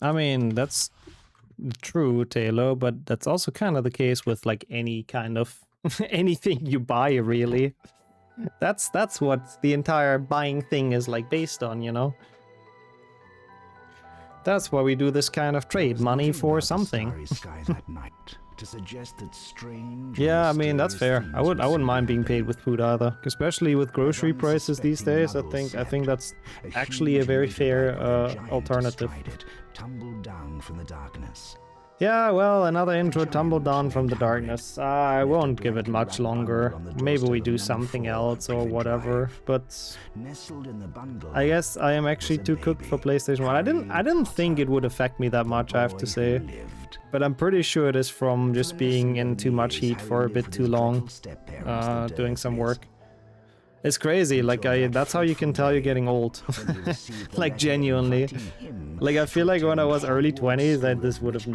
I mean, that's true, Taylor, but that's also kind of the case with like any kind of anything you buy, really. That's what the entire buying thing is like based on, you know? That's why we do this kind of trade, money for something. Yeah, I mean, that's fair. I wouldn't mind being paid with food either, especially with grocery prices these days. I think that's actually a very fair alternative. Tumbled down from the darkness. Yeah, well, another intro tumbled down from the darkness. I won't give it much longer. Maybe we do something else or whatever, but I guess I am actually too cooked for PlayStation 1. I didn't think it would affect me that much, I have to say. But I'm pretty sure it is from just being in too much heat for a bit too long, doing some work. It's crazy, like that's how you can tell you're getting old. Like genuinely. Like I feel like when I was early 20s,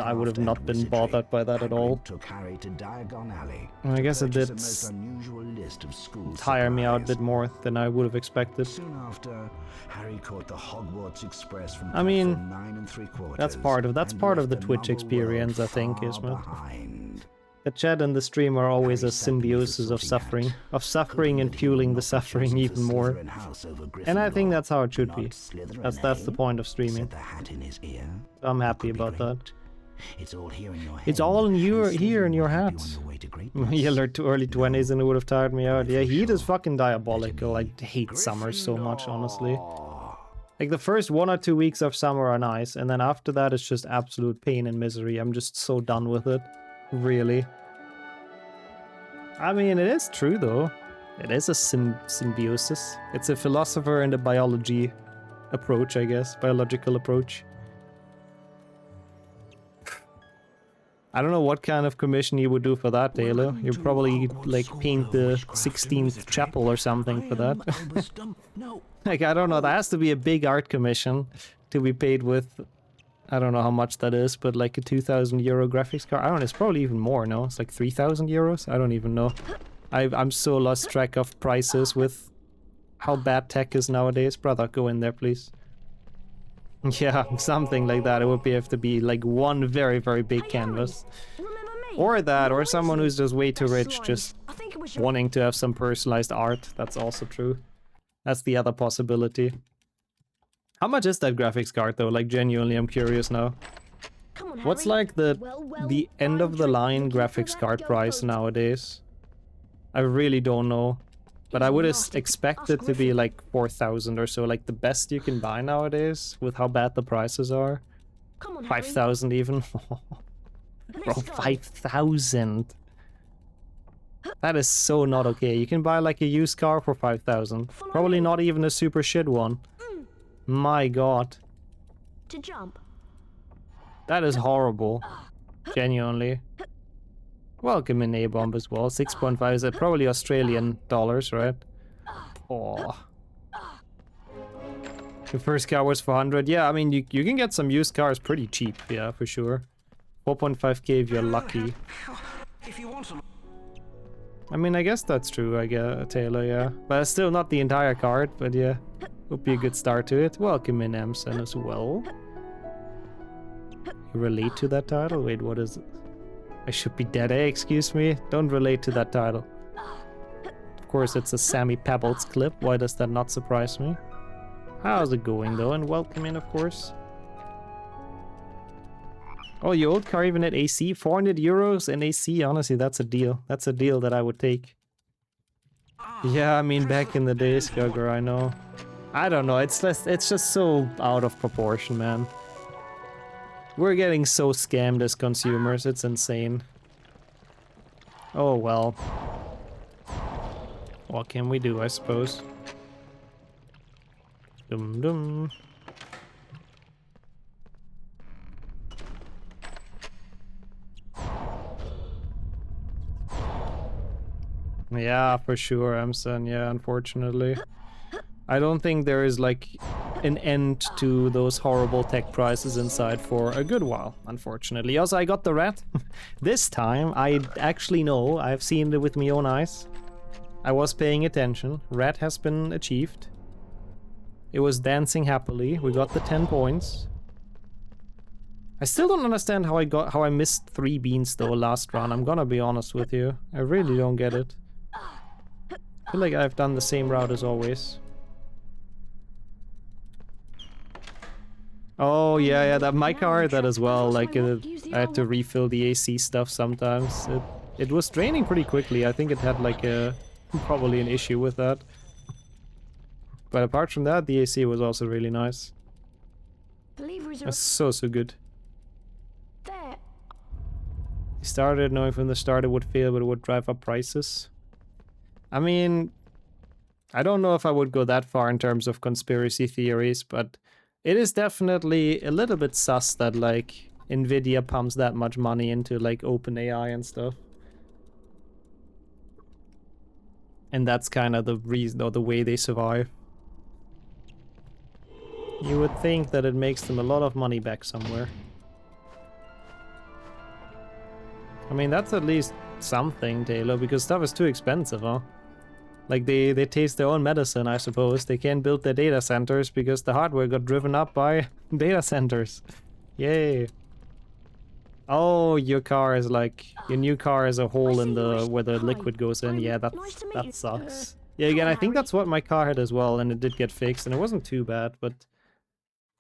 I would have not been bothered by that at all. I guess it did tire me out a bit more than I would have expected. I mean, that's part of the Twitch experience, I think, isn't it? The chat and the stream are always a symbiosis of suffering and fueling the suffering even more. And I think that's how it should be. That's the point of streaming. I'm happy about that. It's all here in your hat. Yeller to early 20s and it would have tired me out. Yeah, heat is fucking diabolical. I hate summer so much, honestly. Like the first 1 or 2 weeks of summer are nice, and then after that it's just absolute pain and misery. I'm just so done with it. Really. I mean, it is true though. It is a symbiosis. It's a philosopher and a biology approach, I guess. Biological approach. I don't know what kind of commission you would do for that, Taylor. You'd probably like paint the 16th chapel or something for that. Like, I don't know. There has to be a big art commission to be paid with. I don't know how much that is, but like a 2,000 euro graphics card. I don't know, it's probably even more, no? It's like 3,000 euros? I don't even know. I'm so lost track of prices with how bad tech is nowadays. Brother, go in there, please. Yeah, something like that. It would have to be like one very, very big canvas. Or that, or someone who's just way too rich, just wanting to have some personalized art. That's also true. That's the other possibility. How much is that graphics card though? Like genuinely, I'm curious now. What's like the end of the line graphics card price nowadays? I really don't know. But I would expect it to be like 4,000 or so, like the best you can buy nowadays with how bad the prices are. 5,000 even. Bro, 5,000. That is so not okay. You can buy like a used car for 5,000. Probably not even a super shit one. My god. To jump. That is horrible. Genuinely. Welcome in A-Bomb as well. 6.5 is probably Australian dollars, right? Oh. The first car was 400. Yeah, I mean, you can get some used cars pretty cheap. Yeah, for sure. 4.5k if you're lucky. I mean, I guess that's true, I guess, Taylor, yeah. But it's still not the entire card, but yeah. Would be a good start to it. Welcome in, Amson, as well. You relate to that title? Wait, what is it? I should be dead, eh? Excuse me? Don't relate to that title. Of course, it's a Sammy Pebbles clip. Why does that not surprise me? How's it going, though? And welcome in, of course. Oh, your old car even at AC? 400 euros in AC? Honestly, that's a deal. That's a deal that I would take. Yeah, I mean, back in the days, Gugger, I know. I don't know, it's just so out of proportion, man. We're getting so scammed as consumers, it's insane. Oh well. What can we do, I suppose? Dum dum. Yeah, for sure, Amson, yeah, unfortunately. I don't think there is like an end to those horrible tech prices inside for a good while, unfortunately. Also, I got the rat. This time, I actually know, I've seen it with my own eyes. I was paying attention. Rat has been achieved. It was dancing happily. We got the 10 points. I still don't understand how I missed 3 beans though last round. I'm gonna be honest with you. I really don't get it. I feel like I've done the same route as always. Oh yeah, that my car had that as well. Like I had to refill the AC stuff sometimes. It was draining pretty quickly. I think it had like probably an issue with that. But apart from that, the AC was also really nice. It's so good. There. He started knowing from the start it would fail, but it would drive up prices. I mean, I don't know if I would go that far in terms of conspiracy theories, but it is definitely a little bit sus that like Nvidia pumps that much money into like OpenAI and stuff. And that's kind of the reason or the way they survive. You would think that it makes them a lot of money back somewhere. I mean, that's at least something, Taylor, because stuff is too expensive, huh? Like, they taste their own medicine, I suppose. They can't build their data centers because the hardware got driven up by data centers. Yay. Oh, your car is like... Your new car is a hole in the... where the liquid goes in. Yeah, that sucks. Yeah, again, I think that's what my car had as well, and it did get fixed, and it wasn't too bad, but...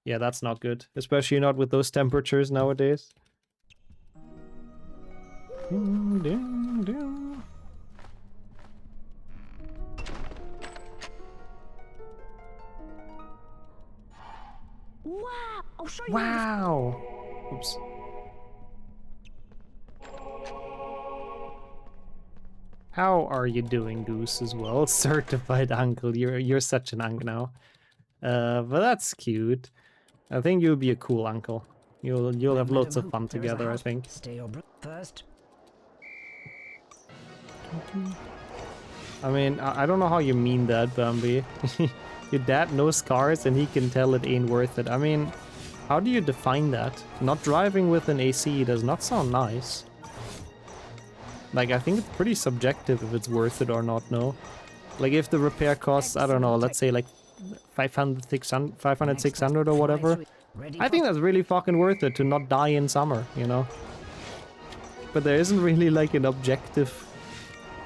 Yeah, that's not good. Especially not with those temperatures nowadays. Wow! I'll show you. Wow! Oops. How are you doing, Goose, as well? Certified uncle. You're such an uncle now. But that's cute. I think you'll be a cool uncle. You'll have loads of fun together, I think. Stay your first. I mean, I don't know how you mean that, Bambi. Your dad knows cars and he can tell it ain't worth it. I mean, how do you define that? Not driving with an AC does not sound nice. Like, I think it's pretty subjective if it's worth it or not, no? Like, if the repair costs, I don't know, let's say like 500, 600 or whatever. I think that's really fucking worth it to not die in summer, you know? But there isn't really like an objective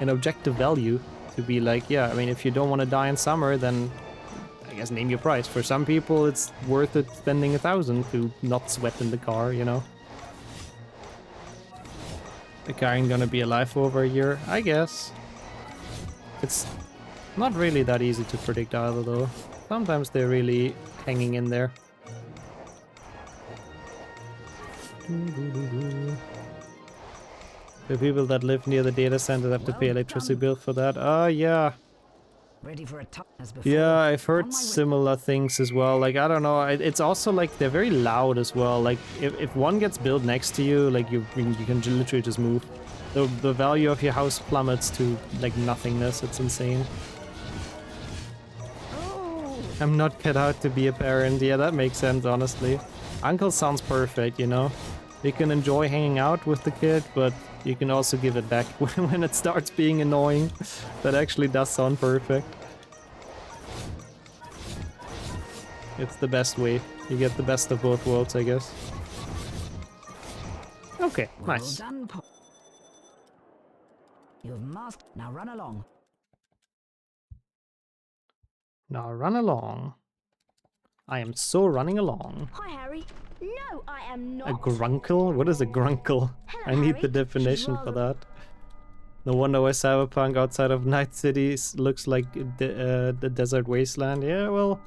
value to be like, yeah, I mean, if you don't want to die in summer, then I guess name your price. For some people, it's worth it spending 1,000 to not sweat in the car, you know? The car ain't gonna be alive for over a year, I guess. It's not really that easy to predict either, though. Sometimes they're really hanging in there. The people that live near the data center have to pay electricity bill for that. Oh, yeah. Ready for a as before. Yeah, I've heard similar things as well. Like, I don't know. It's also like they're very loud as well. Like, if one gets built next to you, like you can literally just move. The value of your house plummets to like nothingness. It's insane. I'm not cut out to be a parent. Yeah, that makes sense, honestly. Uncle sounds perfect, you know? You can enjoy hanging out with the kid, but you can also give it back when it starts being annoying. That actually does sound perfect. It's the best way. You get the best of both worlds, I guess. Okay, nice. Well done, You've mastered. Now run along. Now run along. I am so running along. Hi, Harry. No, I am not. A grunkle? What is a grunkle? Hello, I need Harry. the definition She's for rather- that. No wonder why Cyberpunk outside of Night Cities looks like the desert wasteland. Yeah, well,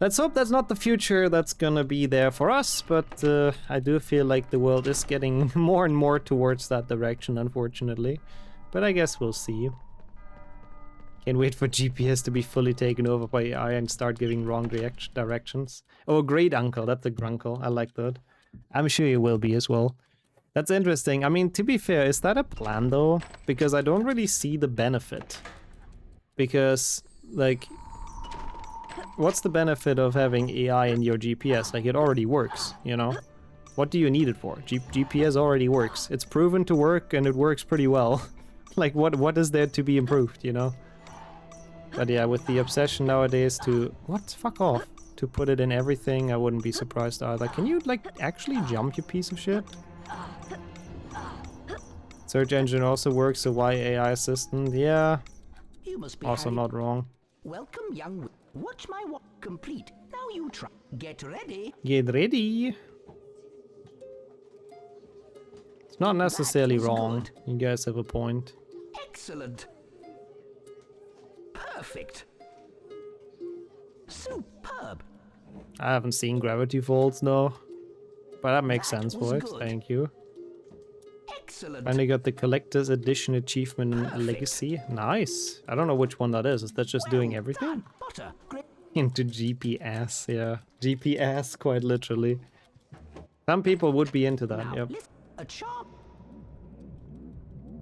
let's hope that's not the future that's gonna be there for us, but I do feel like the world is getting more and more towards that direction, unfortunately. But I guess we'll see. Can't wait for GPS to be fully taken over by AI and start giving wrong directions. Oh, great uncle, that's a grunkle. I like that. I'm sure you will be as well. That's interesting. I mean, to be fair, is that a plan though? Because I don't really see the benefit. Because, like, what's the benefit of having AI in your GPS? Like, it already works, you know? What do you need it for? GPS already works. It's proven to work and it works pretty well. Like, what is there to be improved, you know? But yeah, with the obsession nowadays to... What? Fuck off. to put it in everything, I wouldn't be surprised either. Can you, like, actually jump, you piece of shit? Search engine also works, so why AI assistant? Yeah, You must be also Harry. not wrong. Welcome, young. Watch my walk complete. Now you try. Get ready. Get ready. It's not necessarily is wrong. good. You guys have a point. Excellent. Perfect. Superb. I haven't seen Gravity Falls, no. But that makes That sense was for it, good. thank you. Excellent. Finally got the Collector's Edition achievement in Perfect. Legacy. Nice. I don't know which one that is. Is that just doing Well everything? done. Butter. Great. Into GPS, yeah. GPS, quite literally. Some people would be into that, Now, yep. lift a charm.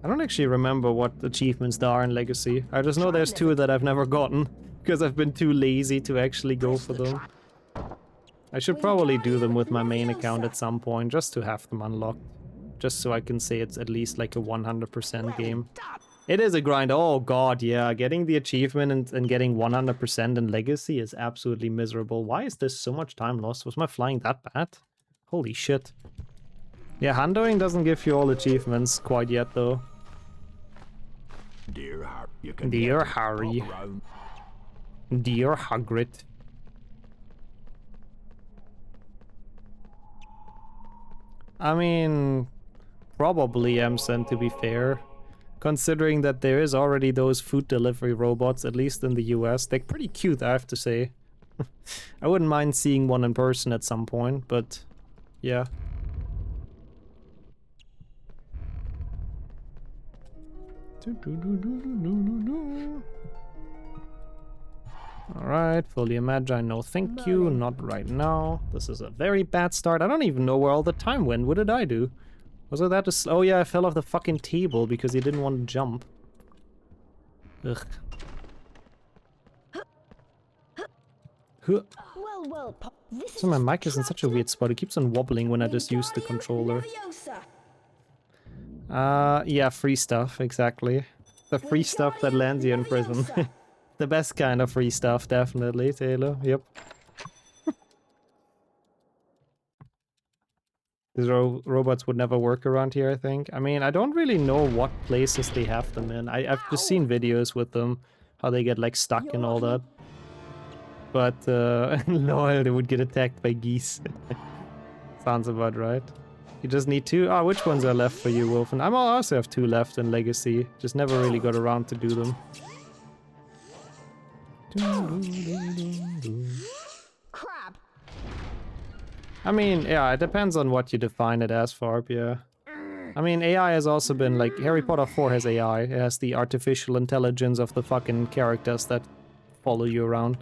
I don't actually remember what achievements there are in Legacy. I just know there's two that I've never gotten, because I've been too lazy to actually go for them. I should probably do them with my main account at some point, just to have them unlocked. Just so I can say it's at least like a 100% game. Done. It is a grind, oh god, yeah. Getting the achievement and getting 100% in Legacy is absolutely miserable. Why is this so much time lost? Was my flying that bad? Holy shit. Yeah, Handoing doesn't give you all achievements quite yet, though. Dear Harry, you can Dear get Harry. around. Dear Hagrid. I mean, probably Emsen, to be fair. Considering that there is already those food delivery robots, at least in the US. They're pretty cute, I have to say. I wouldn't mind seeing one in person at some point, but yeah. Alright, fully imagine, no thank you, not right now. This is a very bad start. I don't even know where all the time went. What did I do? Was it that oh yeah, I fell off the fucking table because he didn't want to jump. Ugh. Huh. Well, Pop. This So my mic is in such a weird spot. It keeps on wobbling when I just use the controller. Yeah, free stuff, exactly. The free stuff that lands you in prison. The best kind of free stuff, definitely, Taylor. Yep. These robots would never work around here, I think. I mean, I don't really know what places they have them in. I've just seen videos with them, how they get, like, stuck and all that. But, lol, they would get attacked by geese. Sounds about right. You just need two. Ah, which ones are left for you, Wolfen? I also have two left in Legacy. Just never really got around to do them. Crab. I mean, yeah, it depends on what you define it as, Farb, yeah. I mean, AI has also been, like, Harry Potter 4 has AI. It has the artificial intelligence of the fucking characters that follow you around.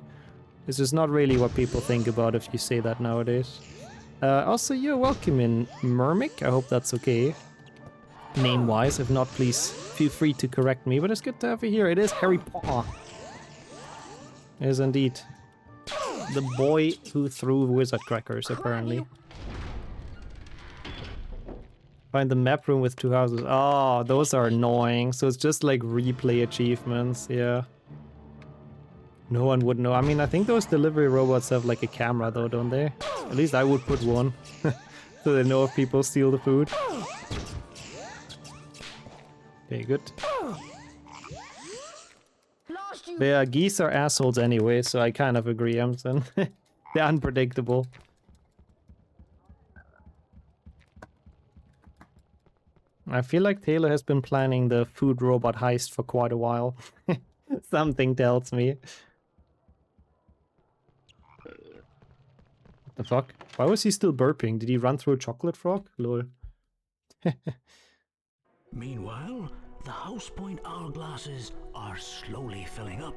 This is not really what people think about if you say that nowadays. Also, you're welcome in Mermic. I hope that's okay. Name-wise. If not, please feel free to correct me. But it's good to have you here. It is Harry Potter. It is indeed. The boy who threw wizard crackers, apparently. Find the map room with 2 houses. Oh, those are annoying. So it's just like replay achievements, yeah. No one would know. I mean, I think those delivery robots have like a camera though, don't they? At least I would put one. So they know if people steal the food. Okay, good. But yeah, geese are assholes anyway, so I kind of agree, Emson. They're unpredictable. I feel like Taylor has been planning the food robot heist for quite a while. Something tells me. What the fuck? Why was he still burping? Did he run through a chocolate frog? Lol. Meanwhile, the house point hourglasses are slowly filling up.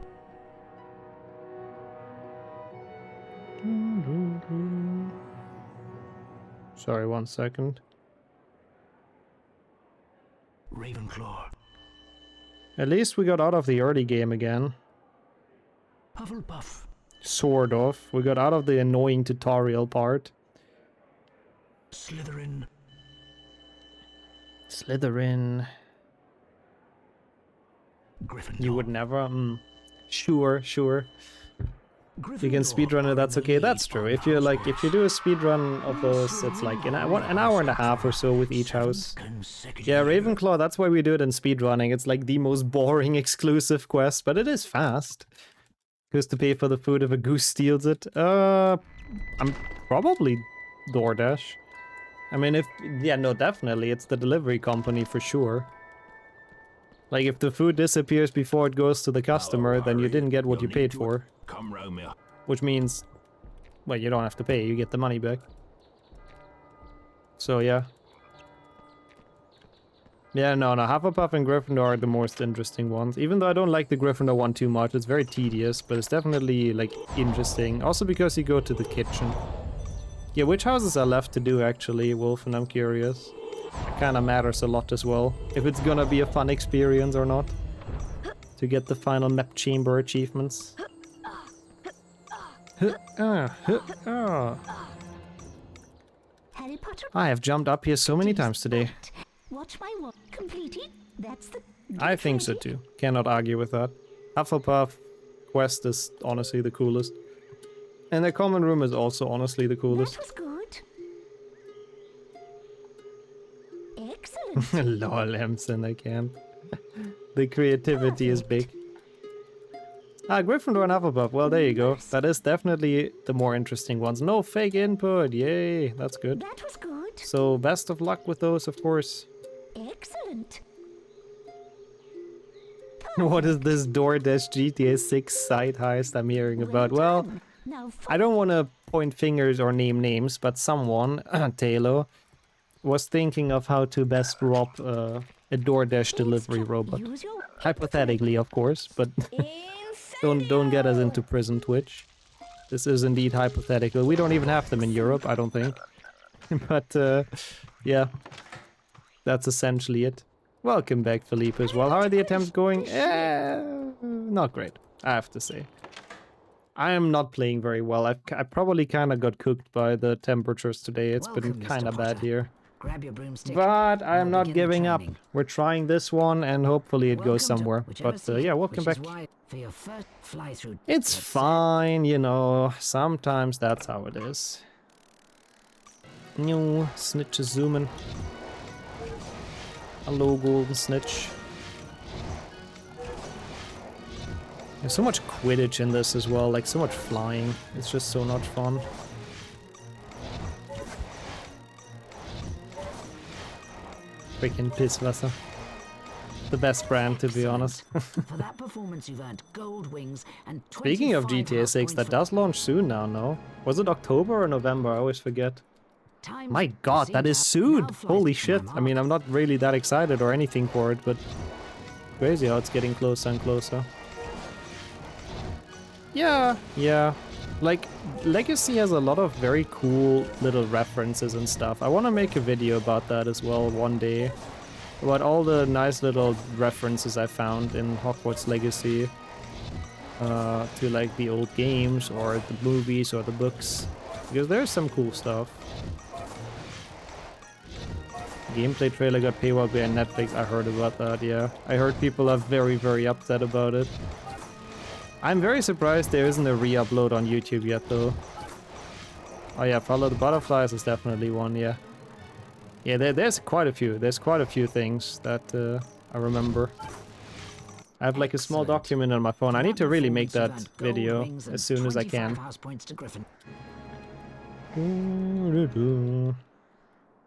Sorry, 1 second. Ravenclaw. At least we got out of the early game again. Hufflepuff. Sort of. We got out of the annoying tutorial part. Slytherin. Slytherin. Gryffindor. You would never? Sure, sure. If you can speedrun it, that's okay. That's true. If you like, if you do a speedrun of those, it's like an hour and a half or so with each house. Yeah, Ravenclaw, that's why we do it in speedrunning. It's like the most boring exclusive quest, but it is fast. Goes to pay for the food if a goose steals it. I'm probably DoorDash. I mean, no, definitely, it's the delivery company for sure. Like, if the food disappears before it goes to the customer, then you didn't get what you paid for. Come round me. Which means, well, you don't have to pay, you get the money back. So, yeah. Yeah, no, Hufflepuff and Gryffindor are the most interesting ones. Even though I don't like the Gryffindor one too much, it's very tedious, but it's definitely, like, interesting. Also because you go to the kitchen. Yeah, which houses are left to do, actually, Wolfen? I'm curious. It kinda matters a lot as well, if it's gonna be a fun experience or not. To get the final map chamber achievements. Harry Potter. I have jumped up here so many times today. Watch my walk completed. That's the. I think so too. Cannot argue with that. Hufflepuff quest is honestly the coolest. And the common room is also honestly the coolest. That was good. Excellent. Lol, Emson, I can't. The creativity is big. Ah, Gryffindor and Hufflepuff. Well, there you go. That is definitely the more interesting ones. No fake input. Yay, that's good. That was good. So, best of luck with those, of course. Excellent. What is this DoorDash GTA 6 side heist I'm hearing about? Well, done. Now I don't want to point fingers or name names, but someone, Taylor, was thinking of how to best rob a DoorDash delivery robot. use your Hypothetically, of course, but don't get us into prison, Twitch. This is indeed hypothetical. We don't even have them in Europe, I don't think. But, yeah. That's essentially it. Welcome back, Philippe, as well. How are the attempts going? Not great, I have to say. I am not playing very well. I probably kind of got cooked by the temperatures today. It's been Welcome, kind of Mr. bad Potter. here. Grab your broomstick. But I am We'll not begin the giving up. training. We're trying this one and hopefully it goes Welcome to somewhere. whichever But seat, yeah, welcome which back. is why for your first fly through. It's let's fine, you know. Sometimes that's how it is. New snitch is zooming. Hello, golden snitch. There's so much Quidditch in this as well, like so much flying. It's just so not fun. Freaking Pisswasser. The best brand, to be honest. For that performance, you've earned gold wings and Speaking of 25 GTA 6, points that for does launch soon now, no? Was it October or November? I always forget. times. My god, that is soon! Now flies Holy to shit. my I mean, I'm not really that excited or anything for it, but crazy how it's getting closer and closer. Yeah. Like, Legacy has a lot of very cool little references and stuff. I want to make a video about that as well one day. About all the nice little references I found in Hogwarts Legacy. To like the old games or the movies or the books. Because there's some cool stuff. Gameplay trailer got paywall by Netflix. I heard about that, yeah. I heard people are very, very upset about it. I'm very surprised there isn't a re-upload on YouTube yet, though. Oh yeah, Follow the Butterflies is definitely one, yeah. Yeah, there's quite a few. There's quite a few things that I remember. I have like a small Excellent. document on my phone. I need to really make that Performance, you've earned gold video wings and as soon as I 25 can. house points to Griffin.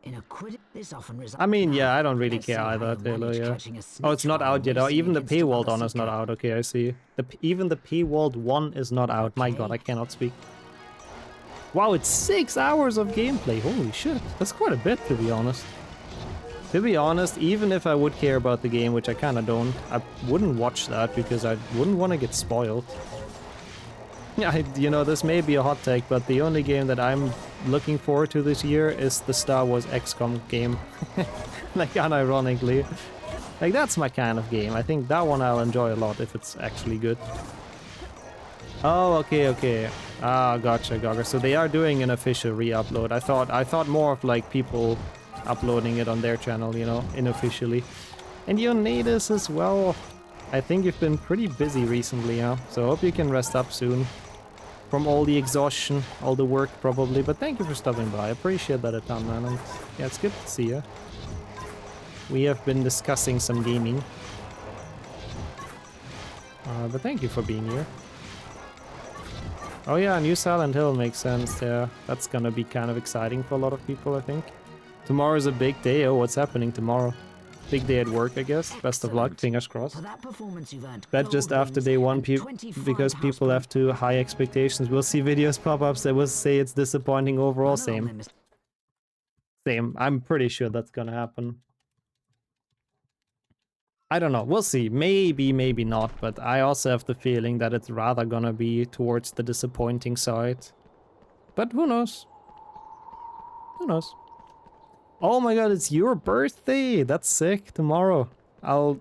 In a this often results. I mean, yeah, I don't really Let's see care how either, you Taylor, manage yeah. catching a Oh, it's snitch not while out yet. Oh, racing even the against another paywalled one is not seeker. out. Okay, I see. Even the paywalled one is not out. My god, I cannot speak. Wow, it's 6 hours of gameplay. Holy shit. That's quite a bit, to be honest. To be honest, even if I would care about the game, which I kind of don't, I wouldn't watch that because I wouldn't want to get spoiled. Yeah, you know, this may be a hot take, but the only game that I'm looking forward to this year is the Star Wars XCOM game. Like, unironically. Like, that's my kind of game. I think that one I'll enjoy a lot if it's actually good. Oh, okay. Ah, gotcha. So they are doing an official re-upload. I thought more of like people uploading it on their channel, you know, unofficially. And Leonidas as well. I think you've been pretty busy recently, huh? So I hope you can rest up soon. from all the exhaustion, all the work probably. But thank you for stopping by. I appreciate that a ton, man. And yeah, it's good to see you. We have been discussing some gaming. But thank you for being here. Oh yeah, New Silent Hill makes sense. Yeah, that's gonna be kind of exciting for a lot of people, I think. Tomorrow's a big day. Oh, what's happening tomorrow? Big day at work, I guess. Best of luck, fingers crossed. For that performance, you've earned Bet just gold after wings day one, and 25 because house people have too high expectations. We'll see videos pop up that will say it's disappointing overall. points. None of Same. them is- Same. I'm pretty sure that's gonna happen. I don't know. We'll see. Maybe, maybe not. But I also have the feeling that it's rather gonna be towards the disappointing side. But who knows? Who knows? Oh my god, it's your birthday! That's sick. Tomorrow. I'll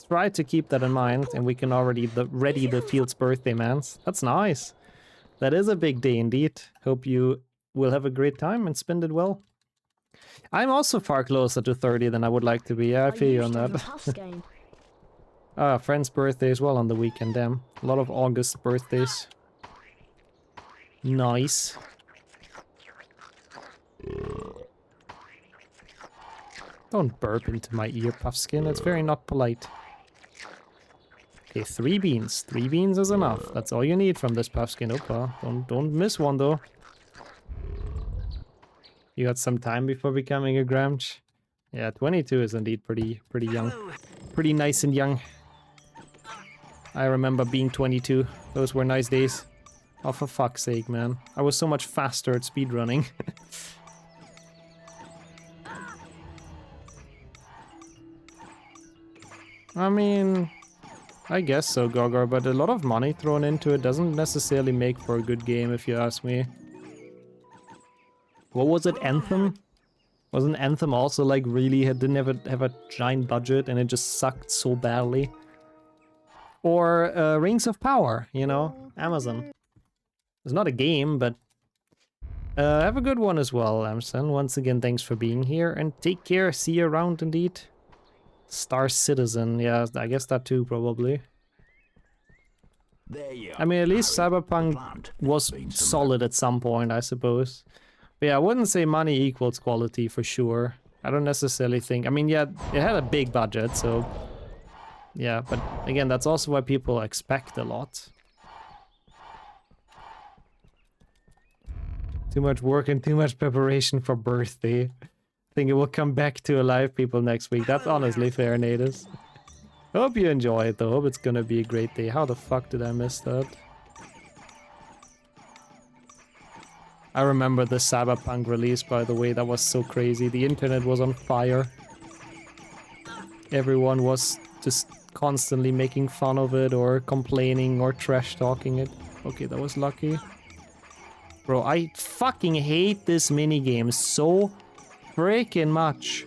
try to keep that in mind, and we can already ready the Field's birthday, mans. That's nice. That is a big day indeed. Hope you will have a great time and spend it well. I'm also far closer to 30 than I would like to be. Yeah, I feel you on that. Friend's birthday as well on the weekend, damn. A lot of August birthdays. Nice. Don't burp into my ear, Puffskin. It's very not polite. Okay, 3 beans. 3 beans is enough. That's all you need from this Puffskin. Opa, don't miss one though. You got some time before becoming a Gramch? Yeah, 22 is indeed pretty young. Pretty nice and young. I remember being 22. Those were nice days. Oh, for fuck's sake, man. I was so much faster at speedrunning. I mean, I guess so, Gogor, but a lot of money thrown into it doesn't necessarily make for a good game, if you ask me. What was it, Anthem? Wasn't Anthem also like really didn't have a giant budget and it just sucked so badly? Or Rings of Power, you know, Amazon. It's not a game, but have a good one as well, Amson. Once again, thanks for being here and take care. See you around indeed. Star Citizen, yeah, I guess that too, probably. There you I mean, at least Harry. Cyberpunk Plant. was Beats them. solid at some point, I suppose. But yeah, I wouldn't say money equals quality for sure. I don't necessarily think... I mean, yeah, it had a big budget, so... Yeah, but again, that's also why people expect a lot. Too much work and too much preparation for birthday. I think it will come back to alive people next week. That's honestly fair, Natus. Hope you enjoy it though. Hope it's gonna be a great day. How the fuck did I miss that? I remember the Cyberpunk release, by the way. That was so crazy. The internet was on fire. Everyone was just constantly making fun of it or complaining or trash talking it. Okay, that was lucky. Bro, I fucking hate this minigame so freaking much.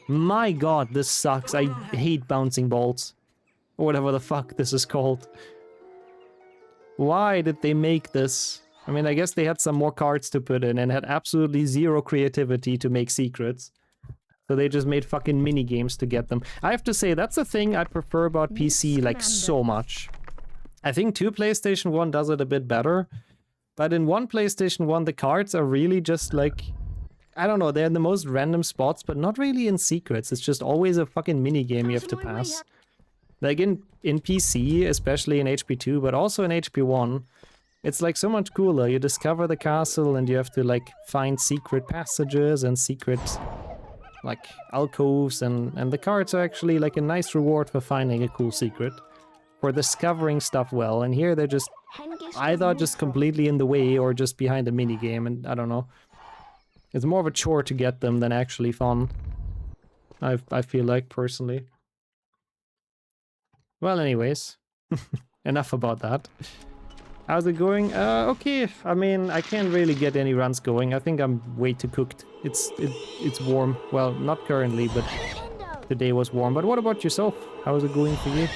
My god, this sucks. I hate bouncing balls. Or whatever the fuck this is called. Why did they make this? I mean, I guess they had some more cards to put in and had absolutely zero creativity to make secrets. So they just made fucking mini games to get them. I have to say, that's the thing I prefer about PC, like, so much. I think 2 PlayStation 1 does it a bit better. But in 1 PlayStation 1, the cards are really just, like... I don't know, they're in the most random spots, but not really in secrets. It's just always a fucking mini game you have to pass. Like, in PC, especially in HP2, but also in HP1... It's like so much cooler. You discover the castle and you have to like find secret passages and secret like alcoves and the cards are actually like a nice reward for finding a cool secret. For discovering stuff well. And here they're just either just completely in the way or just behind the minigame and I don't know. It's more of a chore to get them than actually fun. I feel like personally. Well anyways. Enough about that. How's it going? Okay. I mean, I can't really get any runs going. I think I'm way too cooked. It's warm. Well, not currently, but today was warm. But what about yourself? How's it going for you?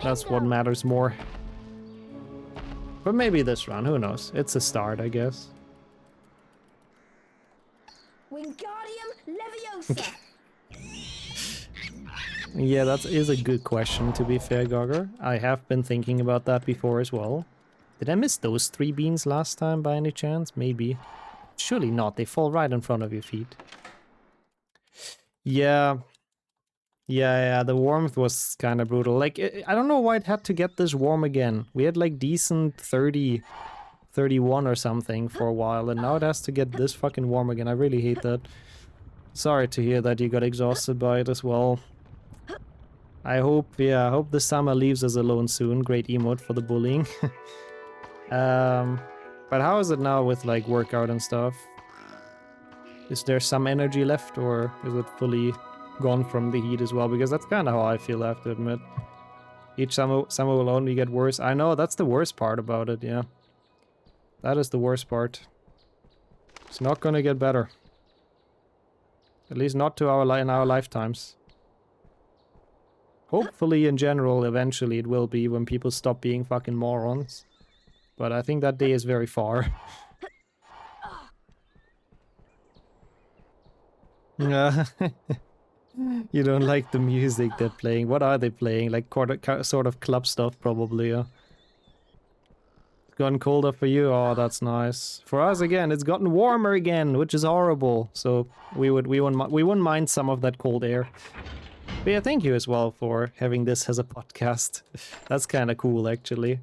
That's what matters more. But maybe this run, who knows? It's a start, I guess. Wingardium Leviosa. Yeah, that is a good question, to be fair, Gogger. I have been thinking about that before as well. Did I miss those 3 beans last time by any chance? Maybe. Surely not, they fall right in front of your feet. Yeah. Yeah, the warmth was kind of brutal. Like, I don't know why it had to get this warm again. We had like decent 30, 31 or something for a while, and now it has to get this fucking warm again. I really hate that. Sorry to hear that you got exhausted by it as well. I hope the summer leaves us alone soon. Great emote for the bullying. But how is it now with like workout and stuff? Is there some energy left, or is it fully gone from the heat as well? Because that's kind of how I feel, I have to admit. Each summer will only get worse. I know, that's the worst part about it, yeah. That is the worst part. It's not gonna get better. At least not to in our lifetimes. Hopefully, in general, eventually it will be when people stop being fucking morons. But I think that day is very far. You don't like the music they're playing. What are they playing? Like sort of club stuff, probably, yeah. It's gotten colder for you? Oh, that's nice. For us, again, it's gotten warmer again, which is horrible. So we wouldn't mind some of that cold air. But yeah, thank you as well for having this as a podcast. That's kind of cool, actually.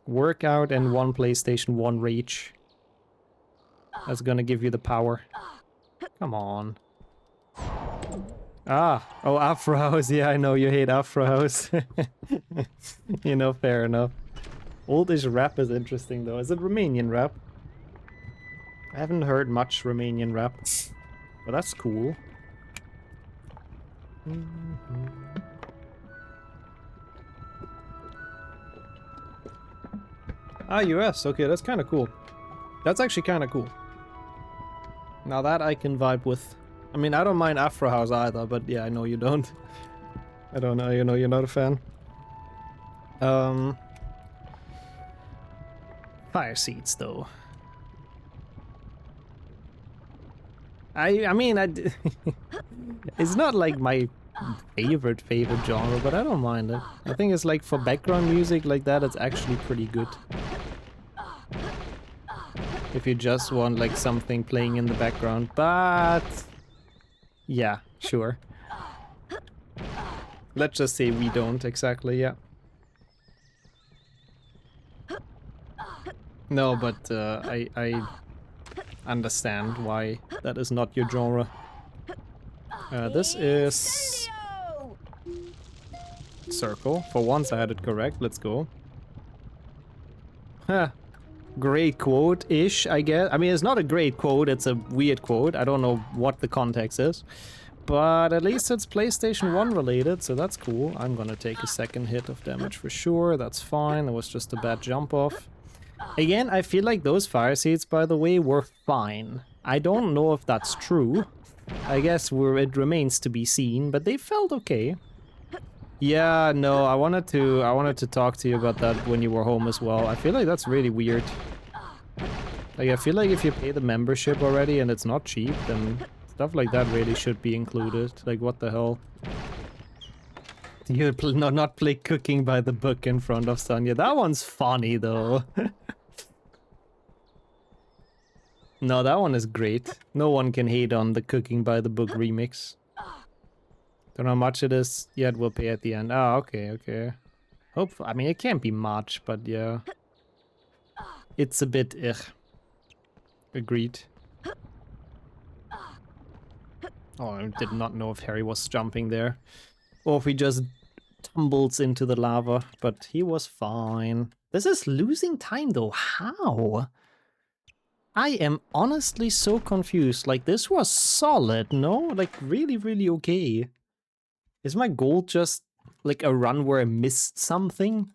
Workout and 1 PlayStation 1 rage. That's gonna give you the power. Come on. Ah, oh, Afro House. Yeah, I know you hate Afro House. You know, fair enough. Oldish rap is interesting, though. Is it Romanian rap? I haven't heard much Romanian rap. But that's cool. Ah, US. Okay, that's kind of cool. That's actually kind of cool. Now that I can vibe with. I mean, I don't mind Afro House either, but yeah, I know you don't. I don't know, you know, you're not a fan. Fire seats, though. I mean, it's not like my favorite genre, but I don't mind it. I think it's like for background music like that, it's actually pretty good. If you just want like something playing in the background, but yeah, sure. Let's just say we don't exactly, yeah. No, but I understand why that is not your genre. This is circle. For once I had it correct. Let's go. Huh. Great quote-ish, I guess. I mean, it's not a great quote, it's a weird quote. I don't know what the context is. But at least it's PlayStation 1 related, so that's cool. I'm gonna take a second hit of damage for sure. That's fine. It was just a bad jump off. Again, I feel like those fire seats, by the way, were fine. I don't know if that's true. I guess it remains to be seen, but they felt okay. Yeah, no, I wanted to talk to you about that when you were home as well. I feel like that's really weird. Like, I feel like if you pay the membership already and it's not cheap, then stuff like that really should be included. Like, what the hell? You not play Cooking by the Book in front of Sonya. That one's funny, though. No, that one is great. No one can hate on the Cooking by the Book remix. Don't know how much it is yet, we'll pay at the end. Ah, okay, okay. I mean, it can't be much, but yeah. It's a bit Agreed. Oh, I did not know if Harry was jumping there. Or if he just tumbles into the lava, but he was fine. This is losing time though, how? I am honestly so confused. Like, this was solid, no? Like, really, really okay. Is my goal just like a run where I missed something?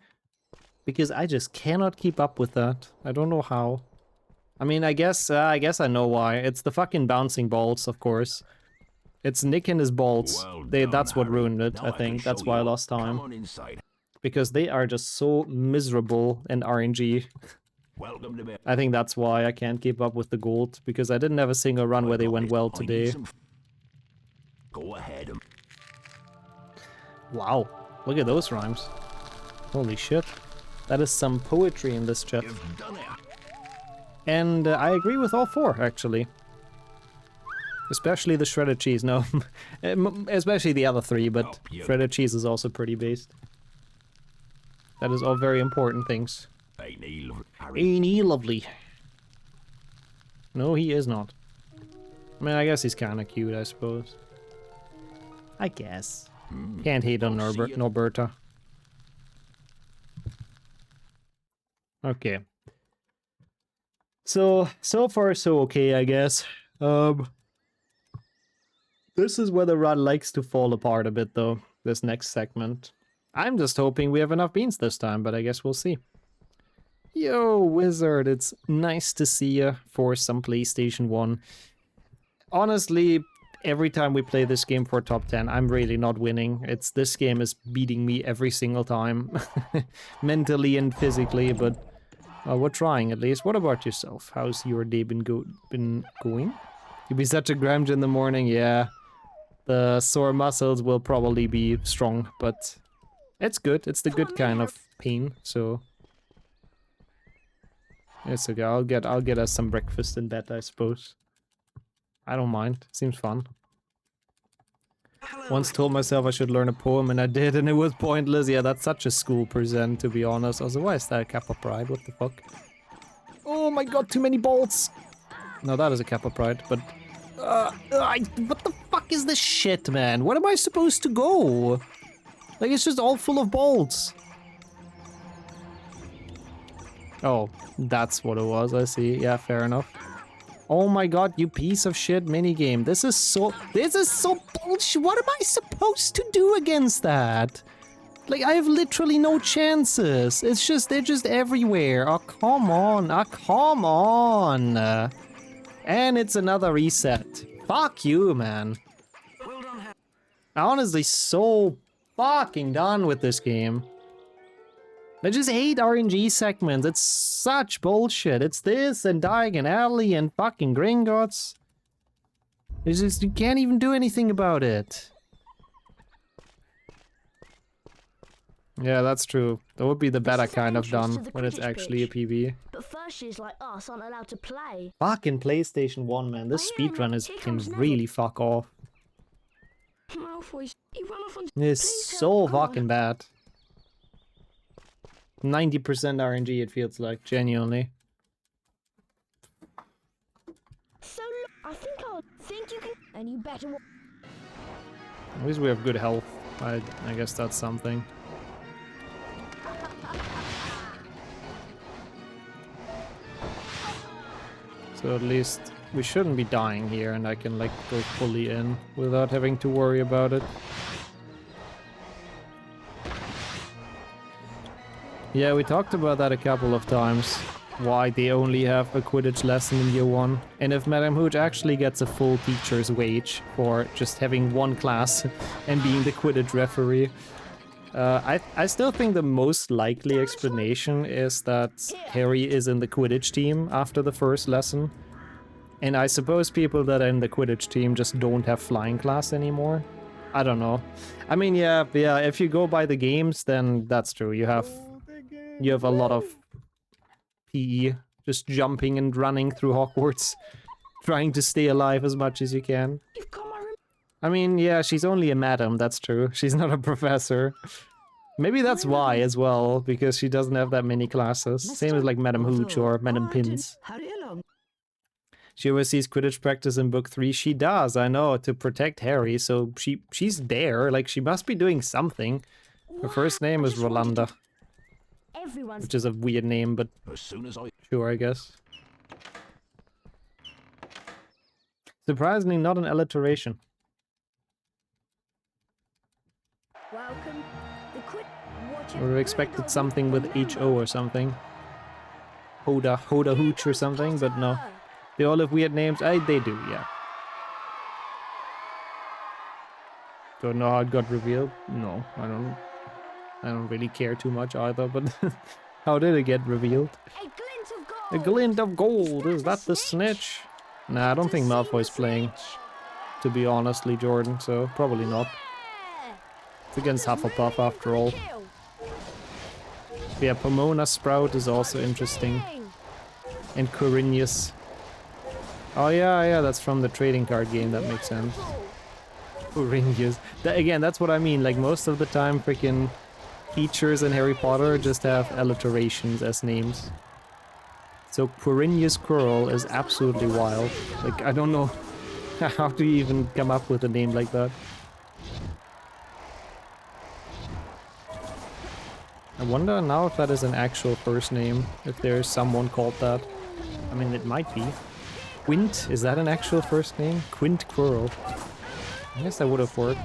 Because I just cannot keep up with that. I don't know how. I mean, I guess I know why. It's the fucking bouncing balls, of course. It's Nick and his balls. Well That's what Harry. ruined it, Now I can think. show That's why I you. lost time. Come on inside. Because they are just so miserable and RNG. Welcome to I think that's why I can't keep up with the gold. Because I didn't have a single run where they went well today. Go ahead and Wow, look at those rhymes. Holy shit. That is some poetry in this chat. you've done it. And I agree with all four, actually. Especially the shredded cheese, no. Especially the other three, but shredded cheese is also pretty based. That is all very important things. Ain't he, Harry? Ain't he lovely? No, he is not. I mean, I guess he's kinda cute, I suppose. I guess. Can't hate on Norberta. Okay. So far so okay, I guess. This is where the run likes to fall apart a bit, though, this next segment. I'm just hoping we have enough beans this time, but I guess we'll see. Yo, Wizard, it's nice to see you for some PlayStation 1. Honestly, every time we play this game for top 10, I'm really not winning. This game is beating me every single time. Mentally and physically, but we're trying at least. What about yourself? How's your day been going? You'll be such a gramge in the morning, yeah. The sore muscles will probably be strong, but it's good. It's the good kind of pain, so it's okay. I'll get us some breakfast in bed, I suppose. I don't mind. Seems fun. Once told myself I should learn a poem and I did, and it was pointless. Yeah, that's such a school present, to be honest. Also, why is that a Kappa Pride? What the fuck? Oh my god, too many bolts! No, that is a Kappa Pride, but what the fuck is this shit, man? Where am I supposed to go? Like, it's just all full of bolts. Oh, that's what it was, I see. Yeah, fair enough. Oh my god, you piece of shit minigame. This is so bullshit. What am I supposed to do against that? Like, I have literally no chances. It's just, they're just everywhere. Oh, come on. Oh, come on. And it's another reset. Fuck you, man. I'm honestly so fucking done with this game. I just hate RNG segments. It's such bullshit. It's this and Diagon Alley and fucking Gringotts. It's just, you can't even do anything about it. Yeah, that's true. That would be the better kind of done when it's actually a PB. But Furshies like us aren't allowed to play. Fucking PlayStation 1, man. This speedrun can really fuck off. Malfoy, he ran off on. It's so fucking bad. 90% RNG, it feels like, genuinely. So I think you can, and you better. At least we have good health. I guess that's something. So at least we shouldn't be dying here, and I can like go fully in without having to worry about it. Yeah, we talked about that a couple of times. Why they only have a Quidditch lesson in year 1. And if Madame Hooch actually gets a full teacher's wage for just having one class and being the Quidditch referee, I still think the most likely explanation is that Harry is in the Quidditch team after the first lesson. And I suppose people that are in the Quidditch team just don't have flying class anymore. I don't know. I mean, yeah, if you go by the games, then that's true. You have a lot of PE, just jumping and running through Hogwarts, trying to stay alive as much as you can. I mean, yeah, she's only a madam, that's true. She's not a professor. Maybe that's why as well, because she doesn't have that many classes. Same as like Madame Hooch or Madame Pins. She oversees Quidditch practice in book 3. She does, I know, to protect Harry, so she's there. Like, she must be doing something. Her first name is Rolanda. Which is a weird name, but sure, I guess. Surprisingly, not an alliteration. Welcome. I would have expected something with H-O or something. Hoda Hooch or something, but no. They all have weird names. They do, yeah. Don't know how it got revealed. No, I don't really care too much either, but how did it get revealed? A glint of gold! Is that the snitch? Nah, I don't think Malfoy's playing. to be honestly, Jordan, so probably not. It's against Hufflepuff after all. Yeah, Pomona Sprout is also interesting. And Corinius. Oh yeah, that's from the trading card game, that makes sense. Corinius. Again, that's what I mean, like most of the time freaking teachers in Harry Potter just have alliterations as names. So Corinius Quirrell is absolutely wild. Like, I don't know how do you even come up with a name like that. I wonder now if that is an actual first name, if there's someone called that. I mean, it might be. Quint, is that an actual first name? Quint Quirrell. I guess that would have worked.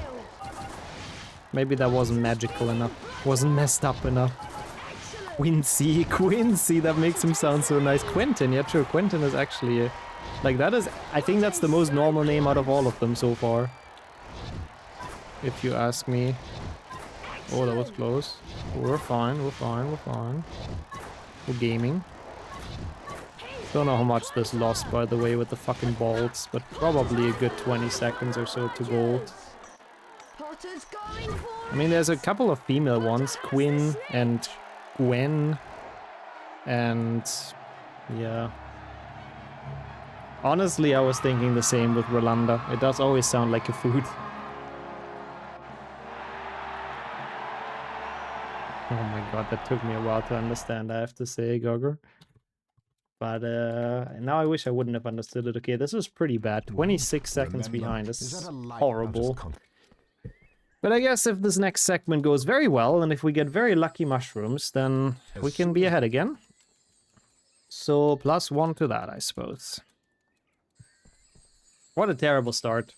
Maybe that wasn't magical enough. Wasn't messed up enough. Quincy, that makes him sound so nice. Quentin, yeah true, Quentin is actually a, like that is, I think that's the most normal name out of all of them so far. If you ask me. Oh, that was close. We're fine. We're gaming. Don't know how much this lost, by the way, with the fucking bolts, but probably a good 20 seconds or so to gold. I mean, there's a couple of female ones, Quinn and Gwen, and yeah. Honestly, I was thinking the same with Rolanda. It does always sound like a food. Oh my god, that took me a while to understand, I have to say, Gogger. But now I wish I wouldn't have understood it. Okay, this was pretty bad. 26 seconds behind. This is horrible. But I guess if this next segment goes very well, and if we get very lucky mushrooms, then we can be ahead again. So, +1 to that, I suppose. What a terrible start.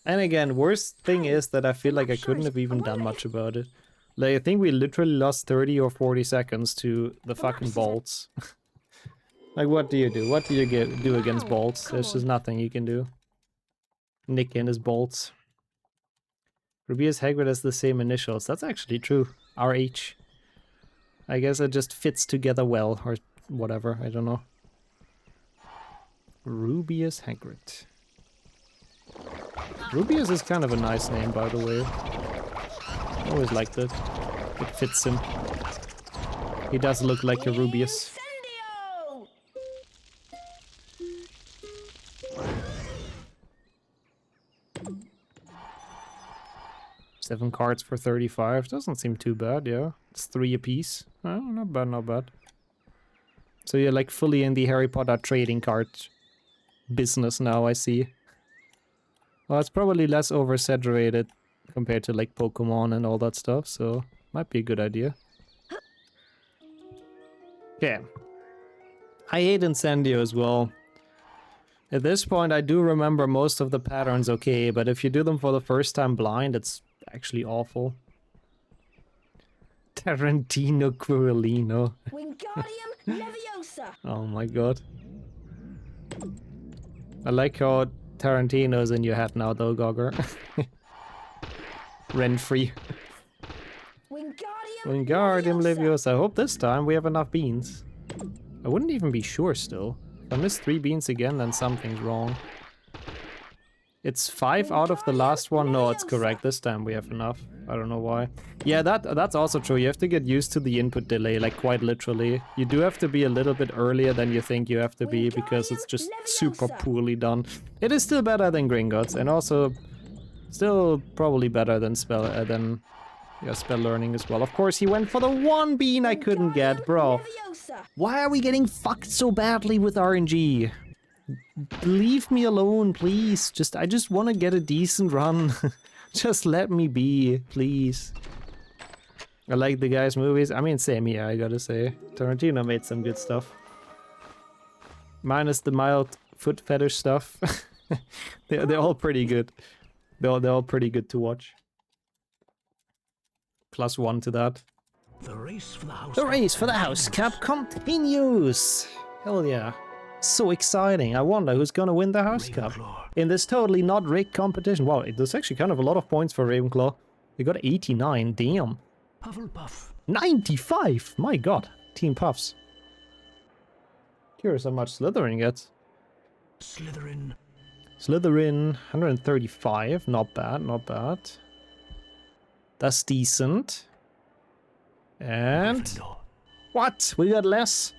And again, worst thing is that I feel like I couldn't have even done much about it. Like, I think we literally lost 30 or 40 seconds to the fucking bolts. Like, what do you do? What do you do against bolts? There's just nothing you can do. Nick and his bolts. Rubius Hagrid has the same initials. That's actually true. RH. I guess it just fits together well, or whatever. I don't know. Rubius Hagrid. Rubius is kind of a nice name, by the way. I always liked it. It fits him. He does look like a Rubius. 7 cards for 35. Doesn't seem too bad, yeah. It's 3 apiece. Oh, not bad, not bad. So you're like fully in the Harry Potter trading card business now, I see. Well, it's probably less oversaturated compared to like Pokemon and all that stuff, so might be a good idea. Okay. I hate Incendio as well. At this point, I do remember most of the patterns okay, but if you do them for the first time blind, it's actually awful. Tarantino Quirrellino. Wingardium Leviosa. Oh my god. I like how Tarantino's in your head now though, Gogger. Rent-free. Wingardium Leviosa. I hope this time we have enough beans. I wouldn't even be sure still. If I miss 3 beans again, then something's wrong. It's 5 out of the last one. No, it's correct. This time we have enough. I don't know why. Yeah, that's also true. You have to get used to the input delay, like quite literally. You do have to be a little bit earlier than you think you have to be because it's just super poorly done. It is still better than Gringotts, and also still probably better than spell learning as well. Of course, he went for the 1 bean I couldn't get, bro. Why are we getting fucked so badly with RNG? Leave me alone, please. I just want to get a decent run. Just let me be, please. I like the guy's movies. I mean, same here, I gotta say. Tarantino made some good stuff. Minus the mild foot fetish stuff. they're all pretty good. They're all pretty good to watch. +1 to that. The race for the house cup continues. Hell yeah. So exciting. I wonder who's gonna win the House Cup in this totally not rigged competition. Wow, there's actually kind of a lot of points for Ravenclaw. They got 89, damn. Hufflepuff. 95! My god. Team Puffs. Curious how much Slytherin gets. Slytherin. Slytherin, 135. Not bad, not bad. That's decent. And... Gryffindor. What? We got less?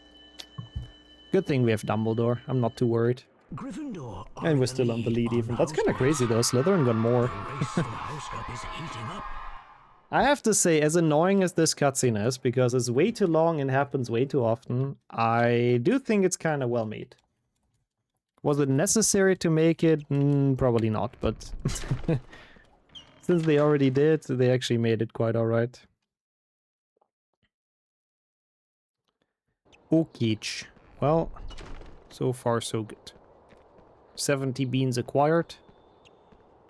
Good thing we have Dumbledore. I'm not too worried. Gryffindor. are And in we're the still on the lead on even. the That's kind of house crazy though. Slytherin got more. The race for the House Cup is heating up. I have to say, as annoying as this cutscene is, because it's way too long and happens way too often, I do think it's kind of well made. Was it necessary to make it? Probably not, but since they already did, they actually made it quite alright. Okay, well, so far so good. 70 beans acquired.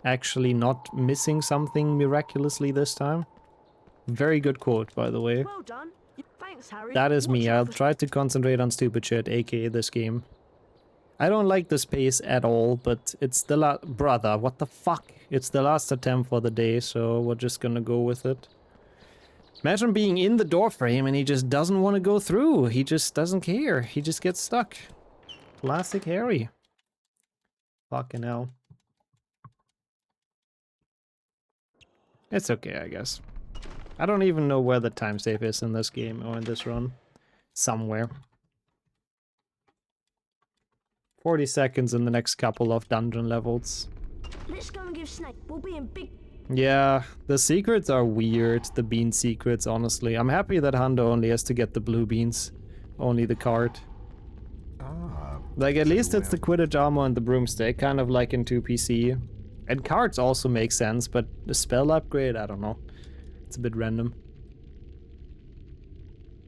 Actually not missing something miraculously this time. Very good quote, by the way. Well done. Thanks, Harry. That is me. Watch out I'll for- try to concentrate on stupid shit, aka this game. I don't like this pace at all, but it's the brother, what the fuck? It's the last attempt for the day, so we're just gonna go with it. Imagine being in the door frame and he just doesn't want to go through. He just doesn't care. He just gets stuck. Classic Harry. Fucking hell. It's okay, I guess. I don't even know where the time save is in this game or in this run. Somewhere. 40 seconds in the next couple of dungeon levels. Let's go and give Snape. We'll be in big. Yeah, the secrets are weird, the bean secrets, honestly. I'm happy that Hundo only has to get the blue beans. Only the card. Like, at least it's the Quidditch armor and the broomstick, kind of like in 2PC. And cards also make sense, but the spell upgrade, I don't know. It's a bit random.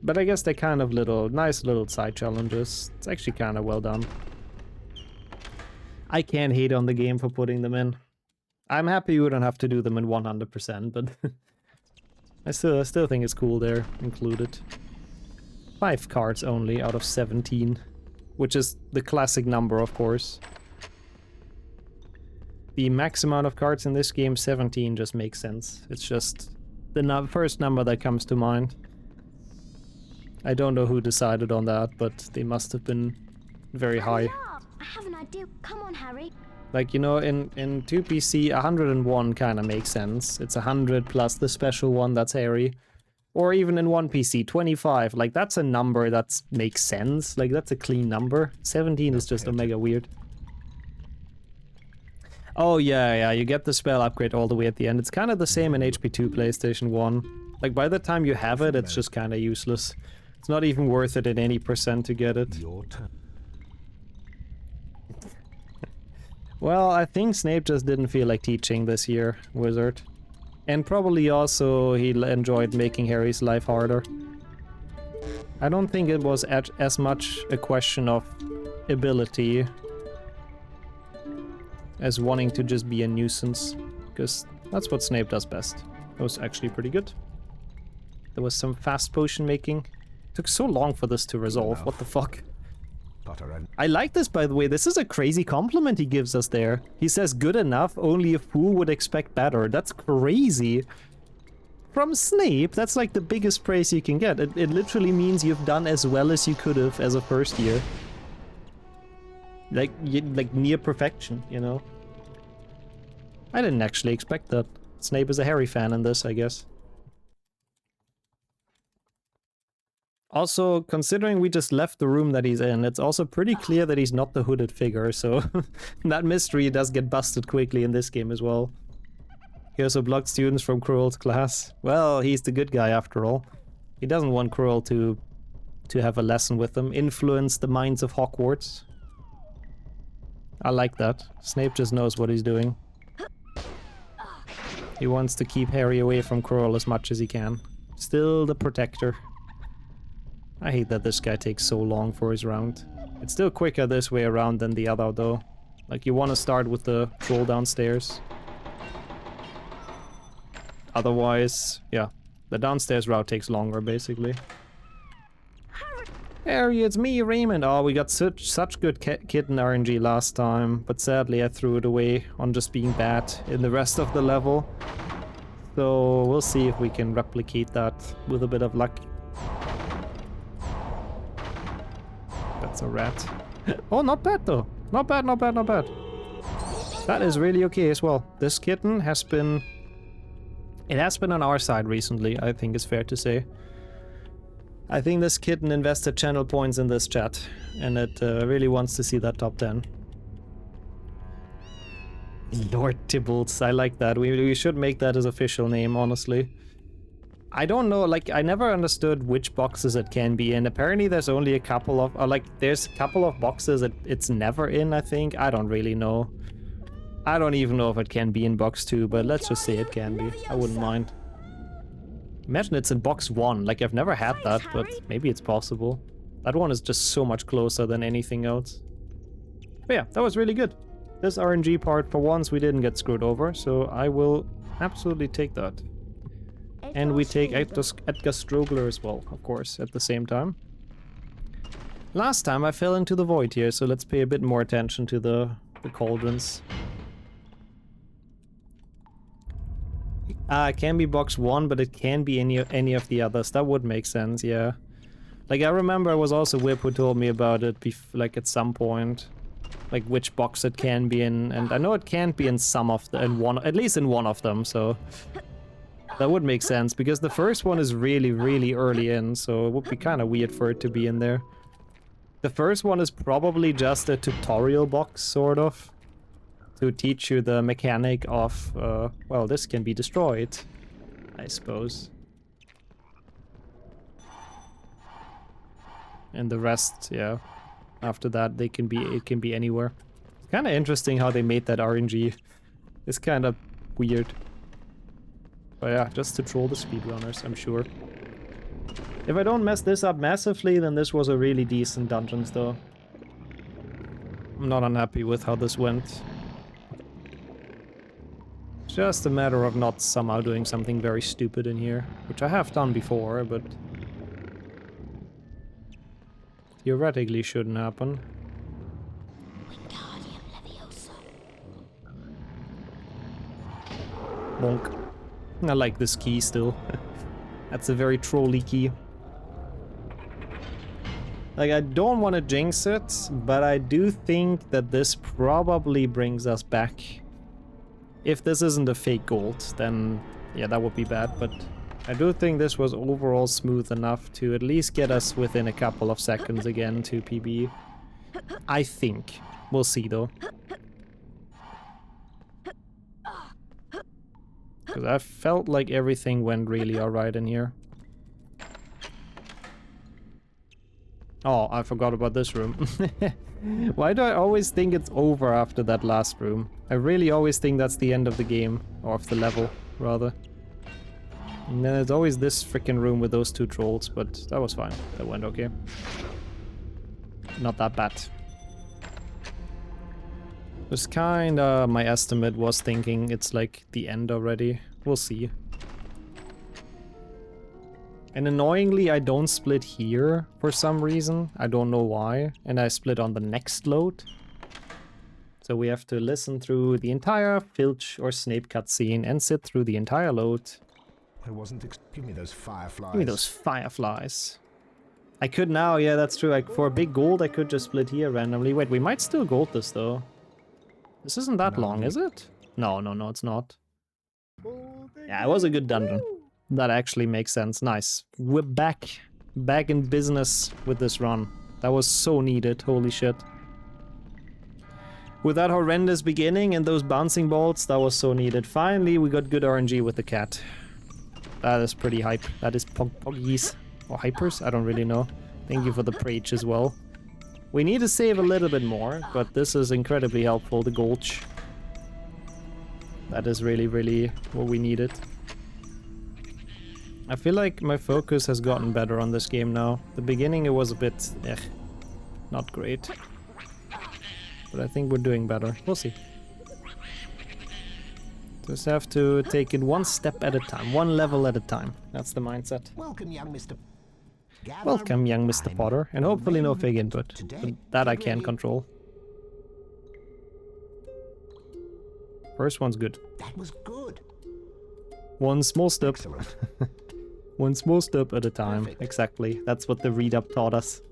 But I guess they're kind of nice little side challenges. It's actually kind of well done. I can't hate on the game for putting them in. I'm happy you don't have to do them in 100%, but I still think it's cool they're included. 5 cards only out of 17, which is the classic number, of course. The max amount of cards in this game, 17, just makes sense. It's just the first number that comes to mind. I don't know who decided on that, but they must have been very high. I have an idea. Come on, Harry. Like, you know, in 2PC, 101 kind of makes sense. It's 100 plus the special one, that's Harry. Or even in 1PC, 25. Like, that's a number that makes sense. Like, that's a clean number. 17 is just omega weird. Oh, yeah, you get the spell upgrade all the way at the end. It's kind of the same in HP2 PlayStation 1. Like, by the time you have it, it's just kind of useless. It's not even worth it in any percent to get it. Your turn. Well, I think Snape just didn't feel like teaching this year, Wizard. And probably also he enjoyed making Harry's life harder. I don't think it was as much a question of ability as wanting to just be a nuisance, because that's what Snape does best. It was actually pretty good. There was some fast potion making. Took so long for this to resolve, what the fuck? I like this, by the way. This is a crazy compliment he gives us there. He says, good enough, only a fool would expect better. That's crazy. From Snape, that's like the biggest praise you can get. It literally means you've done as well as you could have as a first year. Like near perfection, you know? I didn't actually expect that. Snape is a Harry fan in this, I guess. Also, considering we just left the room that he's in, it's also pretty clear that he's not the hooded figure, so that mystery does get busted quickly in this game as well. He also blocked students from Quirrell's class. Well, he's the good guy after all. He doesn't want Quirrell to have a lesson with him, influence the minds of Hogwarts. I like that. Snape just knows what he's doing. He wants to keep Harry away from Quirrell as much as he can. Still the protector. I hate that this guy takes so long for his round. It's still quicker this way around than the other though. Like, you want to start with the troll downstairs. Otherwise, yeah, the downstairs route takes longer basically. Harry, it's me, Raymond. Oh, we got such good kitten RNG last time, but sadly I threw it away on just being bad in the rest of the level. So we'll see if we can replicate that with a bit of luck. That's a rat. Oh, not bad though. Not bad, not bad, not bad. That is really okay as well. This kitten has been... It has been on our side recently, I think it's fair to say. I think this kitten invested channel points in this chat, and it really wants to see that top 10. Lord Tibbles, I like that. We should make that his official name, honestly. I don't know, like, I never understood which boxes it can be in. Apparently there's only a couple of... Or, like, there's a couple of boxes that it's never in, I think. I don't really know. I don't even know if it can be in box 2, but let's just say it can be. I wouldn't mind. Imagine it's in box 1. Like, I've never had that, but maybe it's possible. That one is just so much closer than anything else. But yeah, that was really good. This RNG part, for once, we didn't get screwed over, so I will absolutely take that. And we take Edgar Strogler as well, of course, at the same time. Last time I fell into the void here, so let's pay a bit more attention to the cauldrons. It can be box 1, but it can be any of the others. That would make sense, yeah. Like, I remember it was also Whip who told me about it, like, at some point. Like, which box it can be in, and I know it can't be in some of the... at least in one of them, so... That would make sense, because the first one is really, really early in, so it would be kind of weird for it to be in there. The first one is probably just a tutorial box, sort of. To teach you the mechanic of, well, this can be destroyed, I suppose. And the rest, yeah, after that it can be anywhere. It's kind of interesting how they made that RNG. It's kind of weird. But yeah, just to troll the speedrunners, I'm sure. If I don't mess this up massively, then this was a really decent dungeons, though. I'm not unhappy with how this went. Just a matter of not somehow doing something very stupid in here, which I have done before, but theoretically shouldn't happen. Bonk. I like this key still. That's a very trolly key. Like, I don't want to jinx it, but I do think that this probably brings us back. If this isn't a fake gold, then yeah, that would be bad, but I do think this was overall smooth enough to at least get us within a couple of seconds again to PB. I think. We'll see, though. Because I felt like everything went really alright in here. Oh, I forgot about this room. Why do I always think it's over after that last room? I really always think that's the end of the game. Or of the level, rather. And then there's always this freaking room with those two trolls, but that was fine. That went okay. Not that bad. Just kinda... my estimate was thinking it's like the end already. We'll see. And annoyingly, I don't split here for some reason. I don't know why. And I split on the next load. So we have to listen through the entire Filch or Snape cutscene and sit through the entire load. I wasn't give me those fireflies. Give me those fireflies. I could now, yeah, that's true. Like, for a big gold, I could just split here randomly. Wait, we might still gold this, though. This isn't that long, is it? No, it's not. Yeah, it was a good dungeon. That actually makes sense. Nice. We're back in business with this run. That was so needed. Holy shit. With that horrendous beginning and those bouncing balls, that was so needed. Finally, we got good RNG with the cat. That is pretty hype. That is poggies. Or hypers? I don't really know. Thank you for the preach as well. We need to save a little bit more, but this is incredibly helpful, the Gulch. That is really, really what we needed. I feel like my focus has gotten better on this game now. The beginning it was a bit, not great. But I think we're doing better. We'll see. Just have to take it one step at a time, one level at a time. That's the mindset. Welcome, young Mr. Welcome, young Mr. Potter, and hopefully no fake input. But that I can control. First one's good. That was good. One small step. Excellent. One small step at a time. Perfect. Exactly. That's what the read-up taught us.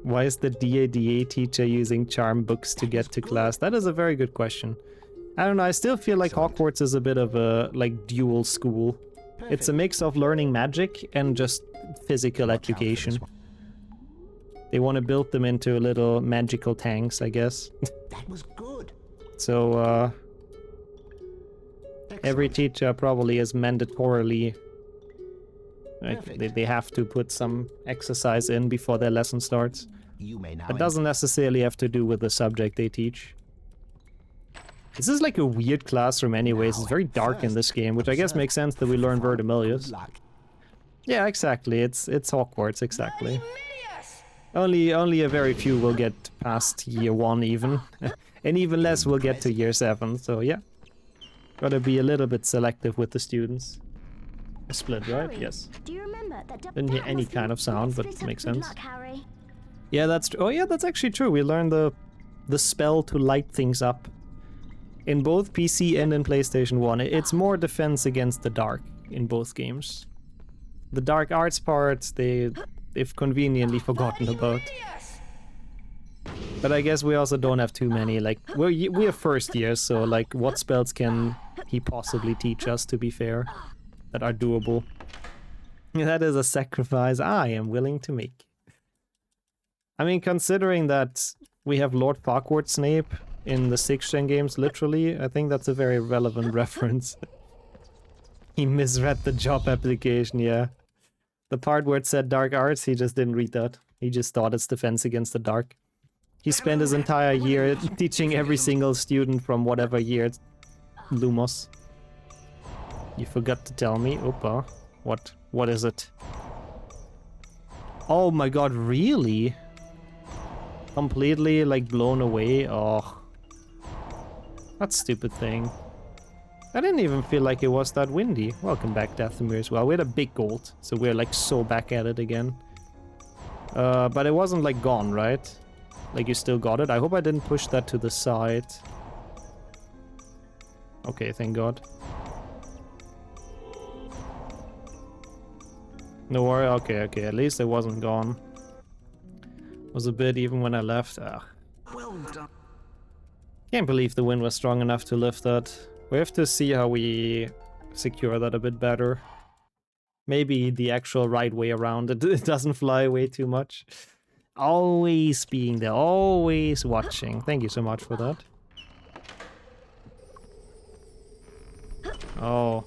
Why is the DADA teacher using charm books to get to class? That is a very good question. I don't know, I still feel like Hogwarts is a bit of a, like, dual school. It's a mix of learning magic and just physical education. They want to build them into little magical tanks, I guess. That was good. So, every teacher probably is mandatorily... Like, they have to put some exercise in before their lesson starts. You may now It doesn't necessarily have to do with the subject they teach. This is like a weird classroom anyways. It's very dark in this game, which I guess makes sense that we learn Verdimillious. Yeah, exactly. It's Hogwarts, exactly. Only a very few will get past year 1 even. And even less will get to year 7, so yeah. Gotta be a little bit selective with the students. A split, right? Harry, Yes. Do you remember that? Didn't hear that any was the- kind of sound, but Split up. makes Good sense. luck, Harry. Yeah, that's true. Oh yeah, that's actually true. We learned the spell to light things up. In both PC and in PlayStation 1. It's more defense against the dark in both games. The dark arts part, they've conveniently forgotten about. But I guess we also don't have too many, like, we're first year, so like, what spells can he possibly teach us, to be fair, that are doable? That is a sacrifice I am willing to make. I mean, considering that we have Lord Farquaad Snape in the 6th gen games, literally, I think that's a very relevant reference. He misread the job application, yeah. The part where it said dark arts, he just didn't read that. He just thought it's defense against the dark. He spent his entire year teaching every single student from whatever year it's Lumos. You forgot to tell me. Opa. What is it? Oh my god, really? Completely, like, blown away? Oh. That stupid thing. I didn't even feel like it was that windy. Welcome back, Dathomir, as well. We had a big gold, so we're, like, so back at it again. But it wasn't, like, gone, right? Like, you still got it? I hope I didn't push that to the side. Okay, thank god. No worry, okay, at least it wasn't gone. Was a bit even when I left. Ah. Well done. Can't believe the wind was strong enough to lift that. We have to see how we secure that a bit better. Maybe the actual right way around it. It doesn't fly away too much. Always being there, always watching. Thank you so much for that. Oh.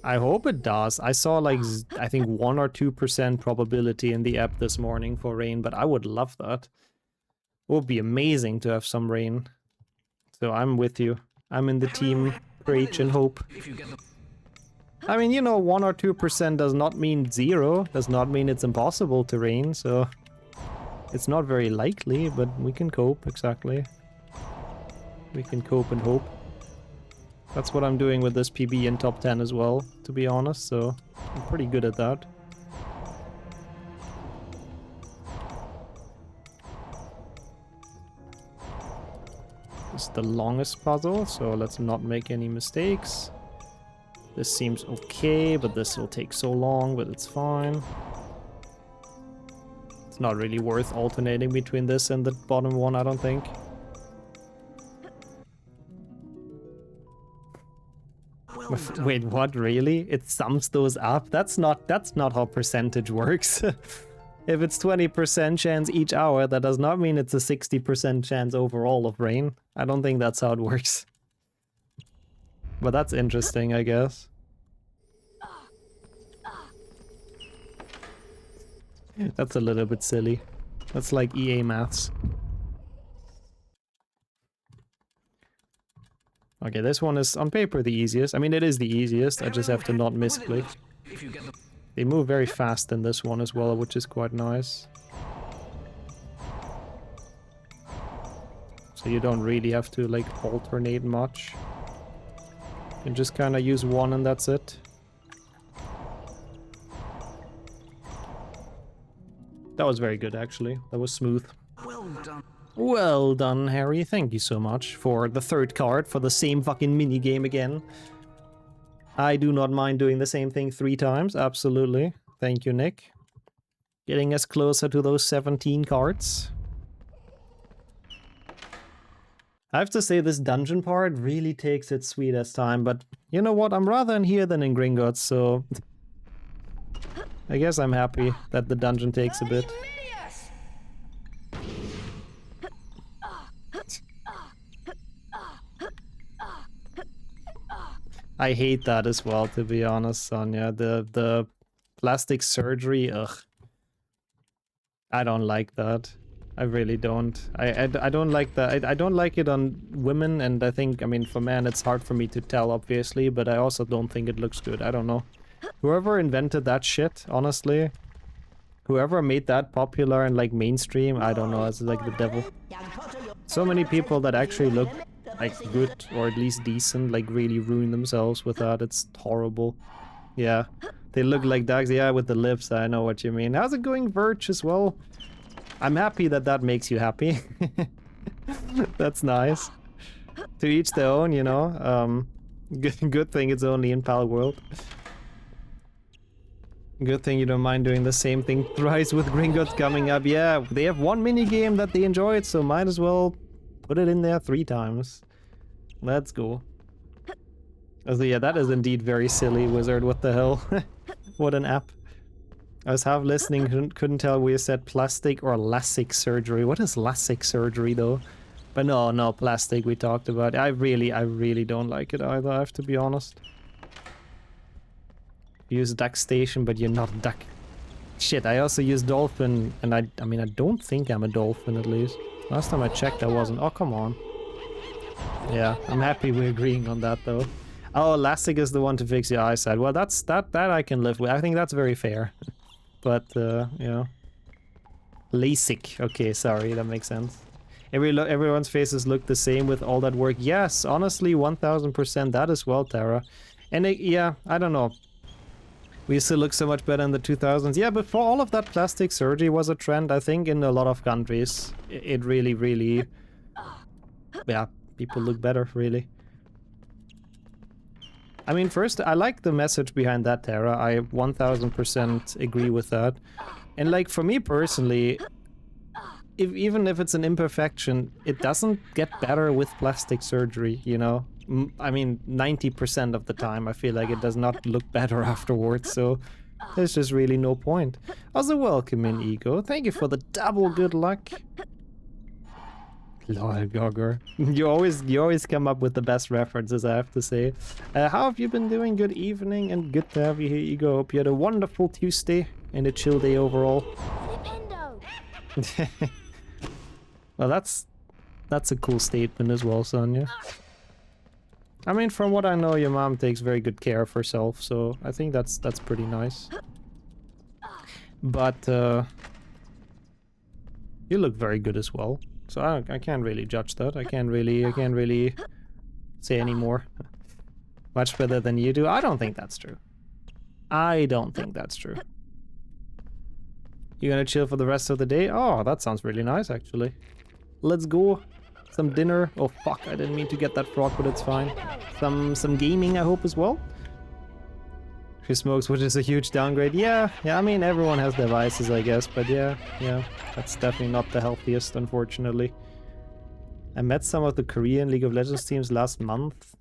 I hope it does. I saw like, I think 1 or 2% probability in the app this morning for rain, but I would love that. It would be amazing to have some rain. So I'm with you. I'm in the team preach and hope. I mean, you know, 1 or 2% does not mean 0. Does not mean it's impossible to rain, so... It's not very likely, but we can cope, exactly. We can cope and hope. That's what I'm doing with this PB in top 10 as well, to be honest, so I'm pretty good at that. This is the longest puzzle, so let's not make any mistakes. This seems okay, but this will take so long, but it's fine. It's not really worth alternating between this and the bottom one, I don't think. Wait, what, really? It sums those up? That's not how percentage works. If it's 20% chance each hour, that does not mean it's a 60% chance overall of rain. I don't think that's how it works. But that's interesting, I guess. That's a little bit silly. That's like EA maths. Okay, this one is on paper the easiest. I mean, it is the easiest. I just have to not misclick. They move very fast in this one as well, which is quite nice. So you don't really have to, like, alternate much. You can just kind of use one and that's it. That was very good, actually. That was smooth. Well done. Well done, Harry. Thank you so much for the third card, for the same fucking minigame again. I do not mind doing the same thing 3 times, absolutely. Thank you, Nick. Getting us closer to those 17 cards. I have to say this dungeon part really takes its sweetest time, but you know what? I'm rather in here than in Gringotts, so I guess I'm happy that the dungeon takes a bit. I hate that as well, to be honest, Sonia. The plastic surgery, ugh. I don't like that. I really don't. I don't like that. I don't like it on women, and I think, I mean, for men it's hard for me to tell, obviously, but I also don't think it looks good. I don't know. Whoever invented that shit, honestly, whoever made that popular and like mainstream, I don't know, it's like the devil. So many people that actually look like good or at least decent, like really ruin themselves with that. It's horrible. Yeah, they look like dogs. Yeah, with the lips, I know what you mean. How's it going, Verge, as well? I'm happy that that makes you happy. That's nice. To each their own, you know. Good thing it's only in Pal World. Good thing you don't mind doing the same thing thrice with Gringotts coming up. Yeah, they have one mini game that they enjoyed, so might as well put it in there 3 times. Let's go. So yeah, that is indeed very silly, Wizard. What the hell? What an app. I was half listening, couldn't tell where you said plastic or LASIK surgery. What is LASIK surgery though? But no, plastic we talked about. I really don't like it either, I have to be honest. You use duck station, but you're not duck. Shit, I also use dolphin, and I mean, I don't think I'm a dolphin at least. Last time I checked I wasn't. Oh, come on. Yeah, I'm happy we're agreeing on that though. Oh, LASIK is the one to fix your eyesight. Well, that I can live with. I think that's very fair. But, yeah. LASIK. Okay, sorry, that makes sense. Everyone's faces look the same with all that work. Yes, honestly, 1000% that as well, Tara. And yeah, I don't know. We used to look so much better in the 2000s. Yeah, before all of that plastic surgery was a trend, I think in a lot of countries. It really... Yeah, people look better, really. I mean, first, I like the message behind that, Tara. I 1000% agree with that. And like, for me personally, even if it's an imperfection, it doesn't get better with plastic surgery, you know? I mean, 90% of the time, I feel like it does not look better afterwards, so there's just really no point. Also, welcome in, Ego. Thank you for the double good luck. Lol, Gogger. You always come up with the best references, I have to say. How have you been doing? Good evening, and good to have you here, Ego. Hope you had a wonderful Tuesday and a chill day overall. Well, that's a cool statement as well, Sonia. I mean, from what I know, your mom takes very good care of herself, so I think that's pretty nice. But you look very good as well. So I can't really judge that. I can't really say any more. Much better than you do. I don't think that's true. I don't think that's true. You gonna chill for the rest of the day? Oh, that sounds really nice, actually. Let's go. Some dinner. Oh fuck, I didn't mean to get that frog, but it's fine. Some gaming, I hope, as well. She smokes, which is a huge downgrade. Yeah, I mean, everyone has their vices, I guess, but yeah, that's definitely not the healthiest, unfortunately. I met some of the Korean League of Legends teams last month.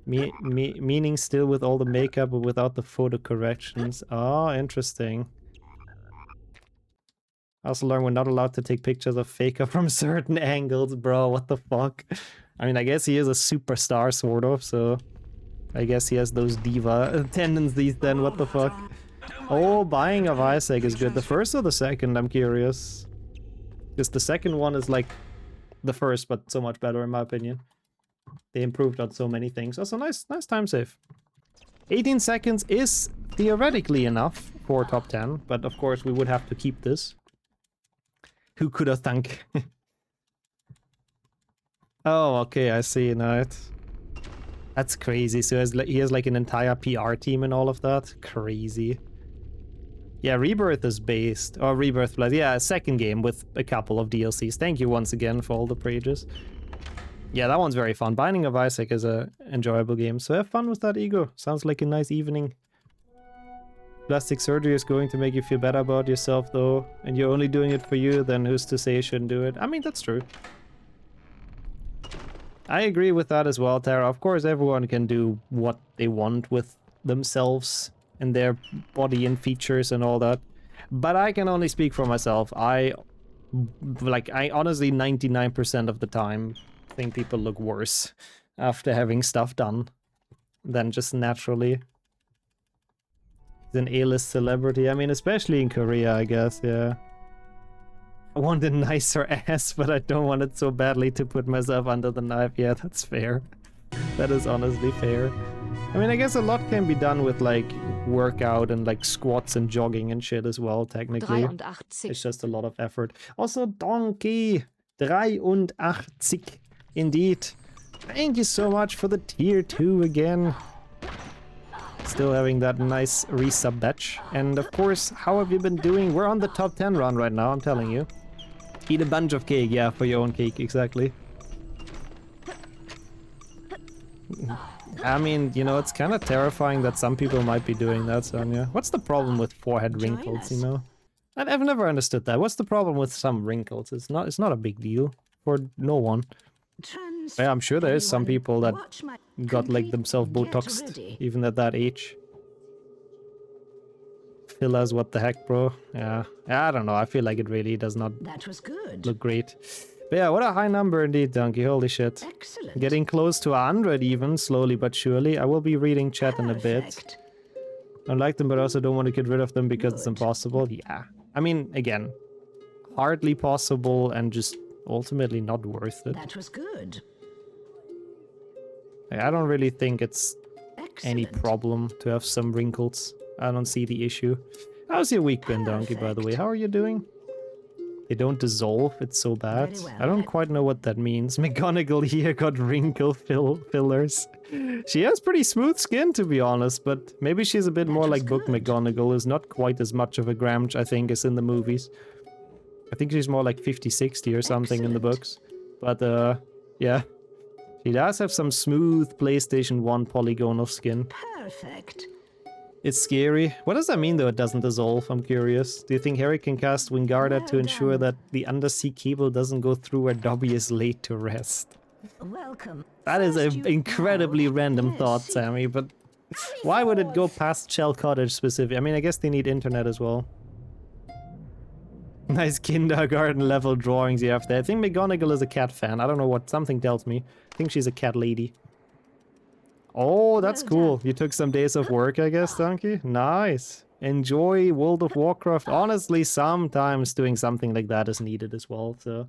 Meaning still with all the makeup, but without the photo corrections. Oh, interesting. I also learned we're not allowed to take pictures of Faker from certain angles, bro. What the fuck? I mean, I guess he is a superstar, sort of, so... I guess he has those diva tendencies then, what the fuck? Oh, buying of Isaac is good. The first or the second, I'm curious. Because the second one is like the first, but so much better in my opinion. They improved on so many things. Also, nice time save. 18 seconds is theoretically enough for top 10, but of course we would have to keep this. Who could have thunk? Oh, okay, I see now. That's crazy. So he has like an entire PR team and all of that. Crazy. Yeah, Rebirth is based. Or Rebirth Plus. Yeah, a second game with a couple of DLCs. Thank you once again for all the pages. Yeah, that one's very fun. Binding of Isaac is a enjoyable game. So have fun with that, Ego. Sounds like a nice evening. plastic surgery is going to make you feel better about yourself though, and you're only doing it for you, then who's to say you shouldn't do it? I mean, that's true. I agree with that as well, Tara. Of course, everyone can do what they want with themselves and their body and features and all that. But I can only speak for myself. I honestly 99% of the time think people look worse after having stuff done than just naturally. He's an A-list celebrity. I mean, especially in Korea, I guess, yeah. I want a nicer ass, but I don't want it so badly to put myself under the knife. Yeah, that's fair. That is honestly fair. I mean, I guess a lot can be done with, like, workout and, like, squats and jogging and shit as well, technically. 83. It's just a lot of effort. Also, donkey! 83. Indeed. Thank you so much for the tier 2 again. Still having that nice resub batch. And of course, how have you been doing? We're on the top 10 run right now, I'm telling you. Eat a bunch of cake, yeah, for your own cake, exactly. I mean, you know, it's kind of terrifying that some people might be doing that, Sonia. What's the problem with forehead wrinkles, you know? I've never understood that. What's the problem with some wrinkles? It's not a big deal for no one. Yeah, I'm sure there is some people that got like themselves Botoxed even at that age. Fillers, what the heck, bro? Yeah, I don't know. I feel like it really does not look great. But yeah, what a high number indeed, Donkey. Holy shit. Excellent. Getting close to 100 even, slowly but surely. I will be reading chat in a bit. I like them, but also don't want to get rid of them because it's impossible. Yeah. I mean, again, hardly possible and just ultimately not worth it. That was good. I don't really think it's any Excellent. problem to have some wrinkles. I don't see the issue. How's your week been, Donkey, by the way? How are you doing? They don't dissolve, it's so bad. Very well. I don't quite know what that means. McGonagall here got wrinkle fillers. She has pretty smooth skin, to be honest, but maybe she's a bit more like Book McGonagall, is not quite as much of a Gramch, I think, as in the movies. I think she's more like 50-60 or something in the books. But, yeah. She does have some smooth PlayStation 1 polygonal skin. Perfect. It's scary. What does that mean, though, it doesn't dissolve? I'm curious. Do you think Harry can cast Wingarda to ensure that the undersea cable doesn't go through where Dobby is laid to rest? Welcome. That is First an you incredibly know, random yes, thought, Sammy, but why would it go past Shell Cottage specific? I mean, I guess they need internet as well. Nice kindergarten level drawings you have there. I think McGonagall is a cat fan. I don't know what something tells me. I think she's a cat lady. Oh, that's cool. You took some days off work, I guess, Donkey? Nice. Enjoy World of Warcraft. Honestly, sometimes doing something like that is needed as well, so...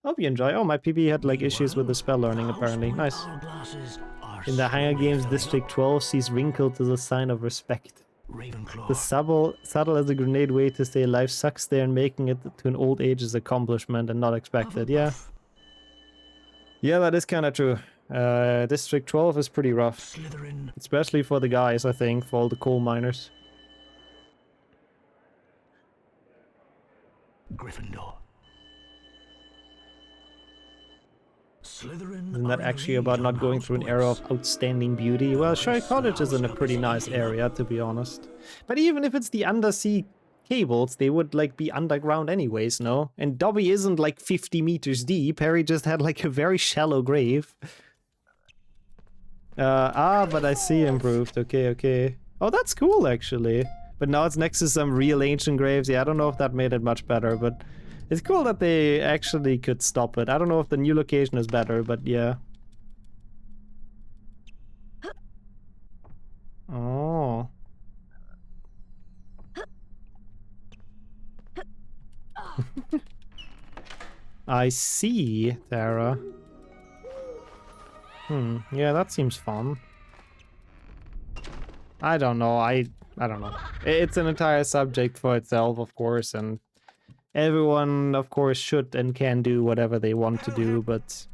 Hope you enjoy. Oh, my PB had, like, issues with the spell learning, apparently. Nice. In the Hunger Games, District 12 sees wrinkled as a sign of respect. The subtle as a grenade way to stay alive sucks there, and making it to an old age is accomplishment and not expected. Yeah. Yeah, that is kind of true. District 12 is pretty rough. Slytherin. Especially for the guys, I think, for all the coal miners. Gryffindor. Slytherin. Isn't that actually about not going through an era of outstanding beauty? Well, Shire Cottage is in a pretty nice area, to be honest. But even if it's the undersea cables, they would, like, be underground anyways, no? And Dobby isn't, like, 50 meters deep. Harry just had, like, a very shallow grave. But I see improved. Okay, okay. Oh, that's cool, actually. But now it's next to some real ancient graves. Yeah, I don't know if that made it much better, but... It's cool that they actually could stop it. I don't know if the new location is better, but yeah. Oh. I see, Tara. Yeah, that seems fun. I don't know, I don't know. It's an entire subject for itself, of course, and everyone, of course, should and can do whatever they want to do, but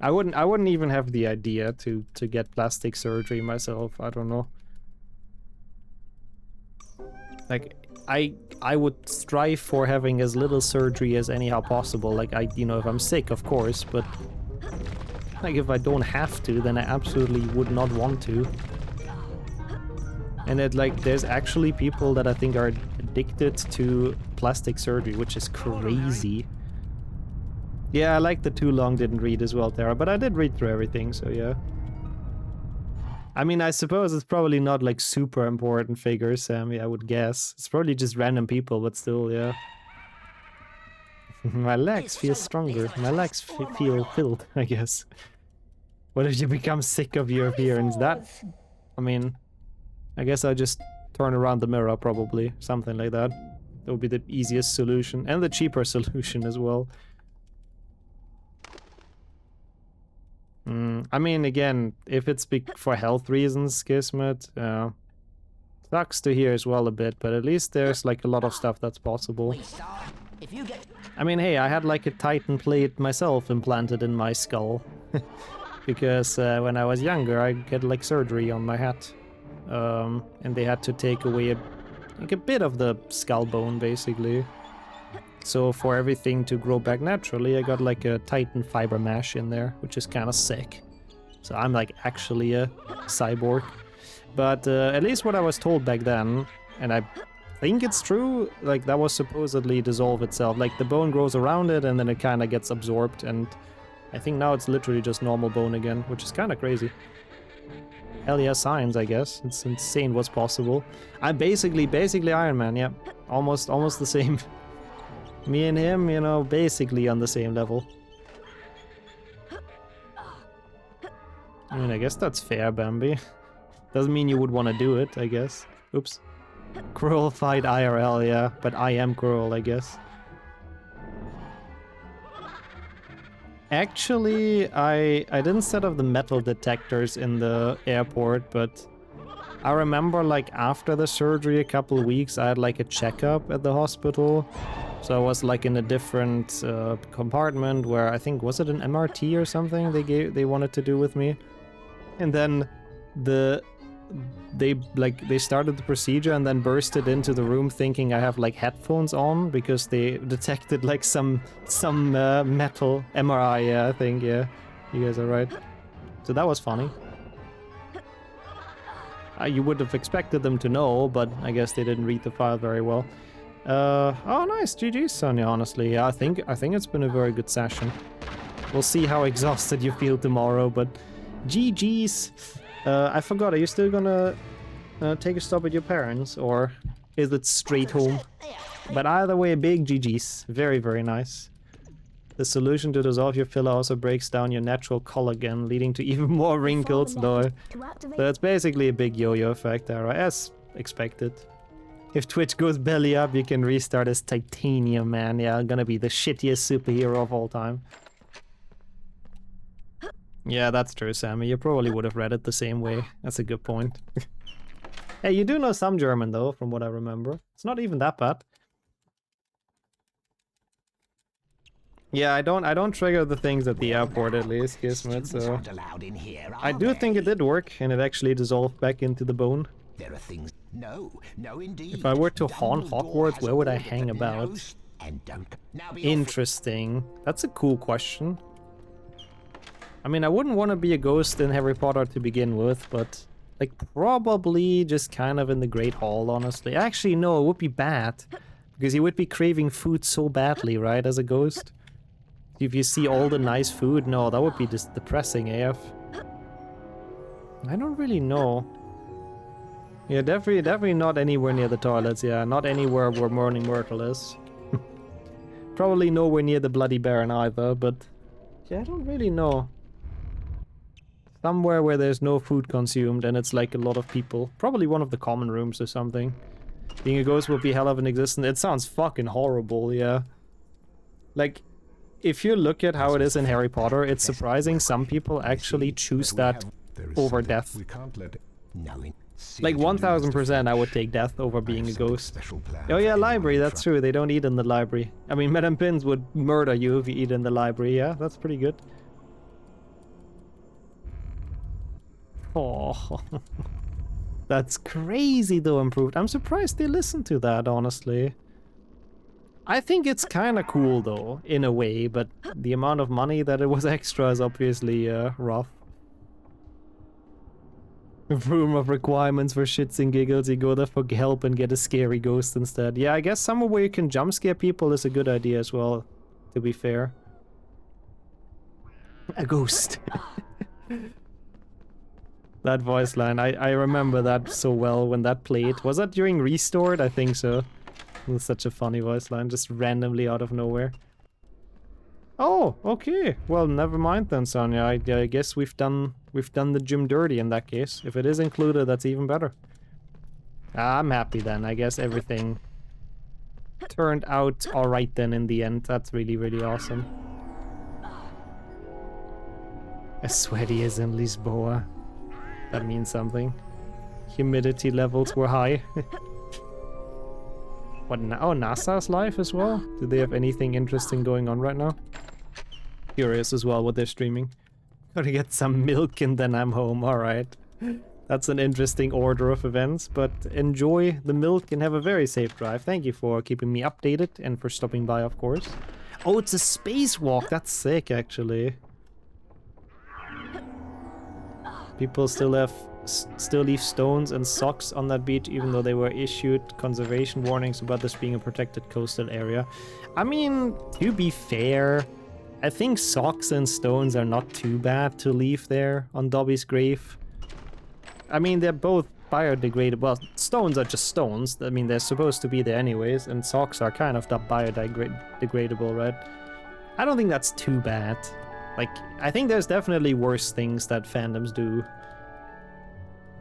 I wouldn't even have the idea to get plastic surgery myself. I don't know. Like, I would strive for having as little surgery as anyhow possible. Like, you know, if I'm sick, of course, but like if I don't have to, then I absolutely would not want to. And that, like, there's actually people that I think are addicted to plastic surgery, which is crazy. Yeah, I like the too long didn't read as well, Tara, but I did read through everything, so yeah. I mean, I suppose it's probably not like super important figures, Sammy, I would guess. It's probably just random people, but still, yeah. My legs feel stronger. My legs feel filled, I guess. What if you become sick of your appearance? That, I mean, I guess I just turn around the mirror, probably. Something like that. That would be the easiest solution. And the cheaper solution as well. I mean, again, if it's for health reasons, Kismet, sucks to hear as well a bit, but at least there's like a lot of stuff that's possible. I mean, hey, I had like a Titan plate myself implanted in my skull. Because when I was younger, I get like surgery on my head. And they had to take away like a bit of the skull bone, basically. So for everything to grow back naturally, I got like a Titan fiber mesh in there, which is kind of sick. So I'm like actually a cyborg. But at least what I was told back then, and I think it's true, like that was supposedly dissolve itself. Like the bone grows around it and then it kind of gets absorbed, and I think now it's literally just normal bone again, which is kind of crazy. Hell yeah, science, I guess. It's insane what's possible. I'm basically Iron Man, yeah. Almost the same. Me and him, you know, basically on the same level. I mean, I guess that's fair, Bambi. Doesn't mean you would want to do it, I guess. Oops. Quirrell fight IRL, yeah, but I am Quirrell, I guess. Actually, I didn't set up the metal detectors in the airport, but I remember like after the surgery a couple of weeks, I had like a checkup at the hospital. So I was like in a different compartment where I think, was it an MRT or something they wanted to do with me? And then they started the procedure and then bursted into the room thinking I have like headphones on because they detected like some metal MRI, yeah, I think, yeah. You guys are right. So that was funny. You would have expected them to know, but I guess they didn't read the file very well. Oh nice, GG's Sonia, honestly. Yeah, I think it's been a very good session. We'll see how exhausted you feel tomorrow, but GG's. I forgot, are you still gonna take a stop at your parents, or is it straight home? But either way, big GG's. Very, very nice. The solution to dissolve your filler also breaks down your natural collagen, leading to even more wrinkles. No. So it's basically a big yo-yo effect there, as expected. If Twitch goes belly up, you can restart as Titanium Man. Yeah, gonna be the shittiest superhero of all time. Yeah, that's true, Sammy. You probably would have read it the same way. That's a good point. Hey, you do know some German, though, from what I remember. It's not even that bad. Yeah, I don't trigger the things at the airport, at least, Kismet, so... I do think it did work, and it actually dissolved back into the bone. There are things... No, indeed. If I were to haunt Hogwarts, where would I hang about? Interesting. That's a cool question. I mean, I wouldn't want to be a ghost in Harry Potter to begin with, but... like, probably just kind of in the Great Hall, honestly. Actually, no, it would be bad. Because you would be craving food so badly, right, as a ghost? If you see all the nice food, no, that would be just depressing AF. I don't really know. Yeah, definitely not anywhere near the toilets, yeah. Not anywhere where Mourning Myrtle is. Probably nowhere near the Bloody Baron either, but... yeah, I don't really know. Somewhere where there's no food consumed and it's like a lot of people. Probably one of the common rooms or something. Being a ghost would be hell of an existence. It sounds fucking horrible, yeah. Like, if you look at how it is in Harry Potter, it's surprising some people actually choose that over death. Like 1000% I would take death over being a ghost. Oh yeah, library, that's true, they don't eat in the library. I mean, Madame Pins would murder you if you eat in the library, yeah, that's pretty good. Oh, that's crazy though, Improved. I'm surprised they listened to that, honestly. I think it's kind of cool though, in a way, but the amount of money that it was extra is obviously rough. Room of requirements for shits and giggles. You go there for help and get a scary ghost instead. Yeah, I guess somewhere where you can jump scare people is a good idea as well, to be fair. A ghost. That voice line, I remember that so well when that played. Was that during Restored? I think so. It was such a funny voice line, just randomly out of nowhere. Oh, okay. Well, never mind then, Sonia. I guess we've done the gym dirty in that case. If it is included, that's even better. I'm happy then. I guess everything turned out alright then in the end. That's really, really awesome. As sweaty as in Lisboa. That means something. Humidity levels were high. What? Oh, NASA's live as well? Do they have anything interesting going on right now? Curious as well what they're streaming. Gotta get some milk and then I'm home. Alright. That's an interesting order of events, but enjoy the milk and have a very safe drive. Thank you for keeping me updated and for stopping by, of course. Oh, it's a spacewalk. That's sick, actually. People still leave stones and socks on that beach, even though they were issued conservation warnings about this being a protected coastal area. I mean, to be fair, I think socks and stones are not too bad to leave there on Dobby's grave. I mean, they're both biodegradable. Well, stones are just stones. I mean, they're supposed to be there anyways, and socks are kind of that biodegradable, right? I don't think that's too bad. Like, I think there's definitely worse things that fandoms do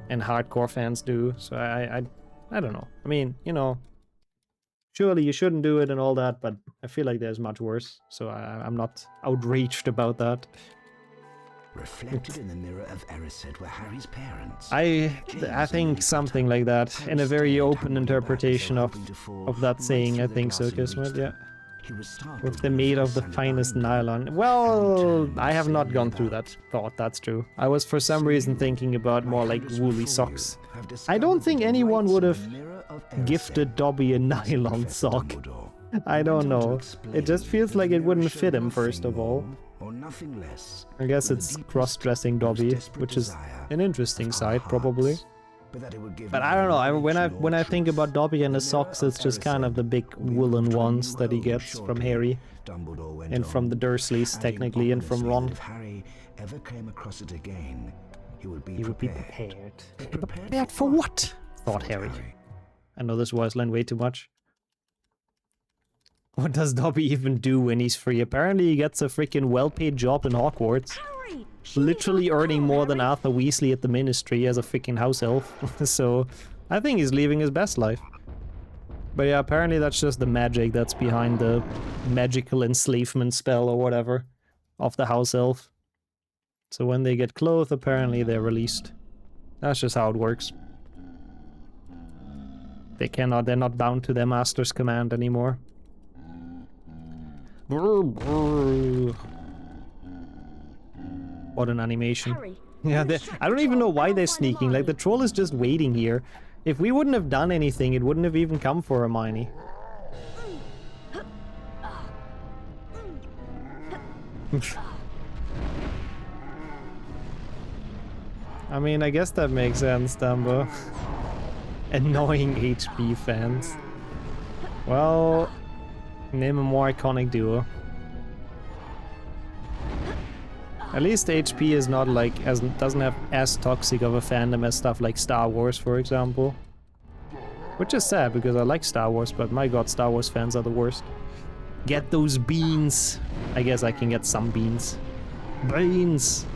and hardcore fans do, so I don't know. I mean, you know, surely you shouldn't do it and all that, but I feel like there's much worse, so I'm not outraged about that. Reflected in the mirror of Erised were Harry's parents. I think something like that, in a very open interpretation of that saying, I think so, Kismet, yeah. If they're made of the finest nylon. Well, I have not gone through that thought, that's true. I was for some reason thinking about more like woolly socks. I don't think anyone would have gifted Dobby a nylon sock. I don't know. It just feels like it wouldn't fit him, first of all. I guess it's cross-dressing Dobby, which is an interesting side, probably. But I don't know, when I think about Dobby and his socks, it's just kind of the big woolen ones that he gets from Harry. And from the Dursleys, technically, and from Ron. If Harry ever came across it again, he would be prepared. Prepared for what? Thought Harry. I know this voice line way too much. What does Dobby even do when he's free? Apparently he gets a freaking well-paid job in Hogwarts. Literally earning more than Arthur Weasley at the Ministry as a freaking house elf. So, I think he's living his best life. But yeah, apparently that's just the magic that's behind the magical enslavement spell or whatever of the house elf. So when they get clothed, apparently they're released. That's just how it works. They're not bound to their master's command anymore. What an animation. Yeah, I don't even know why they're sneaking. Like, the troll is just waiting here. If we wouldn't have done anything, it wouldn't have even come for Hermione. I mean, I guess that makes sense, Dumbo. Annoying HP fans. Well, name a more iconic duo. At least HP is not like, doesn't have as toxic of a fandom as stuff like Star Wars, for example. Which is sad, because I like Star Wars, but my god, Star Wars fans are the worst. Get those beans! I guess I can get some beans. Beans!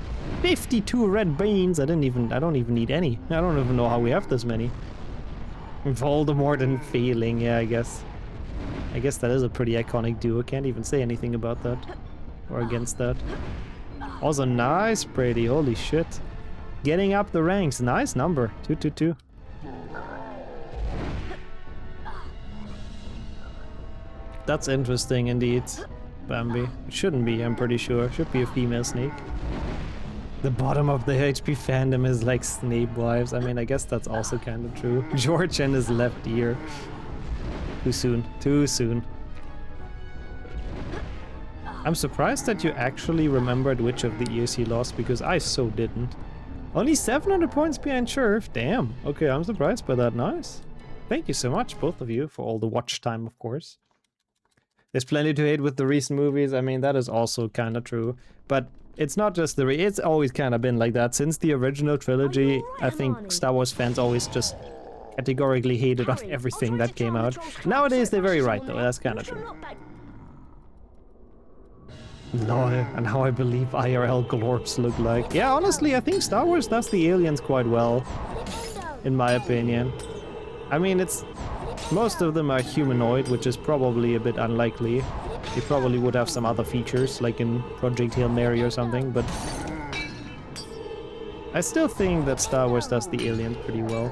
52 red beans! I don't even need any. I don't even know how we have this many. Voldemort and failing, yeah, I guess. I guess that is a pretty iconic duo. Can't even say anything about that. Or against that. Also, nice, Brady. Holy shit. Getting up the ranks. Nice number. 222. That's interesting indeed, Bambi. It shouldn't be, I'm pretty sure. Should be a female snake. The bottom of the HP fandom is like Snape wives. I mean, I guess that's also kind of true. George and his left ear. Too soon. Too soon. I'm surprised that you actually remembered which of the ears he lost, because I so didn't. Only 700 points behind Sheriff. Damn. Okay, I'm surprised by that. Nice. Thank you so much, both of you, for all the watch time, of course. There's plenty to hate with the recent movies. I mean, that is also kind of true. But it's not just the... It's always kind of been like that. Since the original trilogy, I think Star Wars fans always just categorically hated on everything that came out. Nowadays, they're very right, though. That's kind of true. Lol, and how I believe IRL glorps look like. Yeah, honestly, I think Star Wars does the aliens quite well, in my opinion. I mean, it's... Most of them are humanoid, which is probably a bit unlikely. They probably would have some other features, like in Project Hail Mary or something, but... I still think that Star Wars does the aliens pretty well.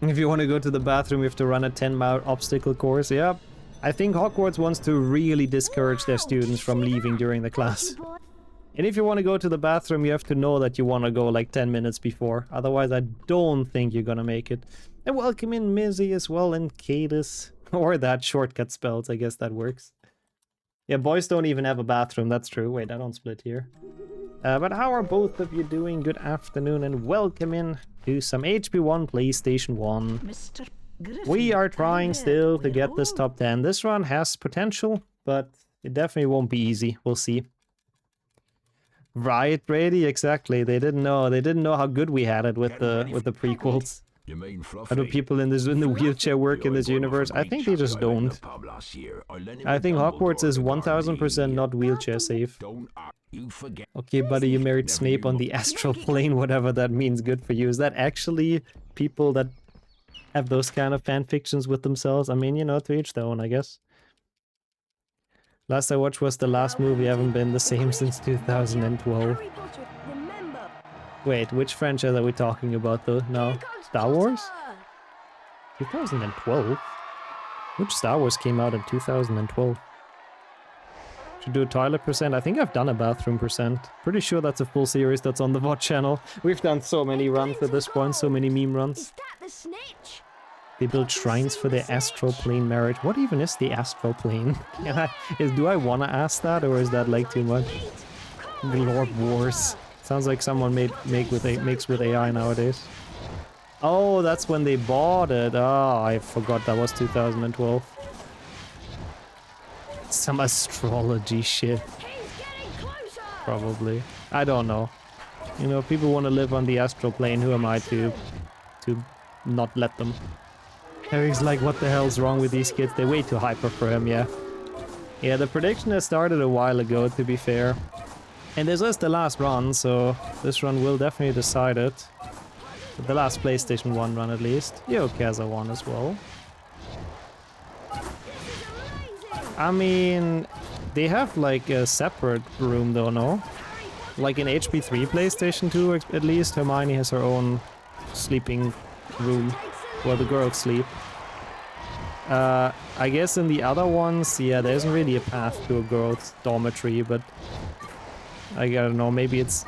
If you want to go to the bathroom, you have to run a 10-mile obstacle course. Yeah, I think Hogwarts wants to really discourage their students from leaving during the class. And if you want to go to the bathroom, you have to know that you want to go like 10 minutes before. Otherwise, I don't think you're gonna make it. And welcome in Mizzy as well, and Cadis. Or that shortcut spells, I guess that works. Yeah, boys don't even have a bathroom, that's true. Wait, I don't split here. But how are both of you doing? Good afternoon and welcome in to some HP1 PlayStation 1. Mr. Griffin, We are trying still to get this hello. top 10. This run has potential, but it definitely won't be easy. We'll see. Right, Brady, exactly. They didn't know how good we had it with the prequels. You mean How do people in the wheelchair work in this universe? I think they just don't. I think Hogwarts is 1000% not wheelchair safe. Okay, buddy, you married Snape on the astral plane, whatever that means. Good for you. Is that actually people that have those kind of fan fictions with themselves? I mean, you know, to each their own, I guess. Last I watched was the last movie. I haven't been the same since 2012. Harry Potter, remember. Wait, which franchise are we talking about though? No, Star Wars? 2012? Which Star Wars came out in 2012? Should do a toilet percent? I think I've done a bathroom percent. Pretty sure that's a full series that's on the VOD channel. We've done so many runs at this point, so many meme runs. Is that the snitch? They build shrines for their astral plane marriage. What even is the astral plane? Do I want to ask that, or is that like too much? Lord Wars. Sounds like someone makes with AI nowadays. Oh, that's when they bought it. Oh, I forgot that was 2012. Some astrology shit. Probably. I don't know. You know, if people want to live on the astral plane, who am I to not let them? Harry's like, what the hell's wrong with these kids? They're way too hyper for him, yeah. Yeah, the prediction has started a while ago, to be fair. And this is the last run, so this run will definitely decide it. The last PlayStation 1 run, at least. Yokaza one as well. I mean, they have like a separate room though, no? Like in HP3 PlayStation 2, at least, Hermione has her own sleeping room where the girls sleep. I guess in the other ones, yeah, there isn't really a path to a girls' dormitory, but I don't know, maybe it's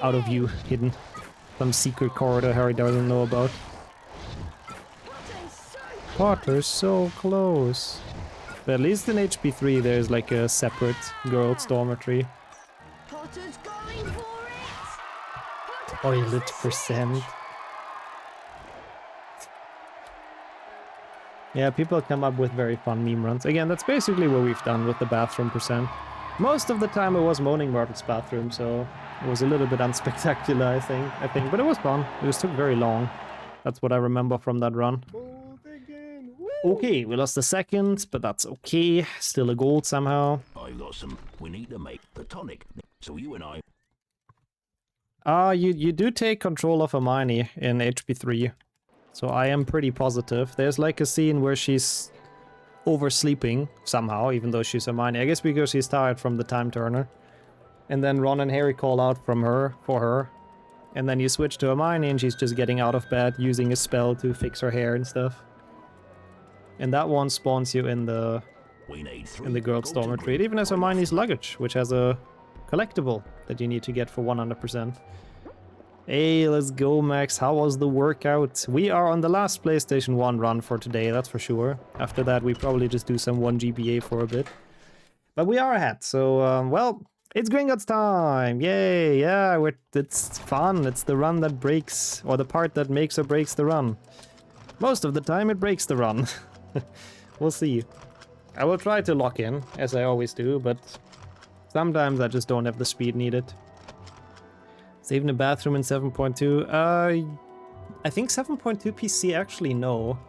out of view, hidden. Some secret corridor Harry doesn't know about. Potter's so close. But at least in HP3 there's like a separate girls' dormitory. Potter's going for it. Toilet percent. Yeah, people come up with very fun meme runs. Again, that's basically what we've done with the bathroom percent. Most of the time it was Moaning Myrtle's bathroom, so it was a little bit unspectacular, I think. But it was fun. It just took very long. That's what I remember from that run. Okay, we lost a second, but that's okay. Still a gold somehow. I've got some. We need to make the tonic. So you and I. You do take control of Hermione in HP3. So I am pretty positive. There's like a scene where she's oversleeping somehow, even though she's Hermione. I guess because she's tired from the time turner. And then Ron and Harry call out for her. And then you switch to Hermione and she's just getting out of bed using a spell to fix her hair and stuff. And that one spawns you in the girls' dormitory. It even has Hermione's luggage, which has a collectible that you need to get for 100%. Hey, let's go, Max. How was the workout? We are on the last PlayStation 1 run for today, that's for sure. After that, we probably just do some 1 GBA for a bit. But we are ahead, so, well, It's Gringotts time! Yay! Yeah, it's fun. It's the run that breaks, or the part that makes or breaks the run. Most of the time it breaks the run. We'll see. I will try to lock in, as I always do, but sometimes I just don't have the speed needed. Saving the bathroom in 7.2. I think 7.2 PC PC no.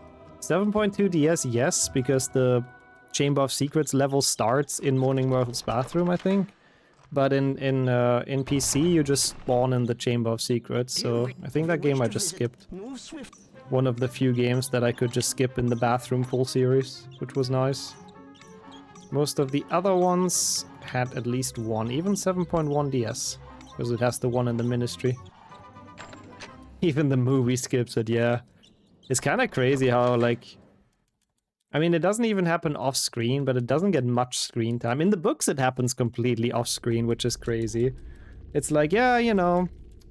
7.2 DS yes, because the Chamber of Secrets level starts in Moaning Myrtle's bathroom, I think. But in PC you just spawn in the Chamber of Secrets, so I think that game I just skipped. Move swift. One of the few games that I could just skip in the bathroom full series, which was nice. Most of the other ones had at least one, even 7.1 DS, because it has the one in the Ministry. Even the movie skips it, yeah. It's kind of crazy how, like... I mean, it doesn't even happen off-screen, but it doesn't get much screen time. In the books, it happens completely off-screen, which is crazy. It's like, yeah, you know,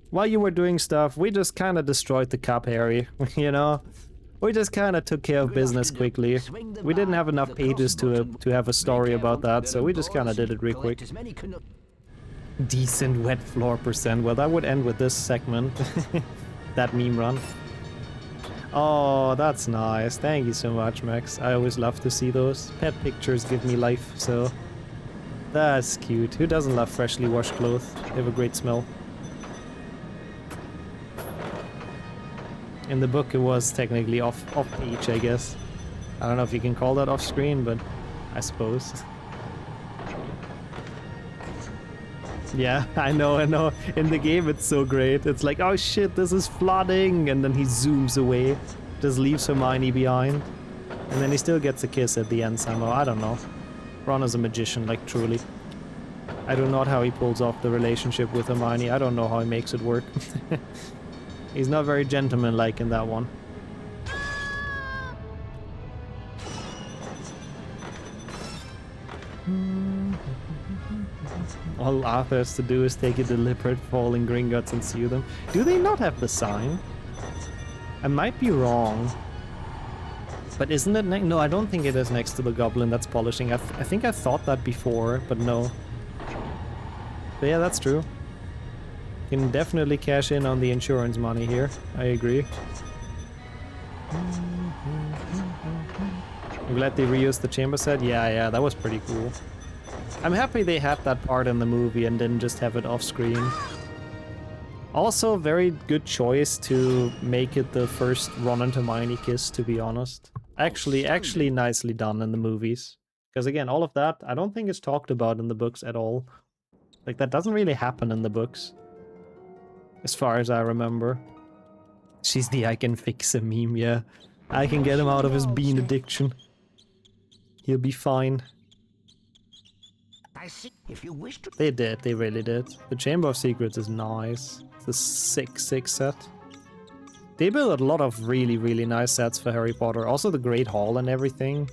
while you were doing stuff, we just kind of destroyed the cup, Harry, you know? We just kind of took care of business quickly. We didn't have enough pages to have a story about that, so we just kind of did it real quick. Decent wet floor percent. Well, that would end with this segment. That meme run. Oh, that's nice. Thank you so much, Max. I always love to see those. Pet pictures give me life, so... That's cute. Who doesn't love freshly washed clothes? They have a great smell. In the book it was technically off-page, I guess. I don't know if you can call that off-screen, but I suppose. Yeah, I know. In the game it's so great. It's like, oh shit, this is flooding! And then he zooms away. Just leaves Hermione behind. And then he still gets a kiss at the end somehow. I don't know. Ron is a magician, like, truly. I don't know how he pulls off the relationship with Hermione. I don't know how he makes it work. He's not very gentlemanlike in that one. All Arthur has to do is take a deliberate fall in Gringotts and sue them. Do they not have the sign? I might be wrong. But isn't it no, I don't think it is next to the goblin that's polishing. I think I thought that before, but no. But yeah, that's true. Can definitely cash in on the insurance money here. I agree. I'm glad they reused the chamber set. Yeah, that was pretty cool. I'm happy they had that part in the movie and didn't just have it off screen. Also, very good choice to make it the first Ron and Hermione kiss, to be honest. Actually nicely done in the movies. Because again, all of that, I don't think is talked about in the books at all. Like, that doesn't really happen in the books. As far as I remember. She's the I can fix a meme, yeah. I can get him out of his bean addiction. He'll be fine. I see. If you wish to... They did, they really did. The Chamber of Secrets is nice. It's a 6/6 set. They built a lot of really nice sets for Harry Potter. Also the Great Hall and everything.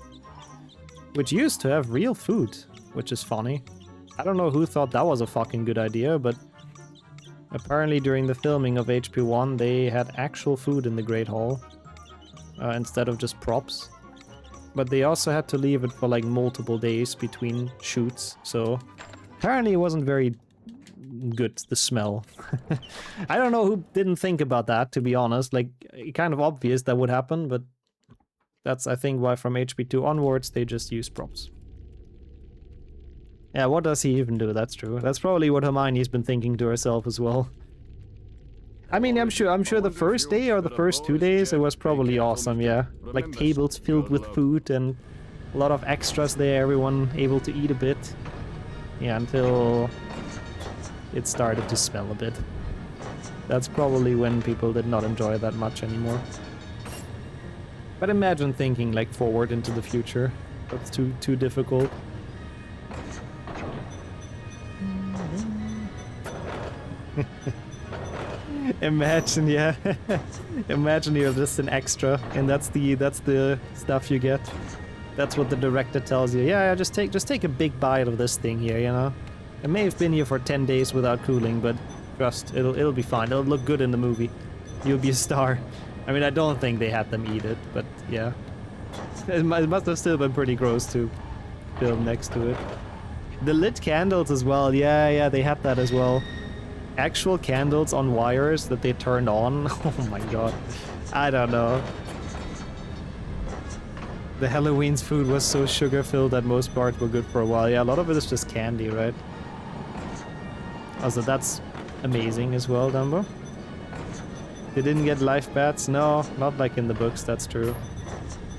Which used to have real food, which is funny. I don't know who thought that was a fucking good idea, but... apparently during the filming of HP1 they had actual food in the Great Hall. Instead of just props. But they also had to leave it for like multiple days between shoots, so apparently it wasn't very good, the smell. I don't know who didn't think about that, to be honest. Like, kind of obvious that would happen, but that's, I think, why from HP2 onwards they just use props. Yeah, what does he even do? That's true. That's probably what Hermione's been thinking to herself as well. I mean, I'm sure the first day or the first 2 days it was probably awesome, yeah. Like tables filled with food and a lot of extras there, everyone able to eat a bit. Yeah, until it started to smell a bit. That's probably when people did not enjoy that much anymore. But imagine thinking like forward into the future. That's too difficult. Imagine, yeah. Imagine you're just an extra, and that's the stuff you get. That's what the director tells you. Yeah, just take a big bite of this thing here, you know. It may have been here for 10 days without cooling, but trust, it'll be fine. It'll look good in the movie. You'll be a star. I mean, I don't think they had them eat it, but yeah. It must have still been pretty gross to film next to it. The lit candles as well. Yeah, they had that as well. Actual candles on wires that they turned on. Oh my god. I don't know. The Halloween's food was so sugar-filled that most parts were good for a while. Yeah, a lot of it is just candy, right? Also, that's amazing as well, Dumbo. They didn't get life bats? No, not like in the books, that's true.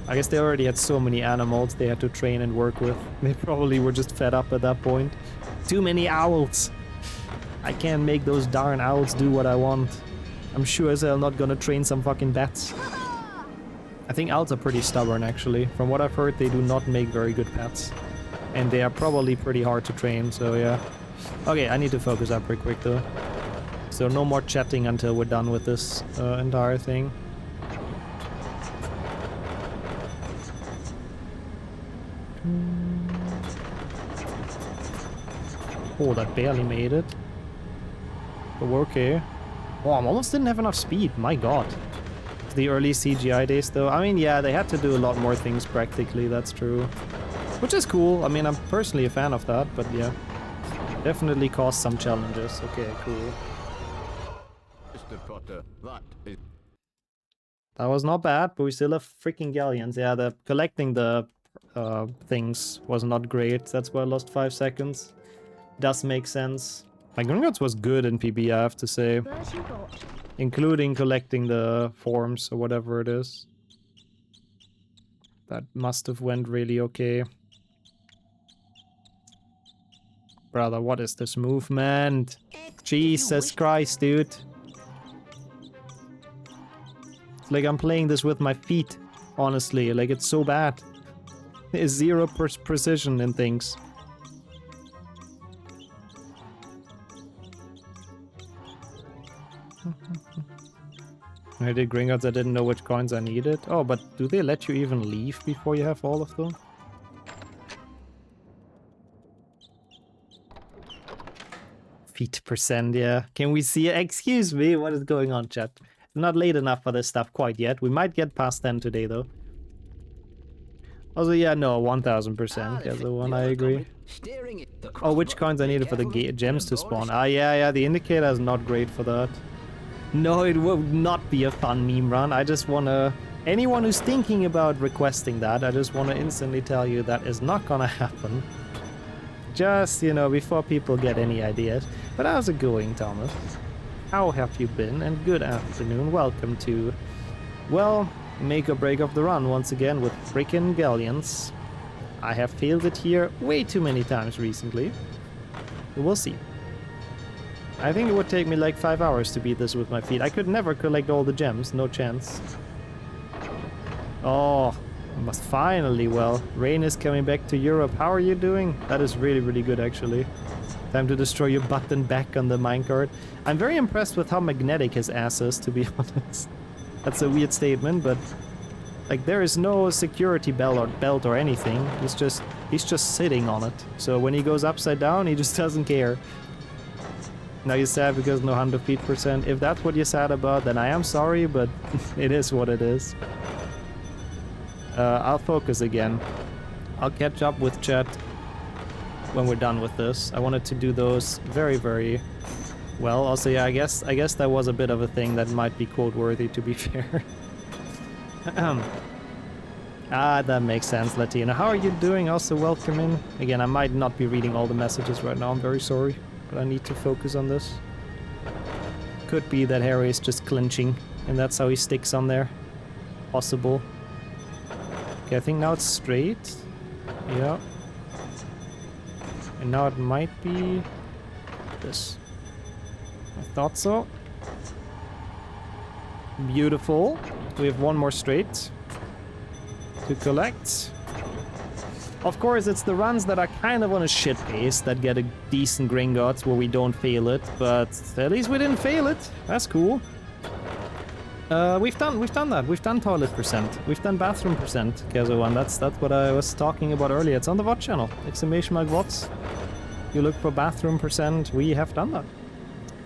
I guess they already had so many animals they had to train and work with. They probably were just fed up at that point. Too many owls! I can't make those darn owls do what I want. I'm sure as hell not gonna train some fucking bats. I think owls are pretty stubborn, actually. From what I've heard, they do not make very good pets. And they are probably pretty hard to train, so yeah. Okay, I need to focus up pretty quick, though. So no more chatting until we're done with this entire thing. Oh, that barely made it. But we're okay. Oh, I almost didn't have enough speed, my god. The early CGI days though. I mean, yeah, they had to do a lot more things practically, that's true. Which is cool. I mean, I'm personally a fan of that, but yeah. Definitely caused some challenges. Okay, cool. Mr. Potter, That was not bad, but we still have freaking galleons. Yeah, the collecting the things was not great. That's why I lost 5 seconds. Does make sense. My Gringotts was good in PB, I have to say. Bertie Bot. Including collecting the forms or whatever it is. That must have went really okay. Brother, what is this movement? Jesus Christ, dude. It's like I'm playing this with my feet, honestly. Like, it's so bad. There's zero precision in things. I did Gringotts, I didn't know which coins I needed. Oh, but do they let you even leave before you have all of them? Feet percent, yeah. Can we see it? Excuse me, what is going on, chat? Not late enough for this stuff quite yet. We might get past 10 today, though. Also, yeah, no, 1000%. Yeah, the one, I agree. Oh, which coins I needed for the gems to spawn? Ah, yeah, the indicator is not great for that. No, it will not be a fun meme run. I just wanna... Anyone who's thinking about requesting that, I just wanna instantly tell you that is not gonna happen. Just, you know, before people get any ideas. But how's it going, Thomas? How have you been? And good afternoon. Welcome to... Well, make or break of the run once again with freaking galleons. I have failed it here way too many times recently. We'll see. I think it would take me like 5 hours to beat this with my feet. I could never collect all the gems, no chance. Oh, I must finally, well, Rain is coming back to Europe. How are you doing? That is really, really good actually. Time to destroy your button back on the minecart. I'm very impressed with how magnetic his ass is, to be honest. That's a weird statement, but like there is no security belt or anything. He's just sitting on it. So when he goes upside down, he just doesn't care. Now you're sad because no 100 feet percent. If that's what you're sad about, then I am sorry, but it is what it is. I'll focus again. I'll catch up with chat when we're done with this. I wanted to do those very, very well. Also, yeah, I guess that was a bit of a thing that might be quote-worthy, to be fair. That makes sense, Latina. How are you doing? Also, welcome in. Again, I might not be reading all the messages right now. I'm very sorry. But I need to focus on this. Could be that Harry is just clinching, and that's how he sticks on there. Possible. Okay, I think now it's straight. Yeah. And now it might be this. I thought so. Beautiful. We have one more straight to collect. Of course, it's the runs that are kind of on a shit pace that get a decent Gringotts where we don't fail it, but at least we didn't fail it. That's cool. We've done that. We've done toilet percent. We've done bathroom percent, Kazo1. That's what I was talking about earlier. It's on the VOD channel. Exclamation mark VODs. You look for bathroom percent. We have done that.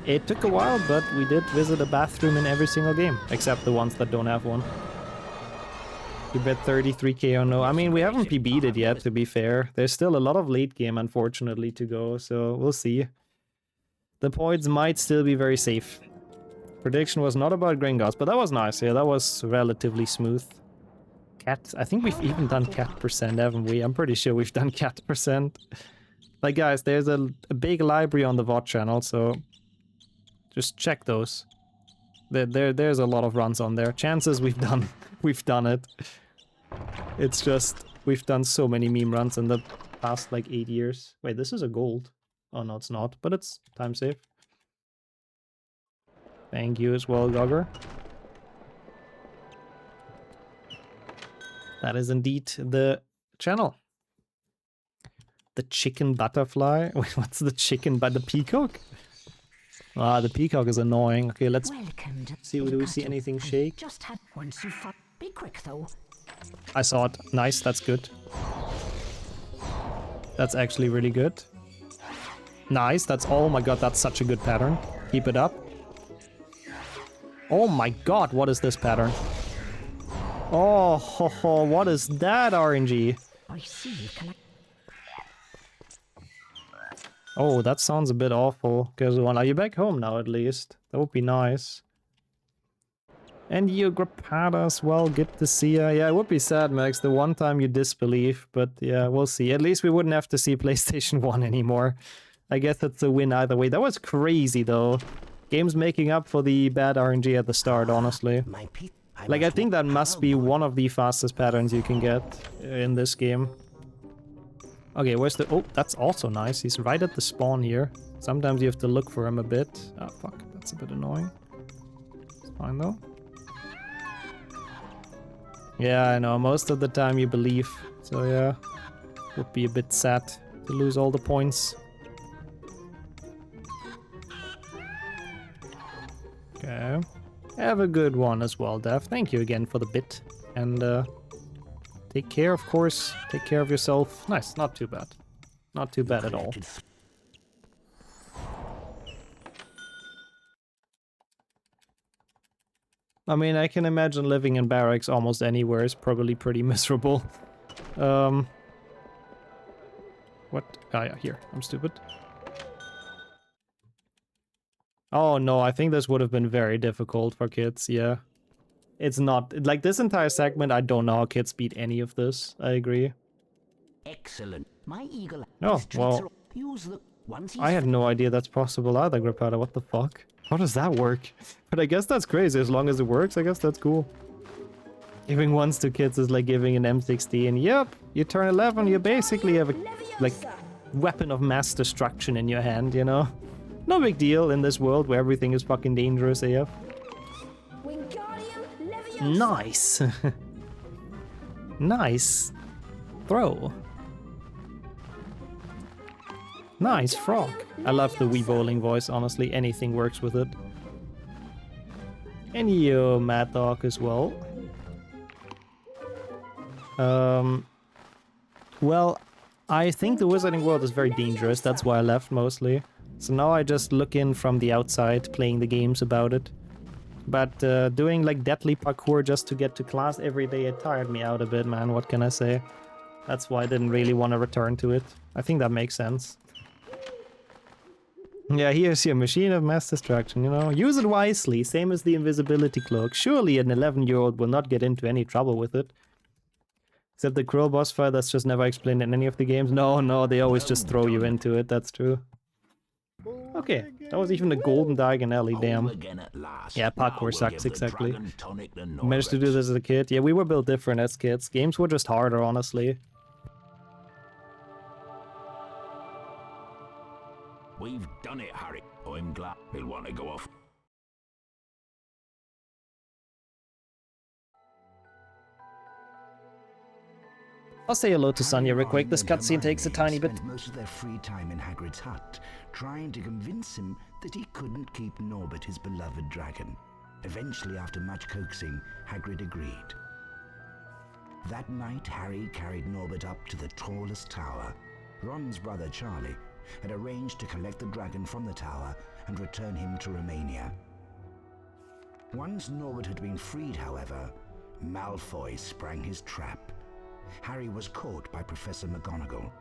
It took a while, but we did visit a bathroom in every single game, except the ones that don't have one. You bet 33k on no. I mean, we haven't PB'd it yet, to be fair. There's still a lot of late game, unfortunately, to go, so we'll see. The points might still be very safe. Prediction was not about Gringotts, but that was nice. Yeah, that was relatively smooth. Cat, I think we've even done cat percent, haven't we? I'm pretty sure we've done cat percent. Like, guys, there's a big library on the VOD channel, so just check those. There's a lot of runs on there. Chances we've done it. It's just, we've done so many meme runs in the past, like, 8 years. Wait, this is a gold. Oh, no, it's not, but it's time safe. Thank you as well, Gogger. That is indeed the channel. The chicken butterfly? Wait, what's the chicken by the peacock? Ah, the peacock is annoying. Okay, let's see. Do we see anything shake? Just had once you be quick though. I saw it. Nice, that's good. That's actually really good. Nice, that's, oh my god, that's such a good pattern. Keep it up. Oh my god, what is this pattern? Oh, ho, ho, what is that, RNG? I see. Oh, that sounds a bit awful. Because, well, are you back home now at least? That would be nice. And you, Grappada, as well. Good to see ya. Yeah, it would be sad, Max, the one time you disbelieve. But yeah, we'll see. At least we wouldn't have to see PlayStation 1 anymore. I guess it's a win either way. That was crazy, though. Game's making up for the bad RNG at the start, honestly. Like, I think that must be one of the fastest patterns you can get in this game. Okay, where's the... Oh, that's also nice. He's right at the spawn here. Sometimes you have to look for him a bit. Oh, fuck. That's a bit annoying. It's fine, though. Yeah, I know. Most of the time you believe. So, yeah. Would be a bit sad to lose all the points. Okay. Have a good one as well, Dev. Thank you again for the bit. And, take care, of course. Take care of yourself. Nice, not too bad. Not too bad at all. I mean, I can imagine living in barracks almost anywhere is probably pretty miserable. What? Ah, yeah, here. I'm stupid. Oh no, I think this would have been very difficult for kids, yeah. It's not, like this entire segment, I don't know how kids beat any of this, I agree. Excellent. My eagle. Oh, well, I had no idea that's possible either, Grappada, what the fuck? How does that work? But I guess that's crazy, as long as it works, I guess that's cool. Giving ones to kids is like giving an M60, and yep, you turn 11, you basically have a, like, weapon of mass destruction in your hand, you know? No big deal in this world where everything is fucking dangerous AF. Nice. Nice throw. Nice frog. I love the Wii bowling voice, honestly. Anything works with it. And you, Mad Dog, as well. Well, I think the Wizarding World is very dangerous. That's why I left, mostly. So now I just look in from the outside, playing the games about it. But doing like deadly parkour just to get to class every day, it tired me out a bit, man. What can I say? That's why I didn't really want to return to it. I think that makes sense. Yeah, here's your machine of mass destruction, you know. Use it wisely, same as the invisibility cloak. Surely an 11-year-old will not get into any trouble with it. Except the Crow boss fight, that's just never explained in any of the games. No, they always just throw you into it, that's true. Okay, that was even a golden diagonally, damn. Yeah, parkour sucks, exactly. Managed to do this as a kid. Yeah, we were built different as kids. Games were just harder, honestly. We've done it, Harry. I'm glad he'll want to go off. I'll say hello to Sonia real quick. This cutscene takes a tiny bit. Most of their free time in Hagrid's hut, trying to convince him that he couldn't keep Norbert his beloved dragon. Eventually, after much coaxing, Hagrid agreed. That night, Harry carried Norbert up to the tallest tower. Ron's brother Charlie had arranged to collect the dragon from the tower and return him to Romania. Once Norbert had been freed, however, Malfoy sprang his trap. Harry was caught by Professor McGonagall.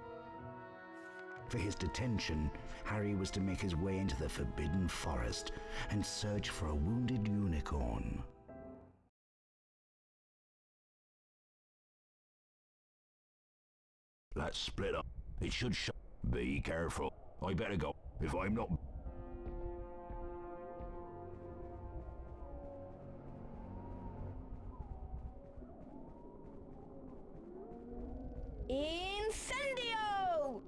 For his detention, Harry was to make his way into the Forbidden Forest and search for a wounded unicorn. Let's split up. It should Be careful. I better go. If I'm not... Incendio!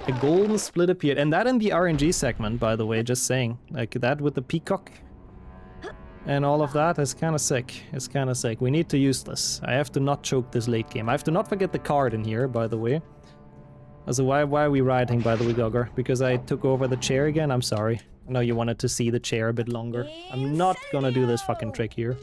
A golden split appeared, and that in the RNG segment, by the way, just saying. Like, that with the peacock and all of that is kind of sick. It's kind of sick. We need to use this. I have to not choke this late game. I have to not forget the card in here, by the way. Also, why are we riding, by the way, Gogger? Because I took over the chair again? I'm sorry. I know you wanted to see the chair a bit longer. I'm not gonna do this fucking trick here.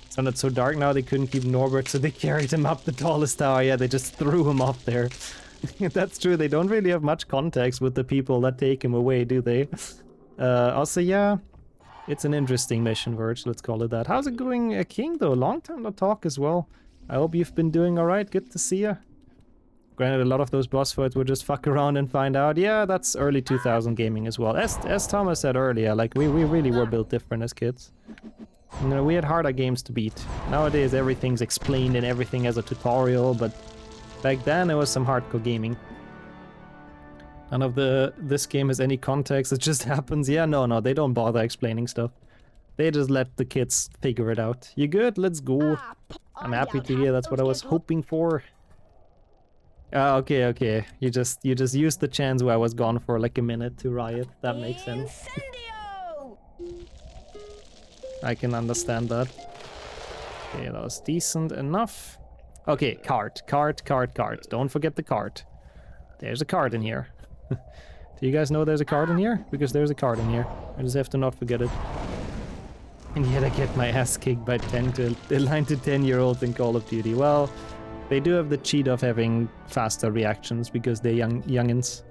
It's not so dark now, they couldn't keep Norbert, so they carried him up the tallest tower. Yeah, they just threw him up there. That's true, they don't really have much context with the people that take him away, do they? Also, yeah, it's an interesting mission, Verge, let's call it that. How's it going, King, though? Long time no talk as well. I hope you've been doing alright, good to see ya. Granted, a lot of those boss fights were just fuck around and find out. Yeah, that's early 2000 gaming as well. As Thomas said earlier, like, we really were built different as kids. You know, we had harder games to beat. Nowadays everything's explained and everything has a tutorial, but back then it was some hardcore gaming. None of this game has any context, it just happens. Yeah, no, they don't bother explaining stuff. They just let the kids figure it out. You good? Let's go. I'm happy to hear, that's what I was hoping for. Okay. You just used the chance where I was gone for like a minute to riot. That makes sense. I can understand that. Okay, that was decent enough. Okay, cart. Don't forget the cart. There's a card in here. Do you guys know there's a card in here? Because there's a card in here. I just have to not forget it. And yet I get my ass kicked by 9 to 10-year-olds in Call of Duty. Well, they do have the cheat of having faster reactions because they're youngins.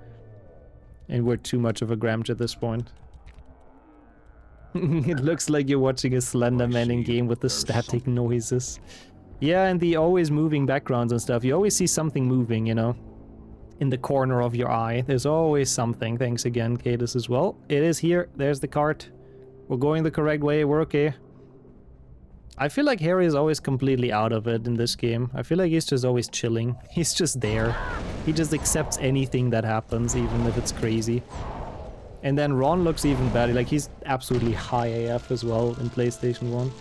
And we're too much of a gramge at this point. It looks like you're watching a Slender Man in game with the static noises. Yeah, and the always moving backgrounds and stuff. You always see something moving, you know, in the corner of your eye. There's always something. Thanks again, Cadus, as well. It is here. There's the cart. We're going the correct way. We're okay. I feel like Harry is always completely out of it in this game. I feel like he's just always chilling. He's just there. He just accepts anything that happens, even if it's crazy. And then Ron looks even better, like he's absolutely high AF as well in PlayStation 1.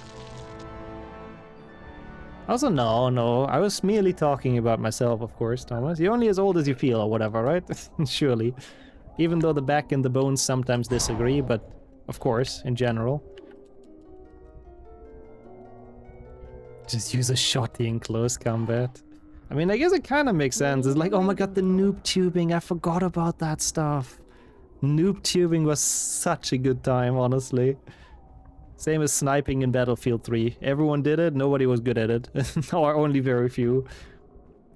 Also, no, I was merely talking about myself, of course, Thomas. You're only as old as you feel or whatever, right? Surely. Even though the back and the bones sometimes disagree, but of course, in general. Just use a shotty in close combat. I mean, I guess it kind of makes sense. It's like, oh my god, the noob tubing, I forgot about that stuff. Noob tubing was such a good time, honestly. Same as sniping in Battlefield 3. Everyone did it, nobody was good at it. Or only very few.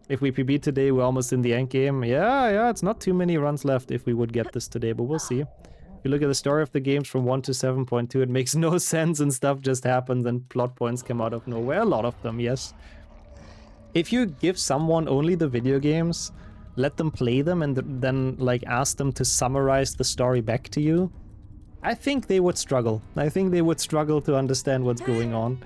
If we PB today, we're almost in the end game. Yeah, it's not too many runs left if we would get this today, but we'll see. If you look at the story of the games from 1 to 7.2, it makes no sense and stuff just happens and plot points come out of nowhere. A lot of them, yes. If you give someone only the video games, let them play them and then like ask them to summarize the story back to you, I think they would struggle. I think they would struggle to understand what's going on.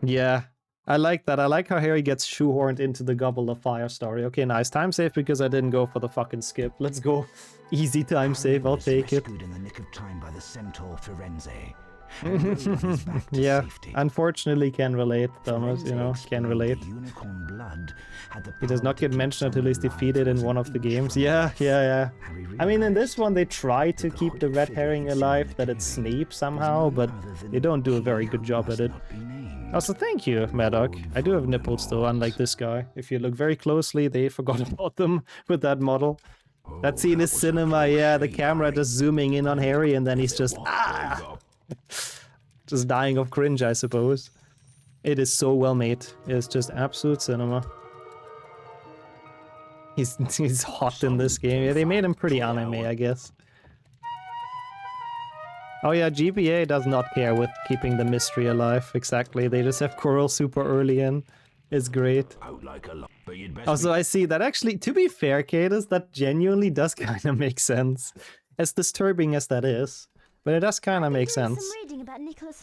Yeah, I like that. I like how Harry gets shoehorned into the Gobble of Fire story. Okay, nice. Time save because I didn't go for the fucking skip. Let's go. Easy time save, I'll take it. In the nick of time by the centaur Firenze. Yeah, unfortunately can relate, Thomas, you know, can relate. He does not get mentioned until he's defeated in one of the games. Yeah. I mean, in this one they try to keep the red herring alive, that it's Snape somehow, but they don't do a very good job at it. Also, thank you, Maddock. I do have nipples though, unlike this guy. If you look very closely, they forgot about them with that model. That scene is cinema, yeah, the camera just zooming in on Harry and then he's just, just dying of cringe, I suppose. It is so well made. It's just absolute cinema. He's hot in this game. Yeah, they made him pretty anime, I guess. Oh yeah, GBA does not care with keeping the mystery alive. Exactly. They just have Coral super early in. It's great. Out like a lot, but you'd best Also, I see that actually, to be fair, Cadus, that genuinely does kind of make sense. As disturbing as that is. But it does kind of make sense.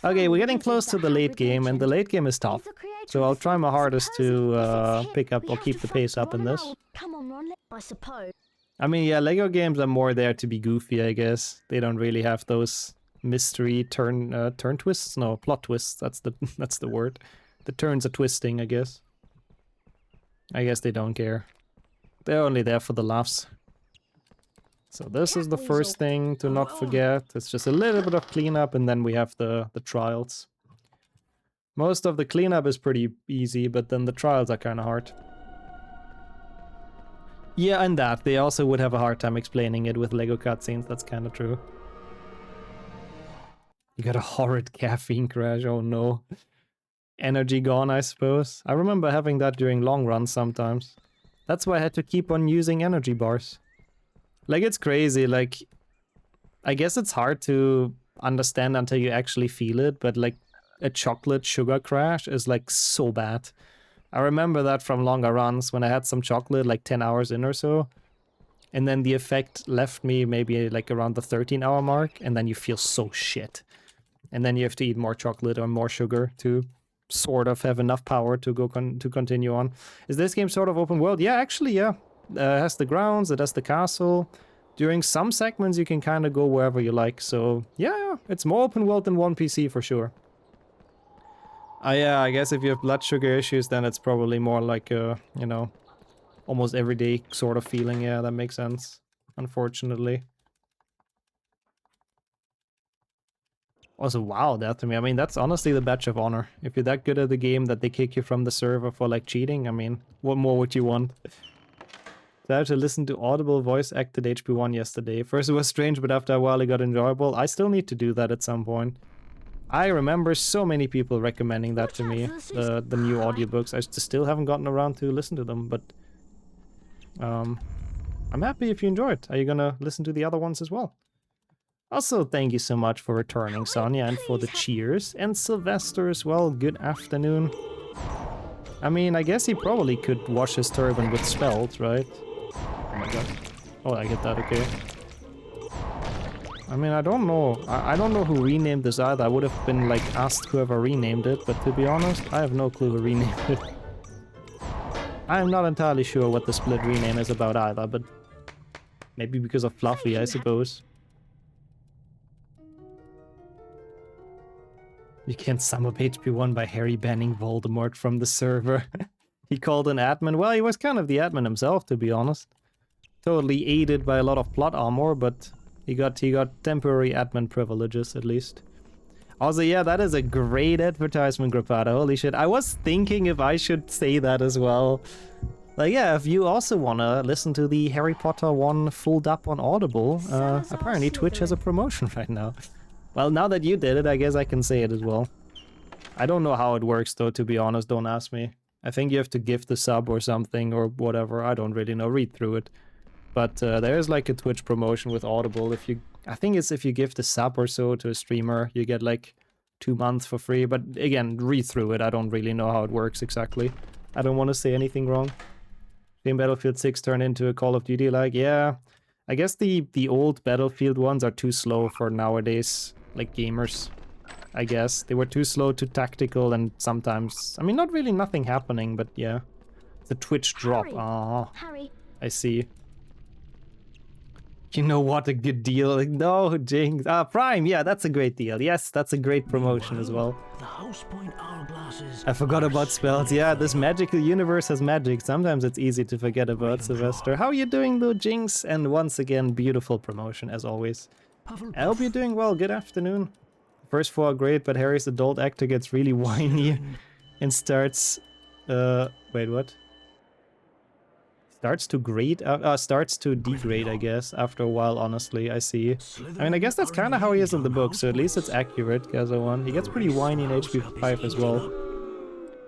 Okay, we're getting close to the late game, and the late game is tough. So I'll try my hardest to pick up or keep the pace up in this. Come on, Ron. I suppose. I mean, yeah, Lego games are more there to be goofy, I guess. They don't really have those mystery turn twists. No, plot twists. That's the word. The turns are twisting, I guess. I guess they don't care. They're only there for the laughs. So this is the first thing to not forget. It's just a little bit of cleanup, and then we have the trials. Most of the cleanup is pretty easy, but then the trials are kind of hard. Yeah, and that. They also would have a hard time explaining it with Lego cutscenes. That's kind of true. You got a horrid caffeine crash. Oh no. Energy gone, I suppose. I remember having that during long runs sometimes. That's why I had to keep on using energy bars. Like, it's crazy. Like, I guess it's hard to understand until you actually feel it, but like a chocolate sugar crash is like so bad. I remember that from longer runs when I had some chocolate like 10 hours in or so. And then the effect left me maybe like around the 13-hour mark, and then you feel so shit. And then you have to eat more chocolate or more sugar to sort of have enough power to go to continue on. Is this game sort of open world? Yeah, actually, yeah. It has the grounds, it has the castle. During some segments you can kind of go wherever you like, so yeah, it's more open world than 1PC for sure. Yeah, I guess if you have blood sugar issues, then it's probably more like a, you know, almost everyday sort of feeling. Yeah, that makes sense, unfortunately. Also, wow, that to me, I mean, that's honestly the badge of honor. If you're that good at the game that they kick you from the server for like cheating, I mean, what more would you want? So I had to listen to Audible voice acted HP1 yesterday. First it was strange, but after a while it got enjoyable. I still need to do that at some point. I remember so many people recommending that to me, the new audiobooks. I still haven't gotten around to listen to them, but I'm happy if you enjoyed. Are you gonna listen to the other ones as well? Also, thank you so much for returning, Sonia, and for the cheers. And Sylvester as well, good afternoon. I mean, I guess he probably could wash his turban with spells, right? Oh my god. Oh, I get that, okay. I mean, I don't know. I don't know who renamed this either. I would have been, like, asked whoever renamed it, but to be honest, I have no clue who renamed it. I'm not entirely sure what the split rename is about either, but maybe because of Fluffy, I suppose. You can't sum up HP1 by Harry banning Voldemort from the server. He called an admin. Well, he was kind of the admin himself, to be honest. Totally aided by a lot of plot armor, but he got temporary admin privileges, at least. Also, yeah, that is a great advertisement, Grappata. Holy shit. I was thinking if I should say that as well. Like, yeah, if you also want to listen to the Harry Potter one full dub on Audible, apparently Twitch has a promotion right now. Well, now that you did it, I guess I can say it as well. I don't know how it works, though, to be honest. Don't ask me. I think you have to gift the sub or something or whatever. I don't really know. Read through it. But there's like a Twitch promotion with Audible. I think it's if you gift a sub or so to a streamer, you get like 2 months for free. But again, read through it. I don't really know how it works exactly. I don't want to say anything wrong. Game Battlefield 6 turned into a Call of Duty, like, yeah. I guess the old Battlefield ones are too slow for nowadays. Like gamers, I guess. They were too slow, too tactical, and sometimes... I mean, not really nothing happening, but yeah. It's a Twitch drop. Ah, I see. You know what, a good deal. Like, no, Jinx. Prime, yeah, that's a great deal. Yes, that's a great promotion as well. The House Point hourglasses. I forgot about spells. Yeah, this magical universe has magic. Sometimes it's easy to forget about, Sylvester. How are you doing, though, Jinx? And once again, beautiful promotion, as always. I hope you're doing well. Good afternoon. First 4 are great, but Harry's adult actor gets really whiny and starts... wait, what? Starts to grade? Starts to degrade, I guess, after a while, honestly, I see. I mean, I guess that's kind of how he is in the book, so at least it's accurate, Gaza1. He gets pretty whiny in HP5 as well.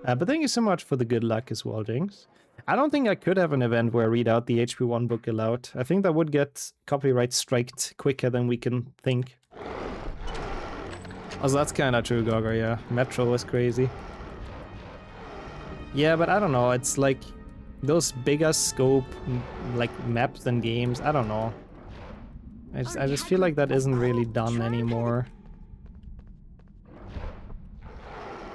But thank you so much for the good luck as well, Jinx. I don't think I could have an event where I read out the HP1 book aloud. I think that would get copyright striked quicker than we can think. Also, that's kind of true, Gogger, yeah. Metro was crazy. Yeah, but I don't know, it's like those bigger scope like maps and games, I don't know. I just feel like that isn't really done anymore.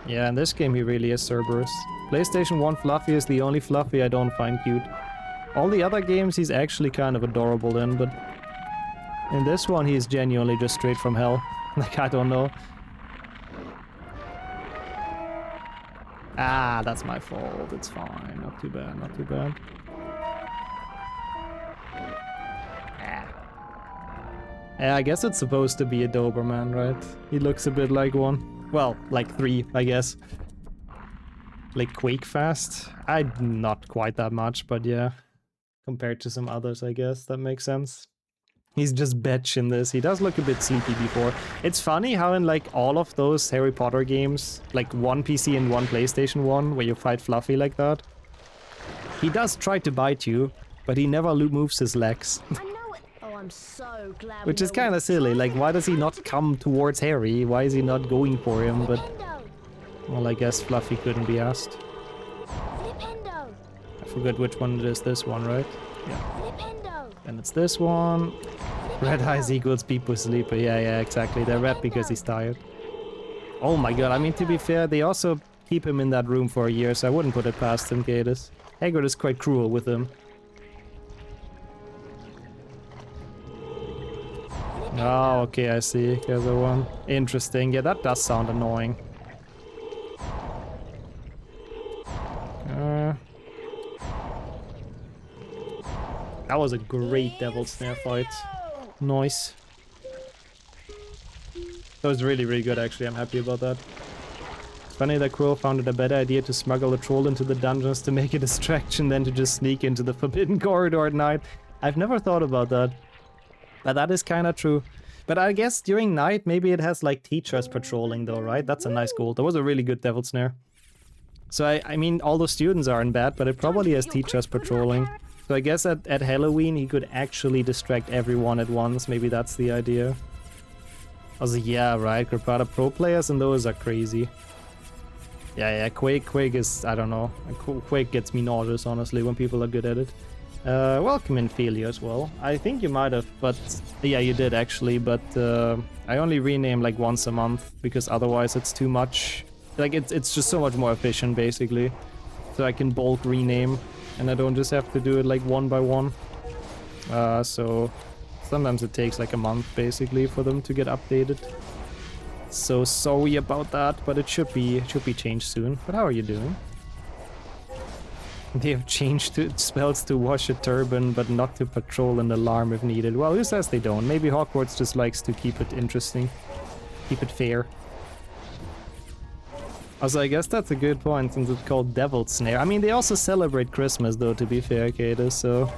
Yeah, in this game he really is Cerberus. PlayStation 1 Fluffy is the only Fluffy I don't find cute. All the other games he's actually kind of adorable in, but in this one he's genuinely just straight from hell. Like, I don't know. Ah, that's my fault. It's fine. Not too bad, not too bad. Yeah, I guess it's supposed to be a Doberman, right? He looks a bit like one. Well, like 3, I guess. Like Quake fast? Not quite that much, but yeah. Compared to some others, I guess. That makes sense. He's just betch in this. He does look a bit sleepy before. It's funny how in like all of those Harry Potter games, like one PC and one PlayStation 1, where you fight Fluffy like that, he does try to bite you, but he never moves his legs. I know it. Oh, I'm so glad. Which is kind of silly. Like, why does he not come towards Harry? Why is he not going for him? But, well, I guess Fluffy couldn't be asked. I forgot which one it is. This one, right? Yeah. And it's this one. Red eyes equals people sleeper. Yeah, exactly. They're red because he's tired. Oh my god, I mean, to be fair, they also keep him in that room for a year, so I wouldn't put it past him, Cadus. Hagrid is quite cruel with him. Oh, okay, I see. There's a one. Interesting. Yeah, that does sound annoying. That was a great Devil Snare fight. Nice. That was really, really good, actually. I'm happy about that. It's funny that Quill found it a better idea to smuggle a troll into the dungeons to make a distraction than to just sneak into the Forbidden Corridor at night. I've never thought about that. But that is kind of true. But I guess during night, maybe it has like teachers patrolling though, right? That's a nice goal. That was a really good Devil Snare. So I mean, all the students aren't bad, but it probably has teachers patrolling. So I guess at Halloween he could actually distract everyone at once. Maybe that's the idea. Also, yeah, right. Grappada Pro players and those are crazy. Yeah, Quake is, I don't know. Quake gets me nauseous, honestly, when people are good at it. Welcome in Ophelia as well. I think you might have, but yeah, you did actually, but I only rename like once a month because otherwise it's too much. Like it's just so much more efficient basically. So I can bulk rename and I don't just have to do it like one by one. So sometimes it takes like a month basically for them to get updated. So sorry about that, but it should be changed soon. But how are you doing? They have changed spells to wash a turban, but not to patrol an alarm if needed. Well, who says they don't? Maybe Hogwarts just likes to keep it interesting. Keep it fair. Also, I guess that's a good point, since it's called Devil Snare. I mean, they also celebrate Christmas, though, to be fair, Cadus, so...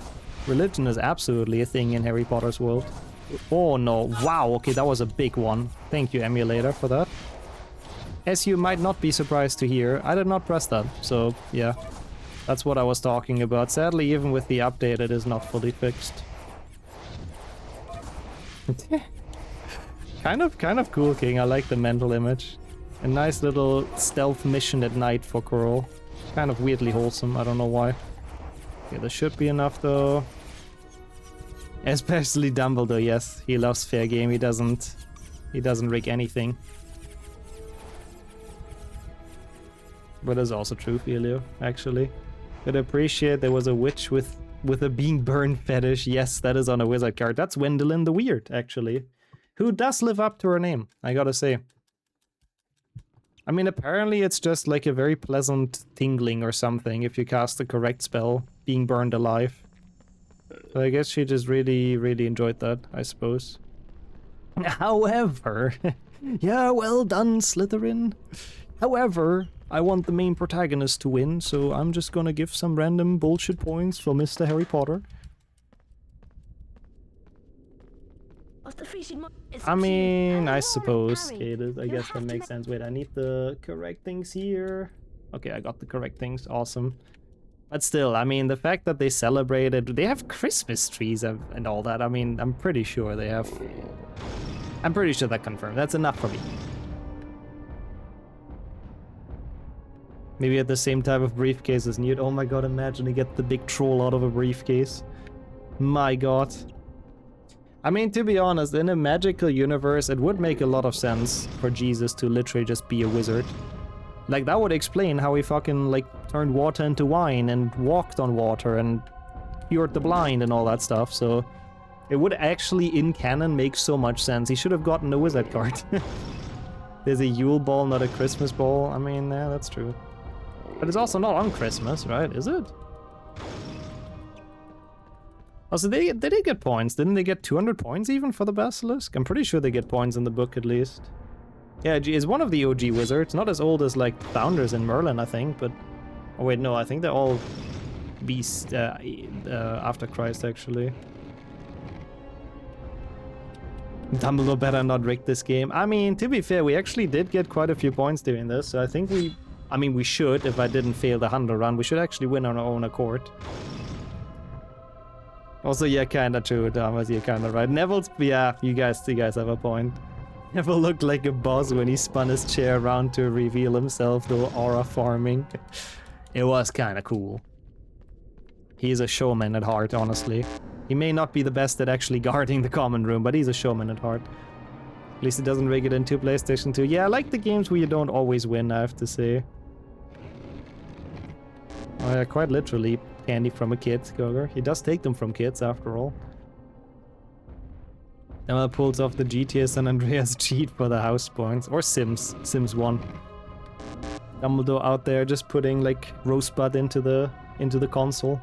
Religion is absolutely a thing in Harry Potter's world. Oh, no. Wow, okay, that was a big one. Thank you, Emulator, for that. As you might not be surprised to hear, I did not press that, so, yeah. That's what I was talking about. Sadly, even with the update, it is not fully fixed. Kind of cool, King. I like the mental image. A nice little stealth mission at night for Coral. Kind of weirdly wholesome, I don't know why. Okay, this should be enough though. Especially Dumbledore, yes. He loves fair game, he doesn't rig anything. But that's also true, Filio, actually. Could appreciate there was a witch with a being burned fetish. Yes, that is on a wizard card. That's Wendelin the Weird, actually. Who does live up to her name, I gotta say. I mean, apparently it's just like a very pleasant tingling or something if you cast the correct spell, being burned alive. So I guess she just really, really enjoyed that, I suppose. However, yeah, well done, Slytherin. However, I want the main protagonist to win, so I'm just gonna give some random bullshit points for Mr. Harry Potter. I mean, I suppose, okay, I guess that makes sense. Wait, I need the correct things here. Okay, I got the correct things. Awesome. But still, I mean, the fact that they celebrated... They have Christmas trees and all that. I mean, I'm pretty sure they have... I'm pretty sure that confirmed. That's enough for me. Maybe at the same type of briefcase as Newt. Oh my god, imagine he get the big troll out of a briefcase. My god. I mean, to be honest, in a magical universe, it would make a lot of sense for Jesus to literally just be a wizard. Like, that would explain how he fucking, like, turned water into wine and walked on water and cured the blind and all that stuff, so... It would actually, in canon, make so much sense. He should have gotten a wizard card. There's a Yule ball, not a Christmas ball. I mean, yeah, that's true. But it's also not on Christmas, right? Is it? Also, they did get points. Didn't they get 200 points even for the Basilisk? I'm pretty sure they get points in the book, at least. Yeah, is one of the OG wizards. Not as old as, like, Founders in Merlin, I think, but... Oh, wait, no, I think they're all beast after Christ, actually. Dumbledore better not rig this game. I mean, to be fair, we actually did get quite a few points doing this, so I think we... I mean, we should, if I didn't fail the 100 run, we should actually win on our own accord. Also, yeah, kinda true, Thomas, you're kinda right. Neville's... Yeah, you guys have a point. Neville looked like a boss when he spun his chair around to reveal himself, though aura farming. It was kinda cool. He's a showman at heart, honestly. He may not be the best at actually guarding the common room, but he's a showman at heart. At least he doesn't rig it into PlayStation 2. Yeah, I like the games where you don't always win, I have to say. Oh yeah, quite literally, candy from a kid, Gogor. He does take them from kids, after all. Emma pulls off the GTA San Andreas cheat for the house points. Or Sims 1. Dumbledore out there just putting, like, Rosebud into the console.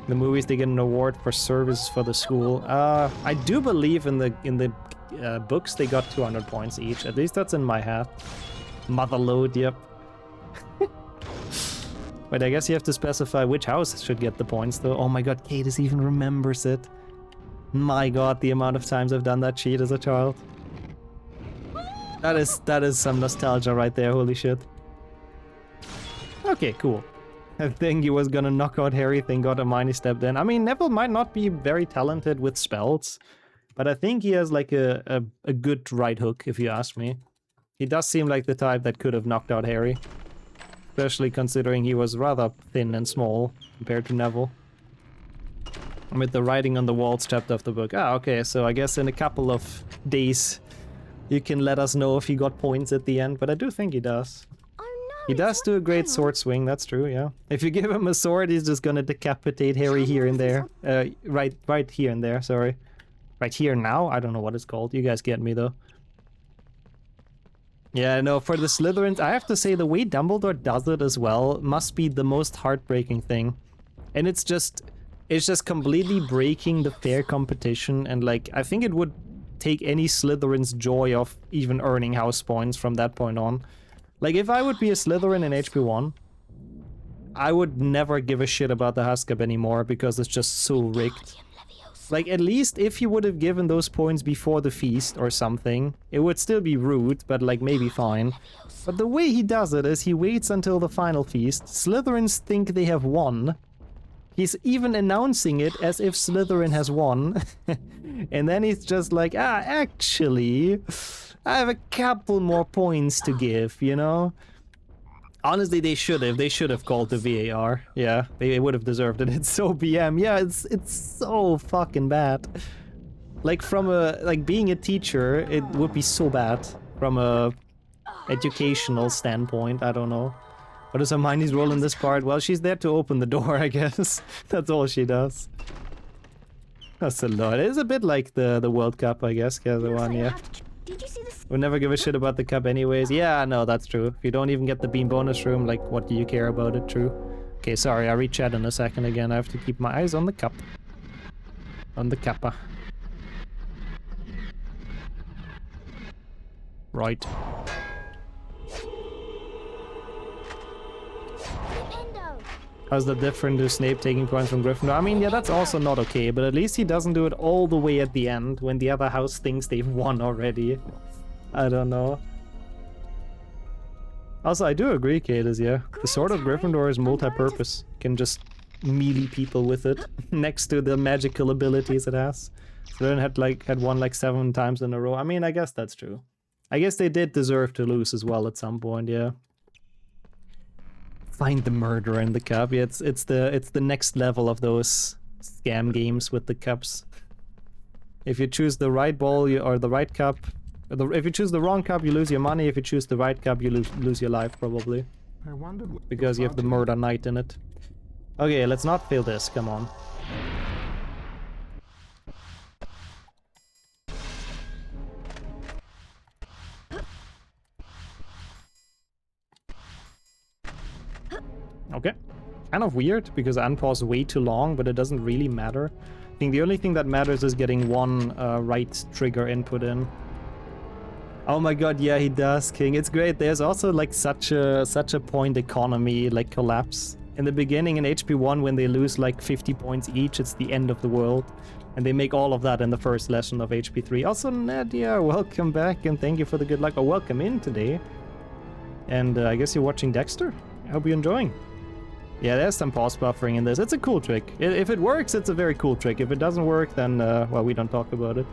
The movies, they get an award for service for the school. I do believe in the books they got 200 points each. At least that's in my hat. Motherload, yep. Wait, I guess you have to specify which house should get the points, though. Oh my god, Cadis even remembers it. My god, the amount of times I've done that cheat as a child. That is some nostalgia right there, holy shit. Okay, cool. I think he was gonna knock out Harry, thank god Hermione stepped in. I mean, Neville might not be very talented with spells, but I think he has like a good right hook, if you ask me. He does seem like the type that could have knocked out Harry. Especially considering he was rather thin and small compared to Neville. With the writing on the walls chapter of the book. Ah, okay, so I guess in a couple of days you can let us know if he got points at the end, but I do think he does. He does do a great sword swing, that's true, yeah. If you give him a sword, he's just gonna decapitate Harry here and there. Right here and there, sorry. Right here now? I don't know what it's called. You guys get me, though. Yeah, no, for the Slytherins, I have to say the way Dumbledore does it as well must be the most heartbreaking thing. And it's just completely breaking the fair competition, and like, I think it would take any Slytherin's joy of even earning house points from that point on. Like, if I would be a Slytherin in HP1, I would never give a shit about the Huskab anymore because it's just so rigged. Like, at least if he would have given those points before the feast or something, it would still be rude, but like maybe fine. But the way he does it is he waits until the final feast, Slytherins think they have won. He's even announcing it as if Slytherin has won. And then he's just like, actually, I have a couple more points to give, you know? Honestly, they should have called the VAR. Yeah, they would have deserved it. It's so BM. Yeah, it's so fucking bad. Like, being a teacher, it would be so bad from a educational standpoint. I don't know. What is Hermione's role in this part? Well, she's there to open the door, I guess. That's all she does. That's a lot. It is a bit like the World Cup, I guess. Yeah, the one, yeah. Did you see this? We'll never give a shit about the cup anyways. Yeah, no, that's true. If you don't even get the beam bonus room, like, what do you care about it? True. Okay, sorry, I'll read chat in a second again. I have to keep my eyes on the cup. On the kappa. Right. How's that different to Snape taking points from Gryffindor? I mean, yeah, that's also not okay, but at least he doesn't do it all the way at the end when the other house thinks they've won already. I don't know. Also, I do agree, Cadis, yeah. The Sword of Gryffindor is multi-purpose. You can just melee people with it, next to the magical abilities it has. Slytherin had won like 7 times in a row. I mean, I guess that's true. I guess they did deserve to lose as well at some point, yeah. Find the murderer in the cup. Yeah, it's the next level of those scam games with the cups. If you choose the right ball or the right cup, if you choose the wrong cup, you lose your money. If you choose the right cup, you lose your life probably. I wondered what Because you have the murder knight in it. Okay, let's not fail this. Come on. Okay. Kind of weird, because unpause way too long, but it doesn't really matter. I think the only thing that matters is getting one right trigger input in. Oh my god, yeah, he does, King. It's great. There's also like such a point economy like collapse. In the beginning in HP1, when they lose like 50 points each, it's the end of the world. And they make all of that in the first lesson of HP3. Also, Nadia, welcome back and thank you for the good luck. Or welcome in today. And I guess you're watching Dexter? I hope you're enjoying. Yeah, there's some pause buffering in this. It's a cool trick. If it works, it's a very cool trick. If it doesn't work, then, well, we don't talk about it.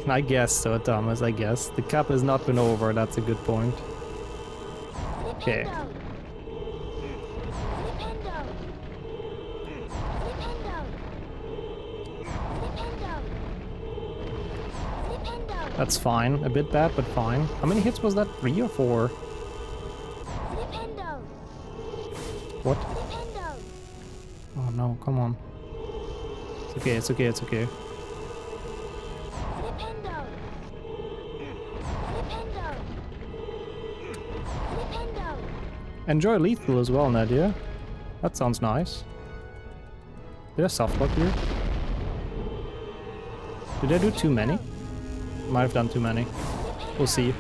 I guess so, Thomas, I guess. The cup has not been over, that's a good point. Okay. That's fine. A bit bad, but fine. How many hits was that? 3 or 4? What? Oh no, come on. It's okay, it's okay, it's okay. Enjoy lethal as well, Nadia. That sounds nice. Did I softlock here? Did I do too many? Might have done too many. We'll see.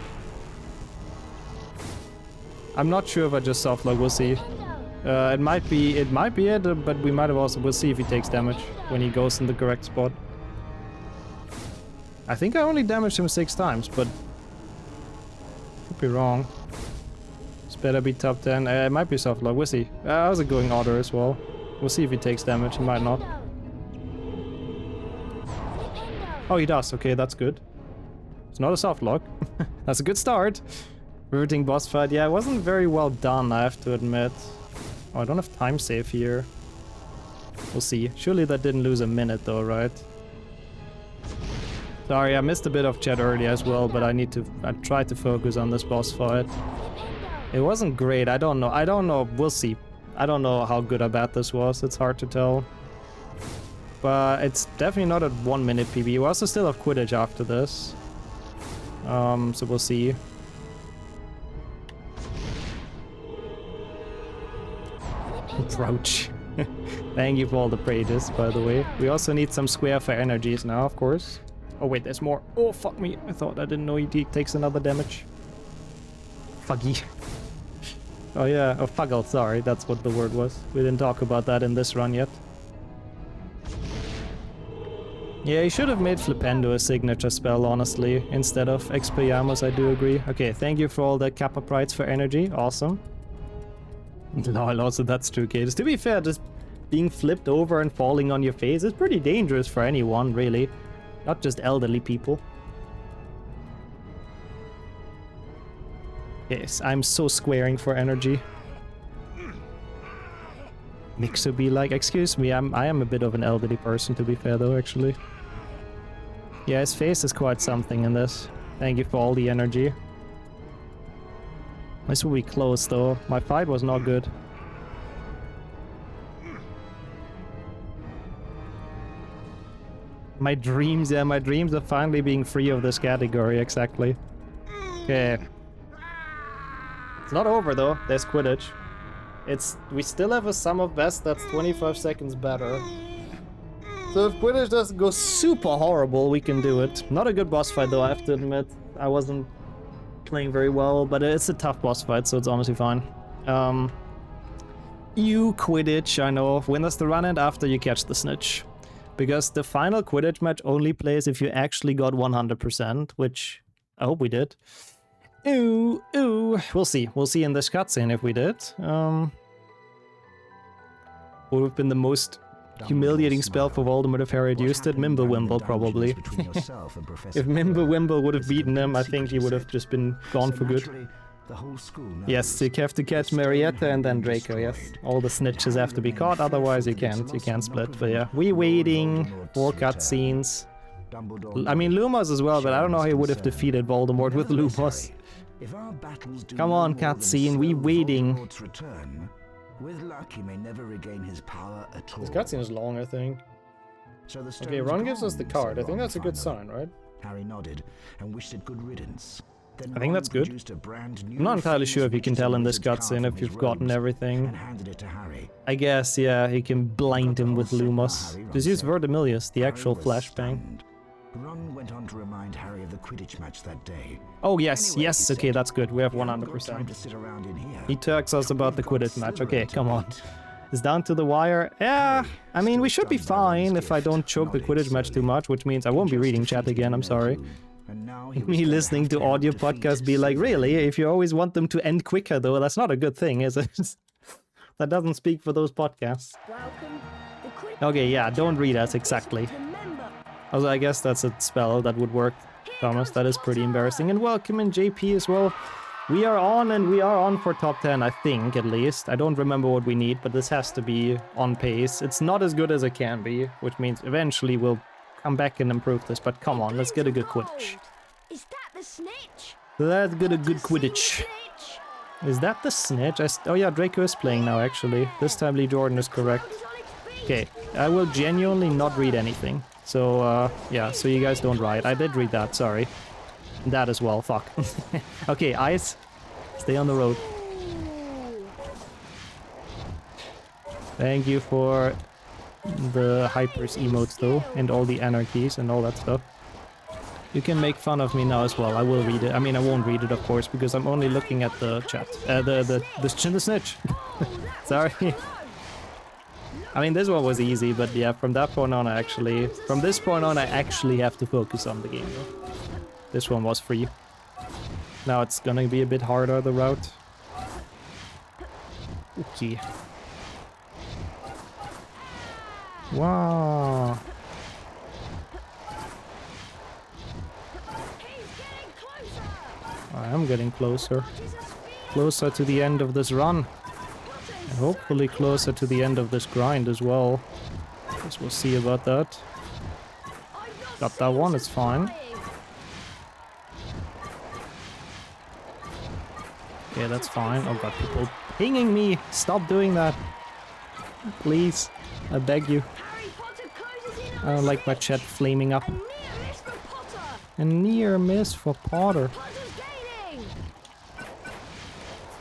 I'm not sure if I just softlock, we'll see. It might be it, but we might have also, we'll see if he takes damage when he goes in the correct spot. I think I only damaged him 6 times, but could be wrong. It's better be top 10. It might be softlock, we'll see. I was going order as well. We'll see if he takes damage, he might not. Oh, he does, okay, that's good. It's not a softlock. That's a good start. Riveting boss fight, yeah, it wasn't very well done, I have to admit. Oh, I don't have time save here. We'll see. Surely that didn't lose a minute though, right? Sorry, I missed a bit of chat earlier as well, but I tried to focus on this boss fight. It wasn't great, I don't know, we'll see. I don't know how good or bad this was, it's hard to tell. But it's definitely not at 1 minute PB. We also still have Quidditch after this. So we'll see. Approach. Thank you for all the praises, by the way. We also need some square for energies now, of course. Oh wait, there's more. Oh, fuck me. I thought I didn't know he takes another damage. Fuggy. Oh yeah, oh fuggle, sorry, that's what the word was. We didn't talk about that in this run yet. Yeah, he should have made Flipendo a signature spell, honestly, instead of Expelliarmus, I do agree. Okay, thank you for all the Kappa Prides for energy, awesome. Lol, also that's true, Cadis. To be fair, just being flipped over and falling on your face is pretty dangerous for anyone, really. Not just elderly people. Yes, I'm so squaring for energy. Mixer be like, excuse me, I am a bit of an elderly person, to be fair though, actually. Yeah, his face is quite something in this. Thank you for all the energy. This will be close though. My fight was not good. My dreams, yeah, my dreams of finally being free of this category, exactly. Okay. It's not over though, there's Quidditch. We still have a sum of best that's 25 seconds better. So if Quidditch doesn't go super horrible, we can do it. Not a good boss fight though, I have to admit. I wasn't playing very well, but it's a tough boss fight, so it's honestly fine. You Quidditch, I know. When does the run end? After you catch the snitch. Because the final Quidditch match only plays if you actually got 100%, which I hope we did. Ooh, ooh. We'll see. We'll see in this cutscene if we did. Would have been the most humiliating spell for Voldemort if Harry had used it. Mimblewimble, probably. If Mimblewimble would have beaten him, I think he would have just been gone for good. Yes, you have to catch Marietta and then Draco, yes. All the snitches have to be caught, otherwise you can't split. But yeah, we waiting for cutscenes. I mean, Lumos as well, but I don't know how he would have defeated Voldemort with Lumos. Come on, cutscene, we waiting. With luck, he may never regain his power at all. This cutscene is long, I think. Okay, Ron gives us the card. I think that's a good sign, right? Harry nodded and wished it good riddance. I think that's good. I'm not entirely sure if you can tell in this cutscene if you've gotten everything. I guess, yeah, he can blind him with Lumos. Just use Verdimillious, the actual flashbang. Ron went on to remind Harry of the Quidditch match that day. Oh, yes, yes, okay, that's good. We have 100%. He talks us about the Quidditch match. Okay, come on. It's down to the wire. Yeah, I mean, we should be fine if I don't choke the Quidditch match too much, which means I won't be reading chat again, I'm sorry. Me listening to audio podcasts be like, really? If you always want them to end quicker, though, that's not a good thing, is it? That doesn't speak for those podcasts. Okay, yeah, don't read us exactly. Also, I guess that's a spell that would work, Thomas. That is pretty embarrassing. And welcome in JP as well. We are on, and we are on for top 10, I think, at least. I don't remember what we need, but this has to be on pace. It's not as good as it can be, which means eventually we'll come back and improve this. But come on, let's get a good Quidditch. Is that the snitch? Let's get a good Quidditch. Is that the snitch? Oh yeah, Draco is playing now, actually. This time Lee Jordan is correct. Okay, I will genuinely not read anything. So, yeah, so you guys don't write. I did read that, sorry. That as well, fuck. Okay, Ice, stay on the road. Thank you for the Hypers emotes, though, and all the anarchies and all that stuff. You can make fun of me now as well. I will read it. I mean, I won't read it, of course, because I'm only looking at the chat. The snitch. Sorry. I mean, this one was easy, but yeah, from that point on, from this point on, I actually have to focus on the game, though. This one was free. Now it's gonna be a bit harder, the route. Okay. Wow. I am getting closer. Closer to the end of this run. And hopefully closer to the end of this grind as well. Guess we'll see about that. Got that one, it's fine. Yeah, that's fine. Oh god, people pinging me! Stop doing that! Please, I beg you. I don't like my chat flaming up. A near miss for Potter.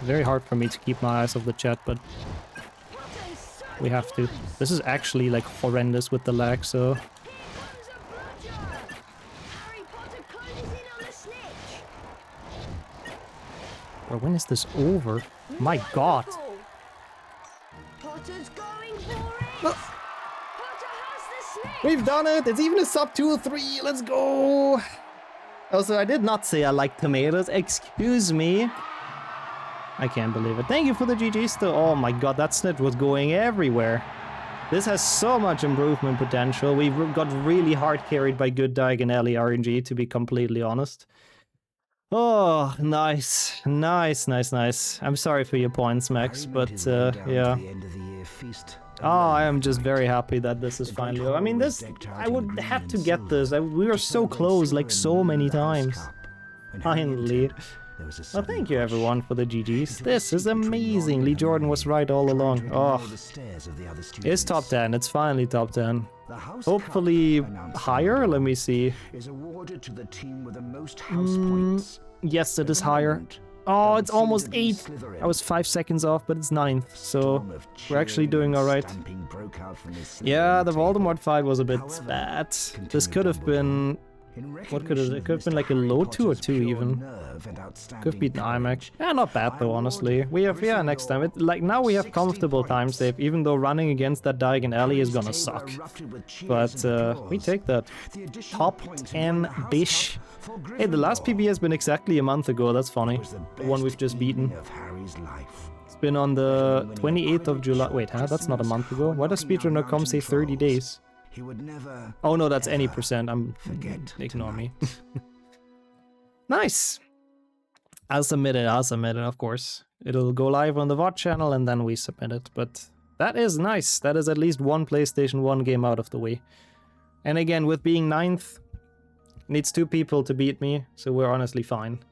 Very hard for me to keep my eyes off the chat, but we have to. This is actually like horrendous with the lag, so... Bro, when is this over? My god! We've done it! It's even a sub 2 or 3! Let's go! Also, I did not say I like tomatoes. Excuse me. I can't believe it. Thank you for the GGs though. Oh my god, that snit was going everywhere. This has so much improvement potential. We got really hard carried by good Diagonelli RNG, to be completely honest. Oh, nice. Nice, nice, nice. I'm sorry for your points, Max, but yeah. Oh, I am just very happy that this is finally over. I mean, this, I would have to get this. We were so close, like so many times. Finally. Well, thank you everyone for the GGs. This is amazing. Lee Jordan was right all along. Oh, it's top 10. It's finally top 10. Hopefully higher. Let me see. Yes, it is higher. Oh, it's almost 8. I was 5 seconds off, but it's 9th. So we're actually doing all right. Yeah, the Voldemort fight was a bit bad. This could have been What could it could have been like a low 2 or 2 even. Could have beaten IMAX. Yeah, not bad though, honestly. We have, yeah, next time. Like, now we have comfortable time save, even though running against that Diagon Alley is gonna suck. But, we take that. Top 10 dish. Hey, the last PB has been exactly a month ago, that's funny. The one we've just beaten. It's been on the 28th of July. Wait, huh? That's not a month ago. Why does speedrunner.com say 30 days? Oh no, that's any percent. Ignore me. Nice. I'll submit it, of course. It'll go live on the VOD channel and then we submit it. But that is nice. That is at least one PlayStation 1 game out of the way. And again, with being 9th, needs 2 people to beat me, so we're honestly fine.